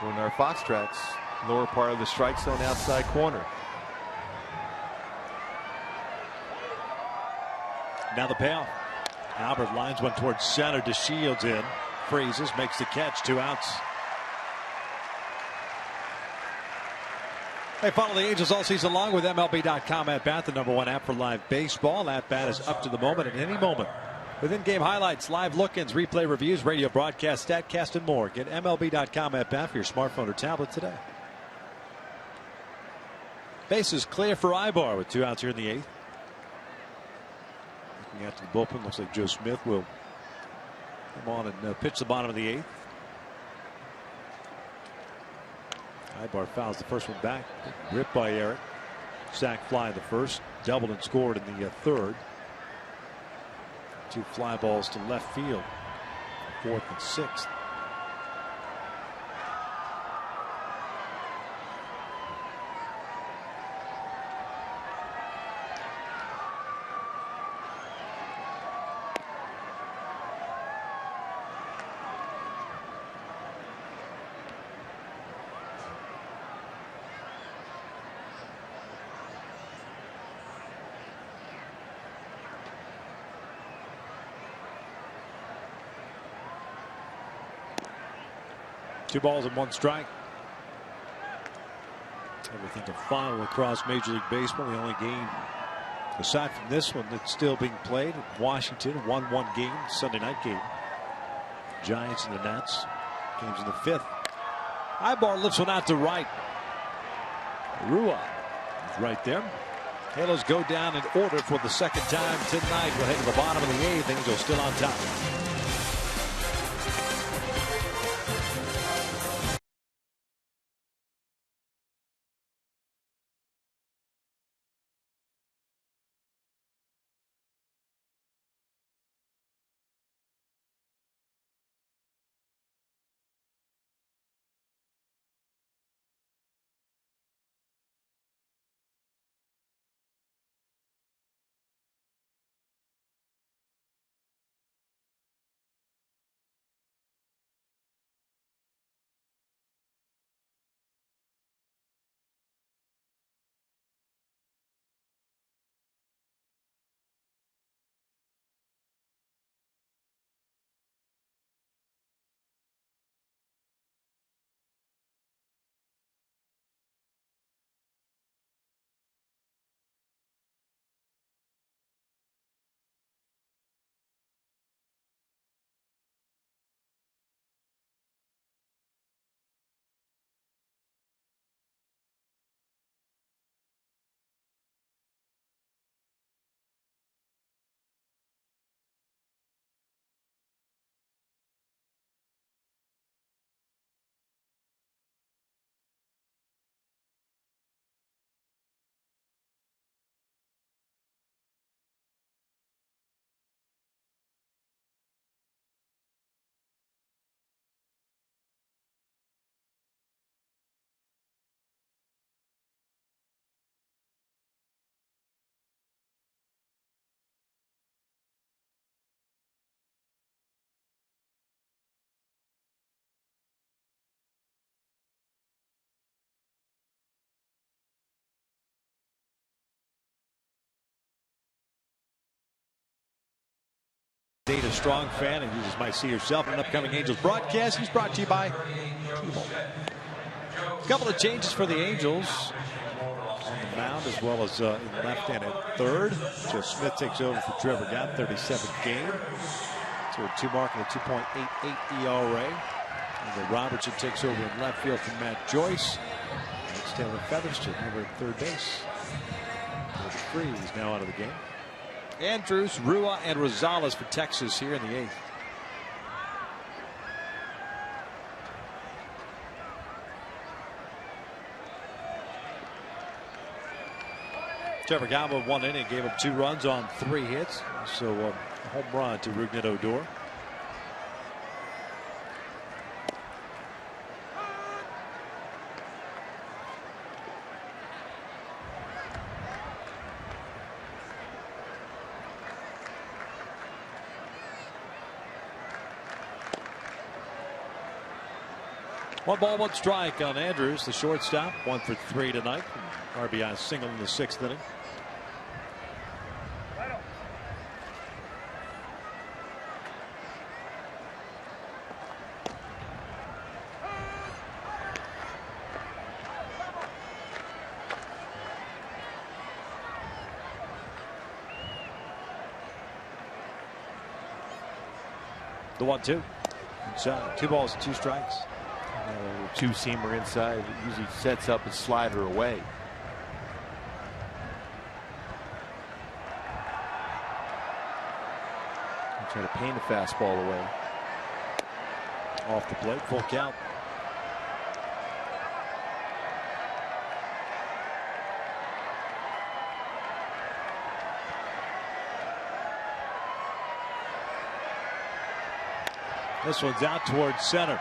We're in our fox tracks. Lower part of the strike zone, outside corner. Now the payoff. Albert lines one towards center. DeShields in. Freezes. Makes the catch. 2 outs. Hey, follow the Angels all season long with MLB.com At Bat, the #1 app for live baseball. At Bat is up to the moment at any moment. With in-game highlights, live look-ins, replay reviews, radio broadcast, StatCast, and more. Get MLB.com At Bat for your smartphone or tablet today. Bases clear for Ibar with 2 outs here in the 8th. Looking out to the bullpen, looks like Joe Smith will come on and pitch the bottom of the 8th. Ibar fouls the first one back. Ripped by Eric. Sack fly in the first. Doubled and scored in the 3rd. 2 fly balls to left field. 4th and 6th. Two balls and 1 strike. Everything to follow across Major League Baseball. The only game, aside from this one, that's still being played in Washington. 1-1 game, Sunday night game. Giants and the Nats. Games in the 5th. Ibar lifts one out to right. Rua is right there. Halos go down in order for the 2nd time tonight. We'll head to the bottom of the 8th. Angels still on top. strong fan, and you just might see yourself in an upcoming Angels broadcast. He's brought to you by T-Mobile. A couple of changes for the Angels on the mound, as well as in left and at third. Joe Smith takes over for Trevor Gott, 37th game. So a 2 mark and a 2.88 ERA. And Robertson takes over in left field from Matt Joyce. Next, Taylor Featherston over at third base. Freeze now out of the game. Andrews, Rua, and Rosales for Texas here in the 8th. Trevor Gott 1 inning, gave up 2 runs on 3 hits. So a home run to Rougned Odor. One ball, 1 strike on Andrews, the shortstop. 1 for 3 tonight. RBI single in the 6th inning. The 1-2. Inside. 2 balls, 2 strikes. 2-seamer inside. It usually sets up a slider away. Try to paint a fastball away. Off the plate, full count. This one's out towards center.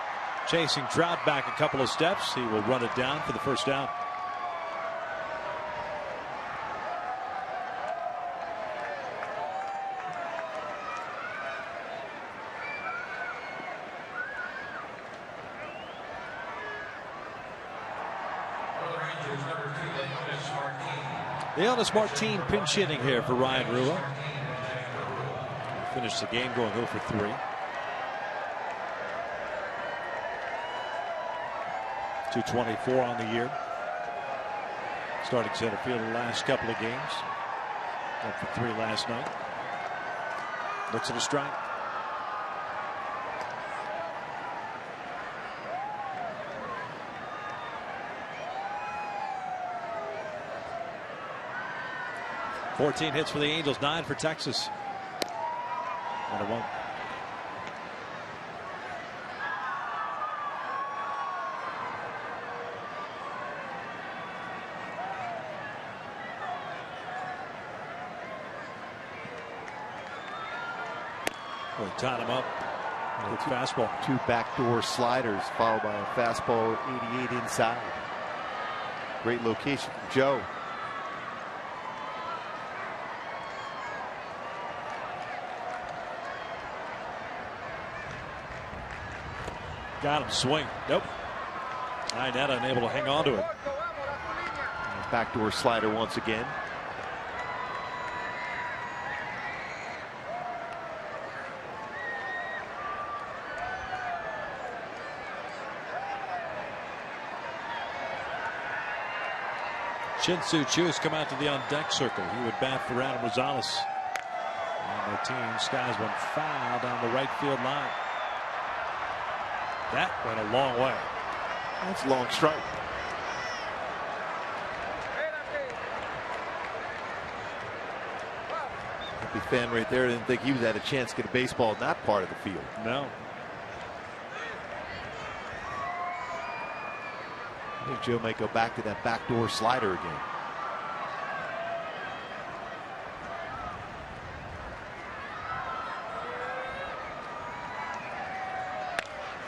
Chasing Trout back a couple of steps. He will run it down for the first down. The Elvis Martin pinch hitting here for Ryan Rua. Finished the game going 0 for 3. 224 on the year. Starting center field the last couple of games. 1 for 3 last night. Looks at a strike. $14 hits for the Angels, 9 for Texas. 1-1. Tied him up with fastball. 2 backdoor sliders followed by a fastball 88 inside. Great location for Joe. Got him, swing. Nope. Inetta unable to hang on to it. Backdoor slider once again. Shin-Soo Choo's come out to the on-deck circle. He would bat for Adam Rosales. And Martin skies one foul down the right field line. That went a long way. That's a long strike. Happy fan right there. Didn't think he had a chance to get a baseball in that part of the field. No. I think Joe might go back to that backdoor slider again.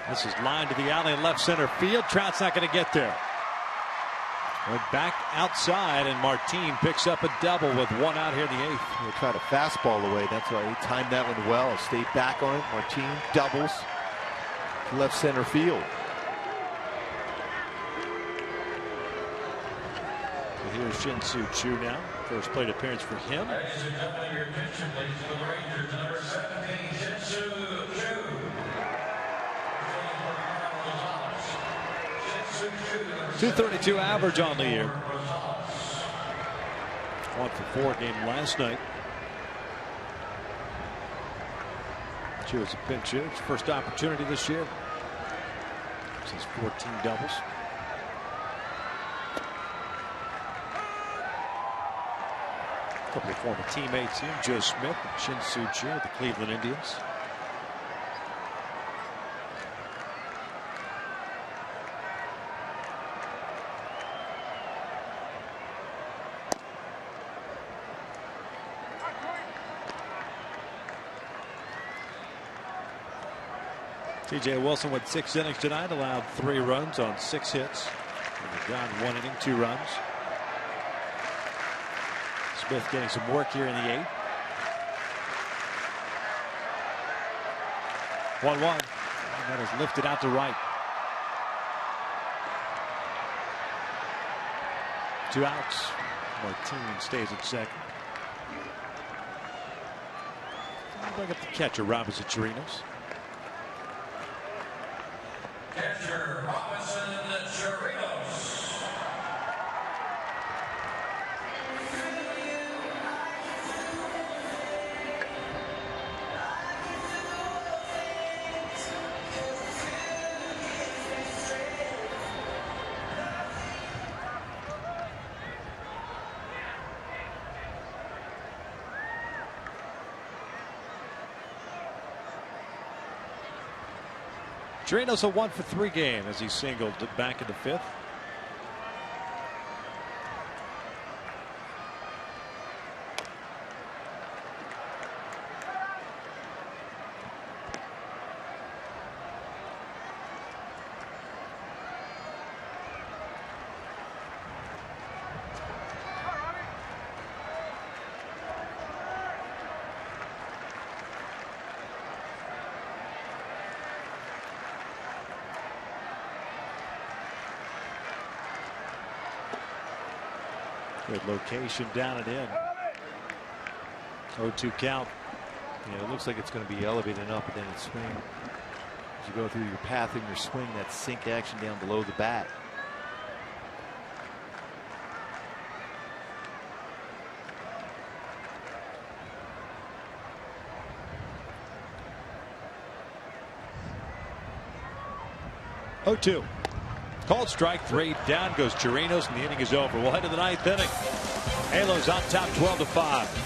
This is lined to the alley in left center field. Trout's not going to get there. Went back outside, and Martin picks up a double with 1 out here in the 8th. He'll try to fastball away. That's why he timed that one well. Stayed back on it. Martin doubles to left center field. here's Shin-Soo Choo now. First plate appearance for him. Ladies and gentlemen, your attention, please, for the Rangers, number 17, Shin-Soo Choo. 232 average on the year. 1 for 4 game last night. Choo is a pinch hitter. His first opportunity this year. Since 14 doubles. A couple of former teammates here, Joe Smith and Shin-Soo Choo of the Cleveland Indians. T.J. Wilson went 6 innings tonight, allowed 3 runs on 6 hits. Gone 1 inning, 2 runs. Smith getting some work here in the 8th. 1-1. That is lifted out to right. 2 outs. Martin stays at second. Bring up the catcher, Robinson Chirinos. Catcher Robinson Chirinos. Chirinos a 1 for 3 game as he singled back in the 5th. Good location down and in. 0-2 count. Yeah, it looks like it's going to be elevated up and then it swing. As you go through your path and your swing, that sink action down below the bat. Oh-2. Called strike 3. Down goes Chirinos, and the inning is over. We'll head to the 9th inning. Halos on top 12-5.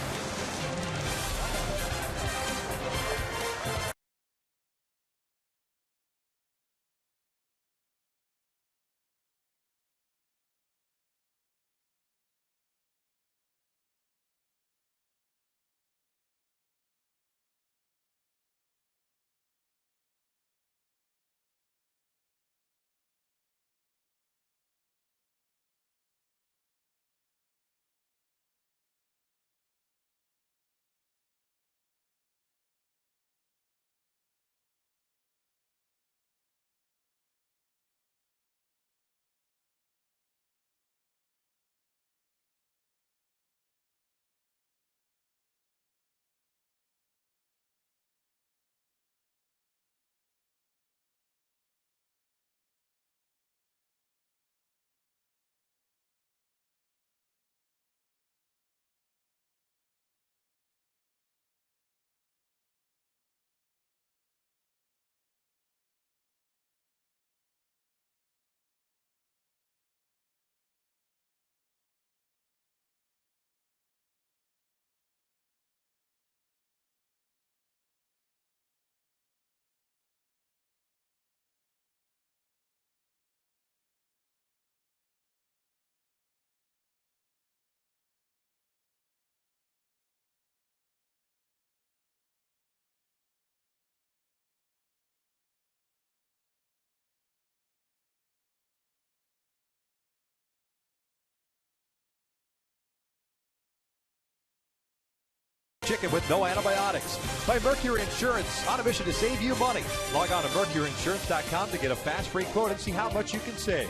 Chicken with no antibiotics. By Mercury Insurance, on a mission to save you money. Log on to mercuryinsurance.com to get a fast free quote and see how much you can save.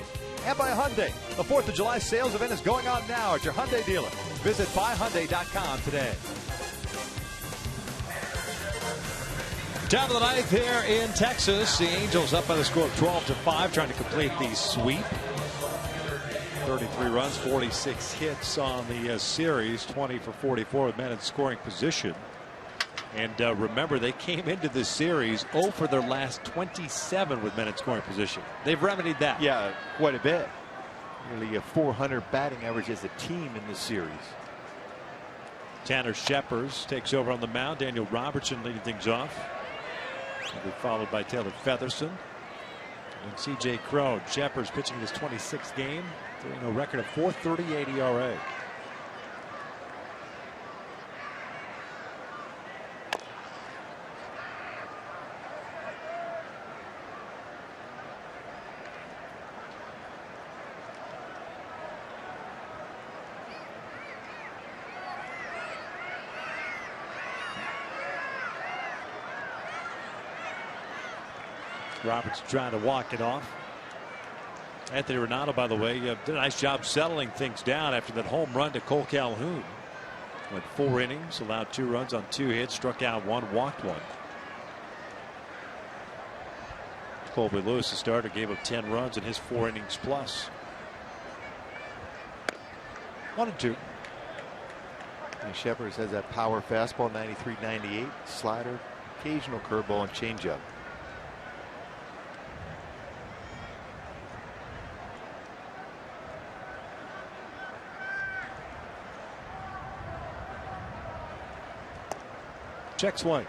and by Hyundai. The 4th of July sales event is going on now at your Hyundai dealer. Visit buyhyundai.com today. Top of the ninth here in Texas. The Angels up by the score of 12-5, trying to complete the sweep. 33 runs, 46 hits on the series, 20 for 44 with men in scoring position. And remember, they came into this series 0 for their last 27 with men in scoring position. They've remedied that. Yeah, quite a bit. Nearly a 400 batting average as a team in this series. Tanner Scheppers takes over on the mound. Daniel Robertson leading things off. He'll be followed by Taylor Featherston and C.J. Cron. Scheppers pitching his 26th game, doing a record of .438 ERA. Roberts trying to walk it off. Anthony Renato, by the way, did a nice job settling things down after that home run to Cole Calhoun. Went 4 innings, allowed 2 runs on 2 hits, struck out 1, walked 1. Colby Lewis, the starter, gave up 10 runs in his 4 innings plus. 1-2. And Scheppers has that power fastball, 93-98, slider, occasional curveball, and changeup. Check swing.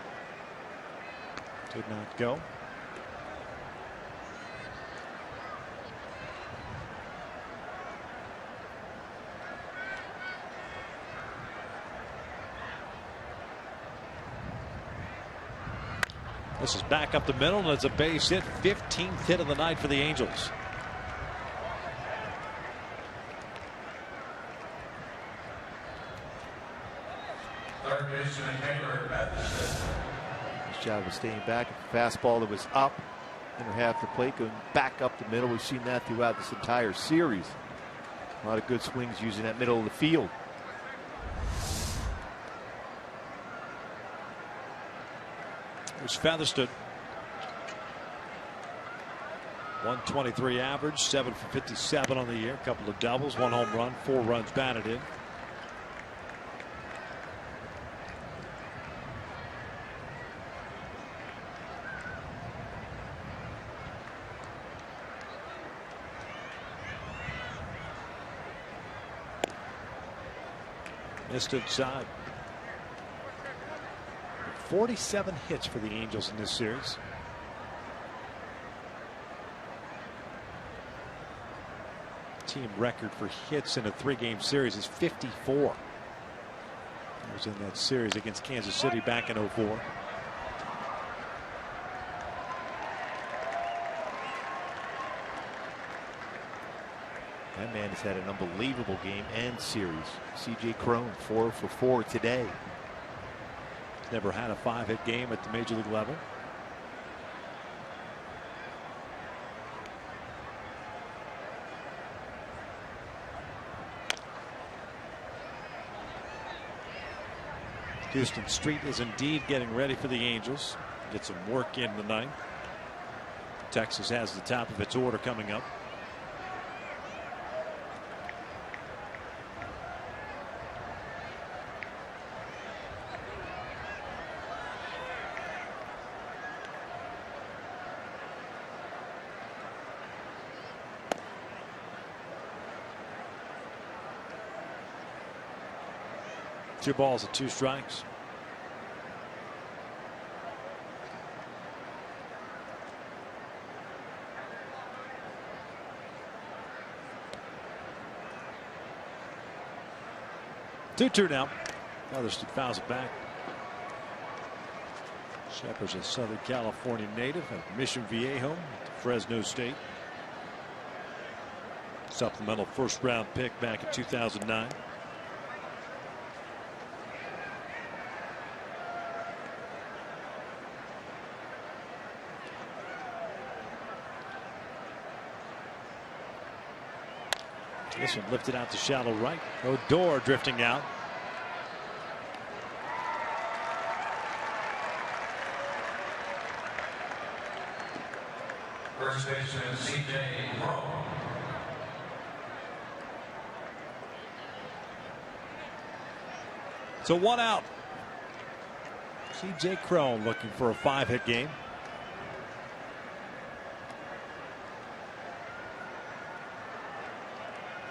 Did not go. This is back up the middle, and it's a base hit. 15th hit of the night for the Angels. Nice job of staying back. Fastball that was up inner half the plate, going back up the middle. We've seen that throughout this entire series. A lot of good swings using that middle of the field. There's Featherston. 123 average, 7 for 57 on the year. A couple of doubles, 1 home run, 4 runs batted in. Missed inside. 47 hits for the Angels in this series. Team record for hits in a 3-game series is 54. It was in that series against Kansas City back in 2004. That man has had an unbelievable game and series. C.J. Cron, 4 for 4 today. He's never had a 5-hit game at the major league level. Houston Street is indeed getting ready for the Angels. Get some work in the ninth. Texas has the top of its order coming up. Two balls and 2 strikes. Two now. Featherston fouls it back. Scheppers, a Southern California native of Mission Viejo, Fresno State. Supplemental 1st-round pick back in 2009. This one lifted out to shallow right. Odor drifting out. First baseman C.J. Crowe. So 1 out. C.J. Crowe looking for a 5-hit game.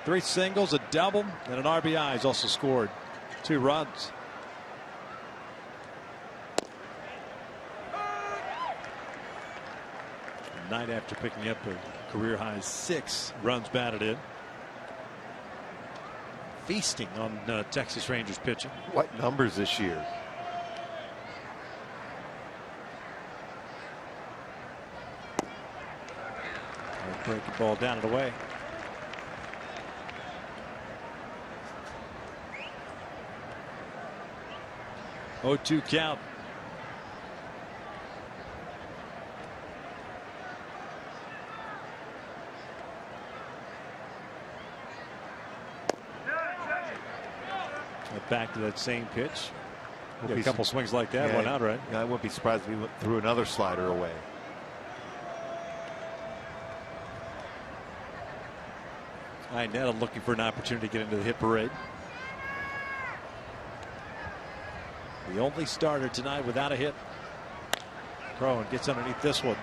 Three singles, a double, and an RBI. He's also scored 2 runs. The night after picking up a career-high 6 runs batted in. Feasting on Texas Rangers pitching. What numbers this year? Break the ball down and away. Oh, 2 count. Back to that same pitch. A couple swings like that, 1 out, right? Yeah, I wouldn't be surprised if he threw another slider away. Inetta looking for an opportunity to get into the hit parade. The only starter tonight without a hit. Crowe gets underneath this one.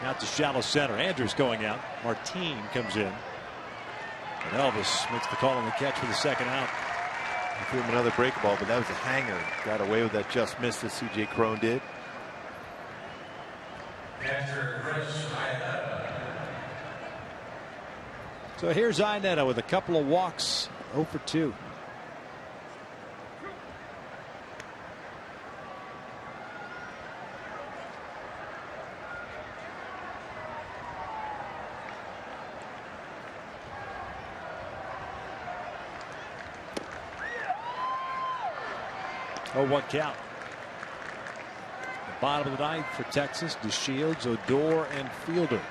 Out to shallow center. Andrews going out. Martin comes in. And Elvis makes the call on the catch for the 2nd out. He threw him another breaking ball, but that was a hanger. Got away with that just missed as C.J. Crowe did. So here's Inetta with a couple of walks. 0 for 2. Oh, 1 count. The bottom of the 9th for Texas. DeShields, Odor, and Fielder.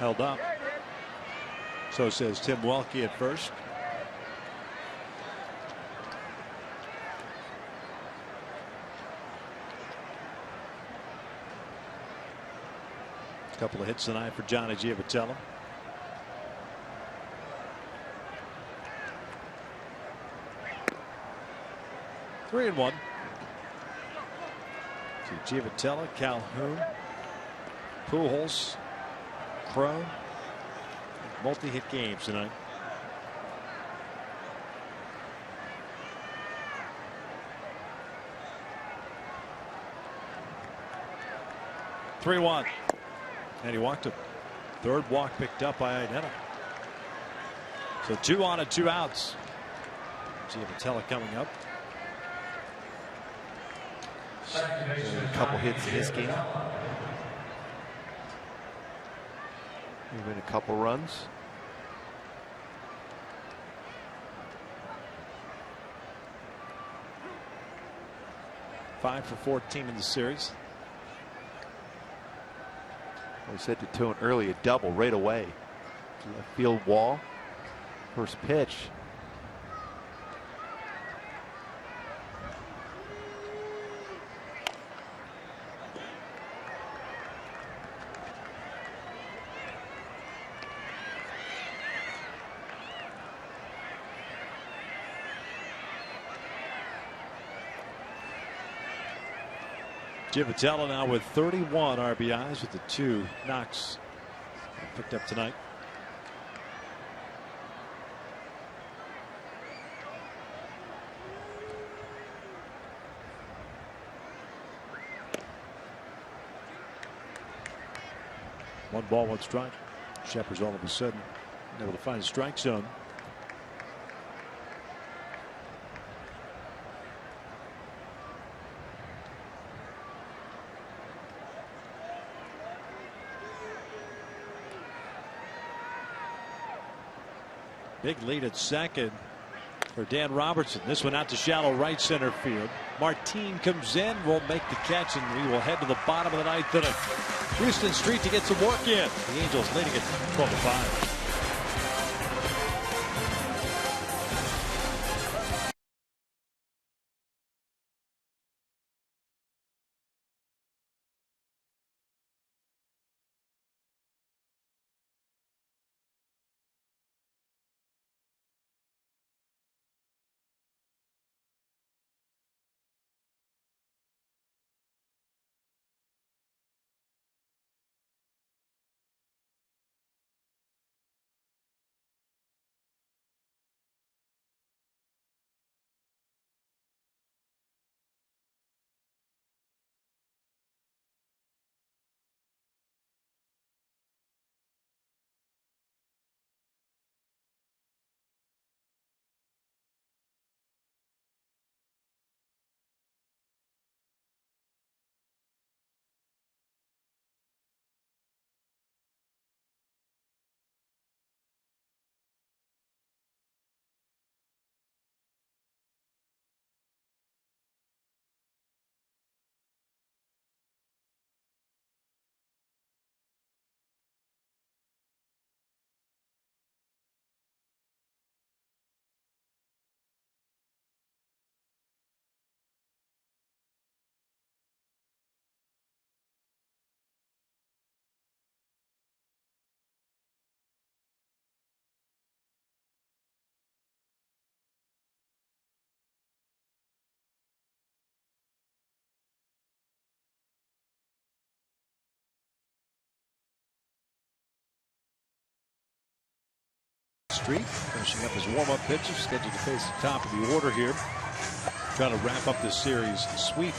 Held up. So says Tim Welke at first. A couple of hits tonight for Johnny Giavitello. Three and 1. To Giavitello, Calhoun, Pujols, Crowe. Multi-hit games tonight. Three one, and he walked him. Third walk picked up by Inetta. So 2 on and 2 outs. Giavitello coming up. A couple hits in this game. Even a couple runs. Five for 14 in the series. I said to Tone early, a double right away. Left field wall. First pitch. Giavitello now with 31 RBIs with the 2 knocks picked up tonight. One ball, 1 strike. Shepherd's all of a sudden Able to find the strike zone. Big lead at second for Dan Robertson. This one out to shallow right center field. Martin comes in, will make the catch, and we will head to the bottom of the ninth inning. Houston Street to get some work in. The Angels leading it 12-5. Street finishing up his warm-up pitches, scheduled to face the top of the order here. Trying to wrap up this series sweep.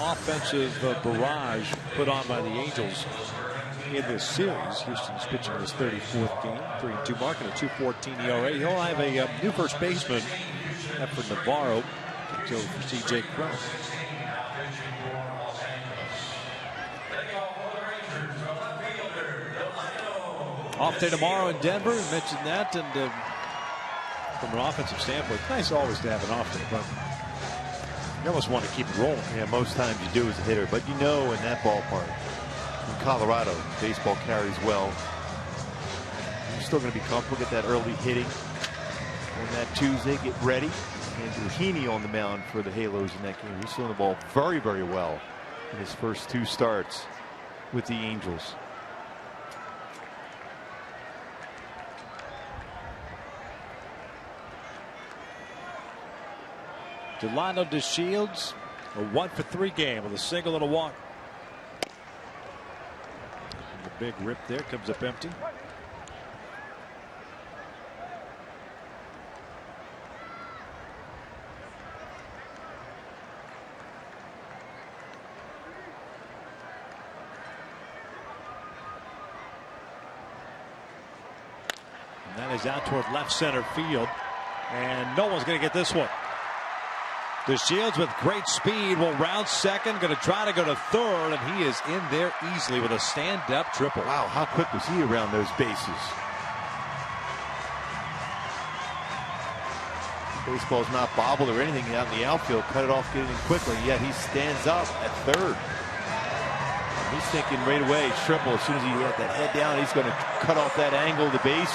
Offensive barrage put on by the Angels in this series. Houston's pitching his 34th game, 3-2 mark and a 2.14 ERA. He'll have a new first baseman, Efren Navarro, takes over for C.J. Cron. Off day tomorrow in Denver. We mentioned that, and from an offensive standpoint, it's nice always to have an off day, but you almost want to keep it rolling. Yeah, most times you do as a hitter, but you know in that ballpark, in Colorado, baseball carries well. You're still going to be comfortable, get that early hitting on that Tuesday, get ready. Andrew Heaney on the mound for the Halos in that game. He's throwing the ball very, very well in his first two starts with the Angels. Delano DeShields, a 1-for-3 game with a single and a walk. And the big rip there comes up empty. And that is out toward left center field, and no one's going to get this one. DeShields with great speed will round second, going to try to go to third, and he is in there easily with a stand-up triple. Wow, how quick was he around those bases? Baseball's not bobbled or anything out in the outfield. Cut it off, get it in quickly, yet he stands up at third. He's thinking right away, triple. As soon as he had that head down, he's going to cut off that angle of the base.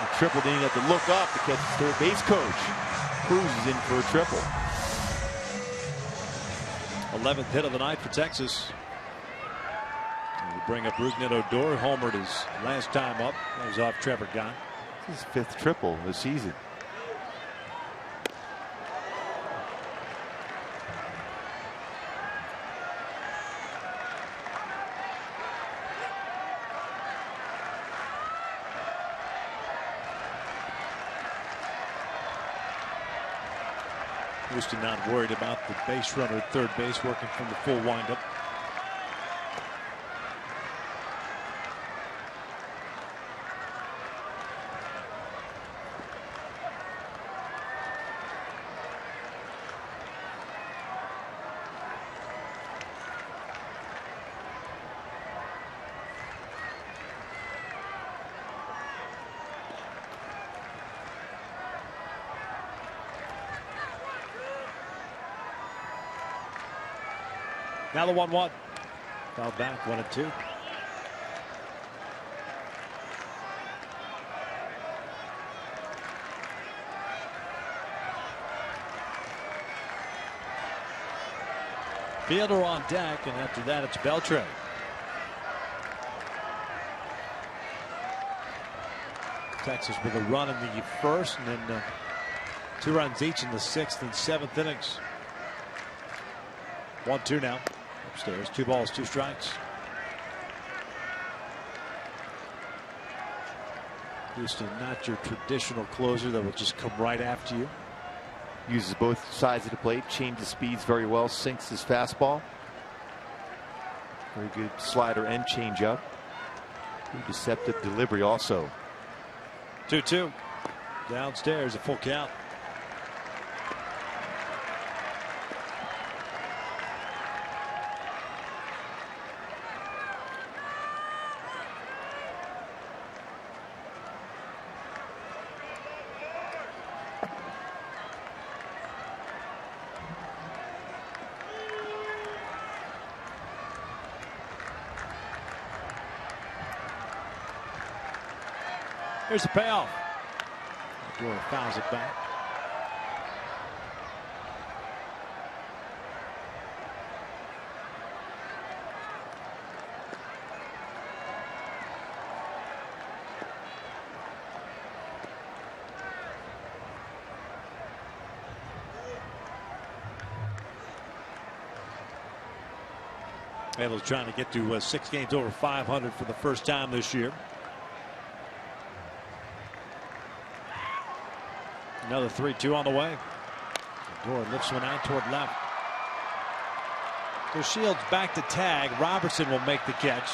And triple, then you have to look up to catch his third base coach. Cruz is in for a triple. 11th hit of the night for Texas. And we bring up Rougned Odor, homered his last time up. That was off Trevor Gott. His 5th triple of the season. Houston not worried about the base runner at third base, working from the full windup. Now the 1-1. Foul back, 1-2. Fielder on deck, and after that it's Beltran. Texas with a run in the first, and then 2 runs each in the 6th and 7th innings. 1-2 now. Upstairs, 2 balls, 2 strikes. Houston, not your traditional closer that will just come right after you. Uses both sides of the plate, changes speeds very well, sinks his fastball. Very good slider and changeup. Good deceptive delivery also. 2-2. Downstairs, a full count. Here's the payoff. Dora fouls it back. Halos trying to get to 6 games over 500 for the first time this year. Another 3-2 on the way. Dora lifts one out toward left. So Shields back to tag. Robertson will make the catch.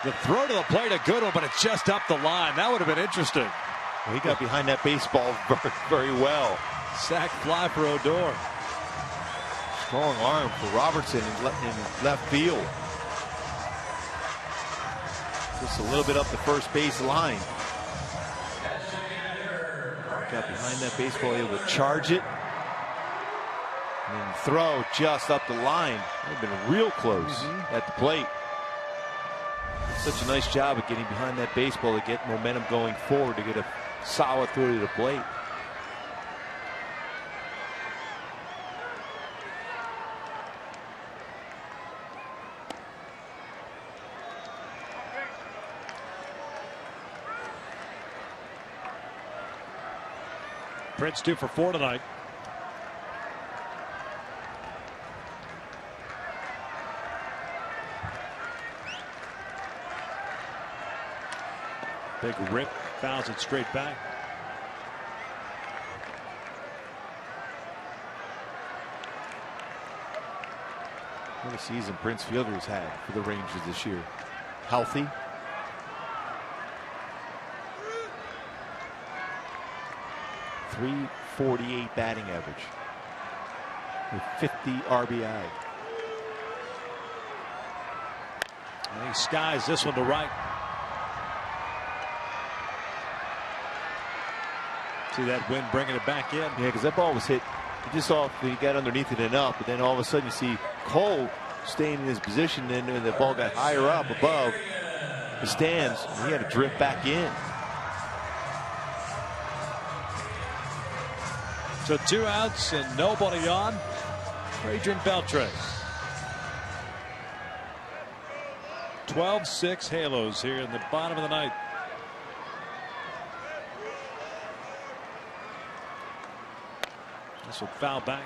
The throw to the plate, a good one, but it's just up the line. That would have been interesting. Well, he got behind that baseball very, very well. Sack fly for Odor. Strong arm for Robertson in left field. Just a little bit up the first base line. Got behind that baseball, able to charge it. And then throw just up the line. Would have been real close at the plate. Such a nice job of getting behind that baseball to get momentum going forward, to get a solid throw to the plate. Prince 2 for 4 tonight. Big rip, fouls it straight back. What a season Prince Fielder's had for the Rangers this year. Healthy. .348 batting average with 50 RBI. And he skies this one to right. See that wind bringing it back in. Yeah, because that ball was hit. You just saw he got underneath it enough, but then all of a sudden you see Cole staying in his position, and the ball got higher up above the stands, and he had to drift back in. So 2 outs and nobody on for Adrian Beltre. 12-6 Halos here in the bottom of the ninth. This will foul back.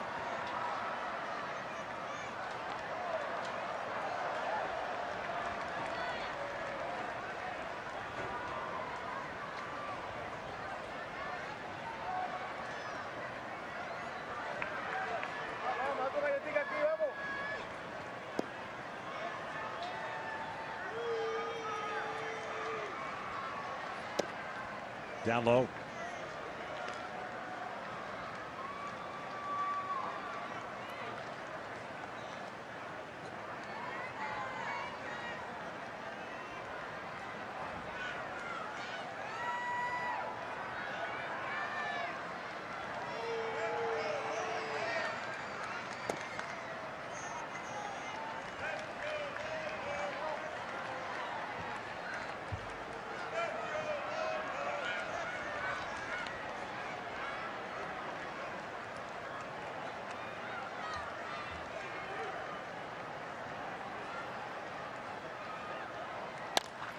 Down low.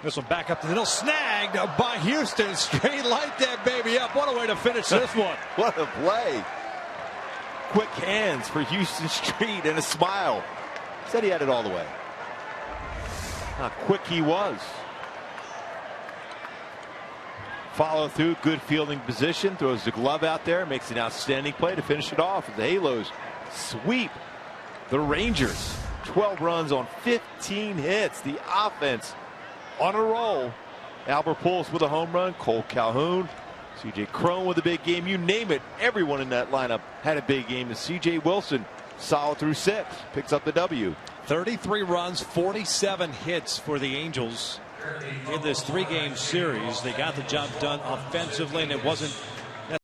This one back up to the middle, snagged by Houston. Straight light that baby up. What a way to finish this one. What a play. Quick hands for Houston Street and a smile. Said he had it all the way. How quick he was. Follow through, good fielding position, throws the glove out there, makes an outstanding play to finish it off. The Halos sweep the Rangers. 12 runs on 15 hits. The offense on a roll. Albert Pujols with a home run, Cole Calhoun, C.J. Cron with a big game. You name it, everyone in that lineup had a big game. And C.J. Wilson, solid through 6, picks up the W. 33 runs, 47 hits for the Angels in this 3-game series. They got the job done offensively, and it wasn't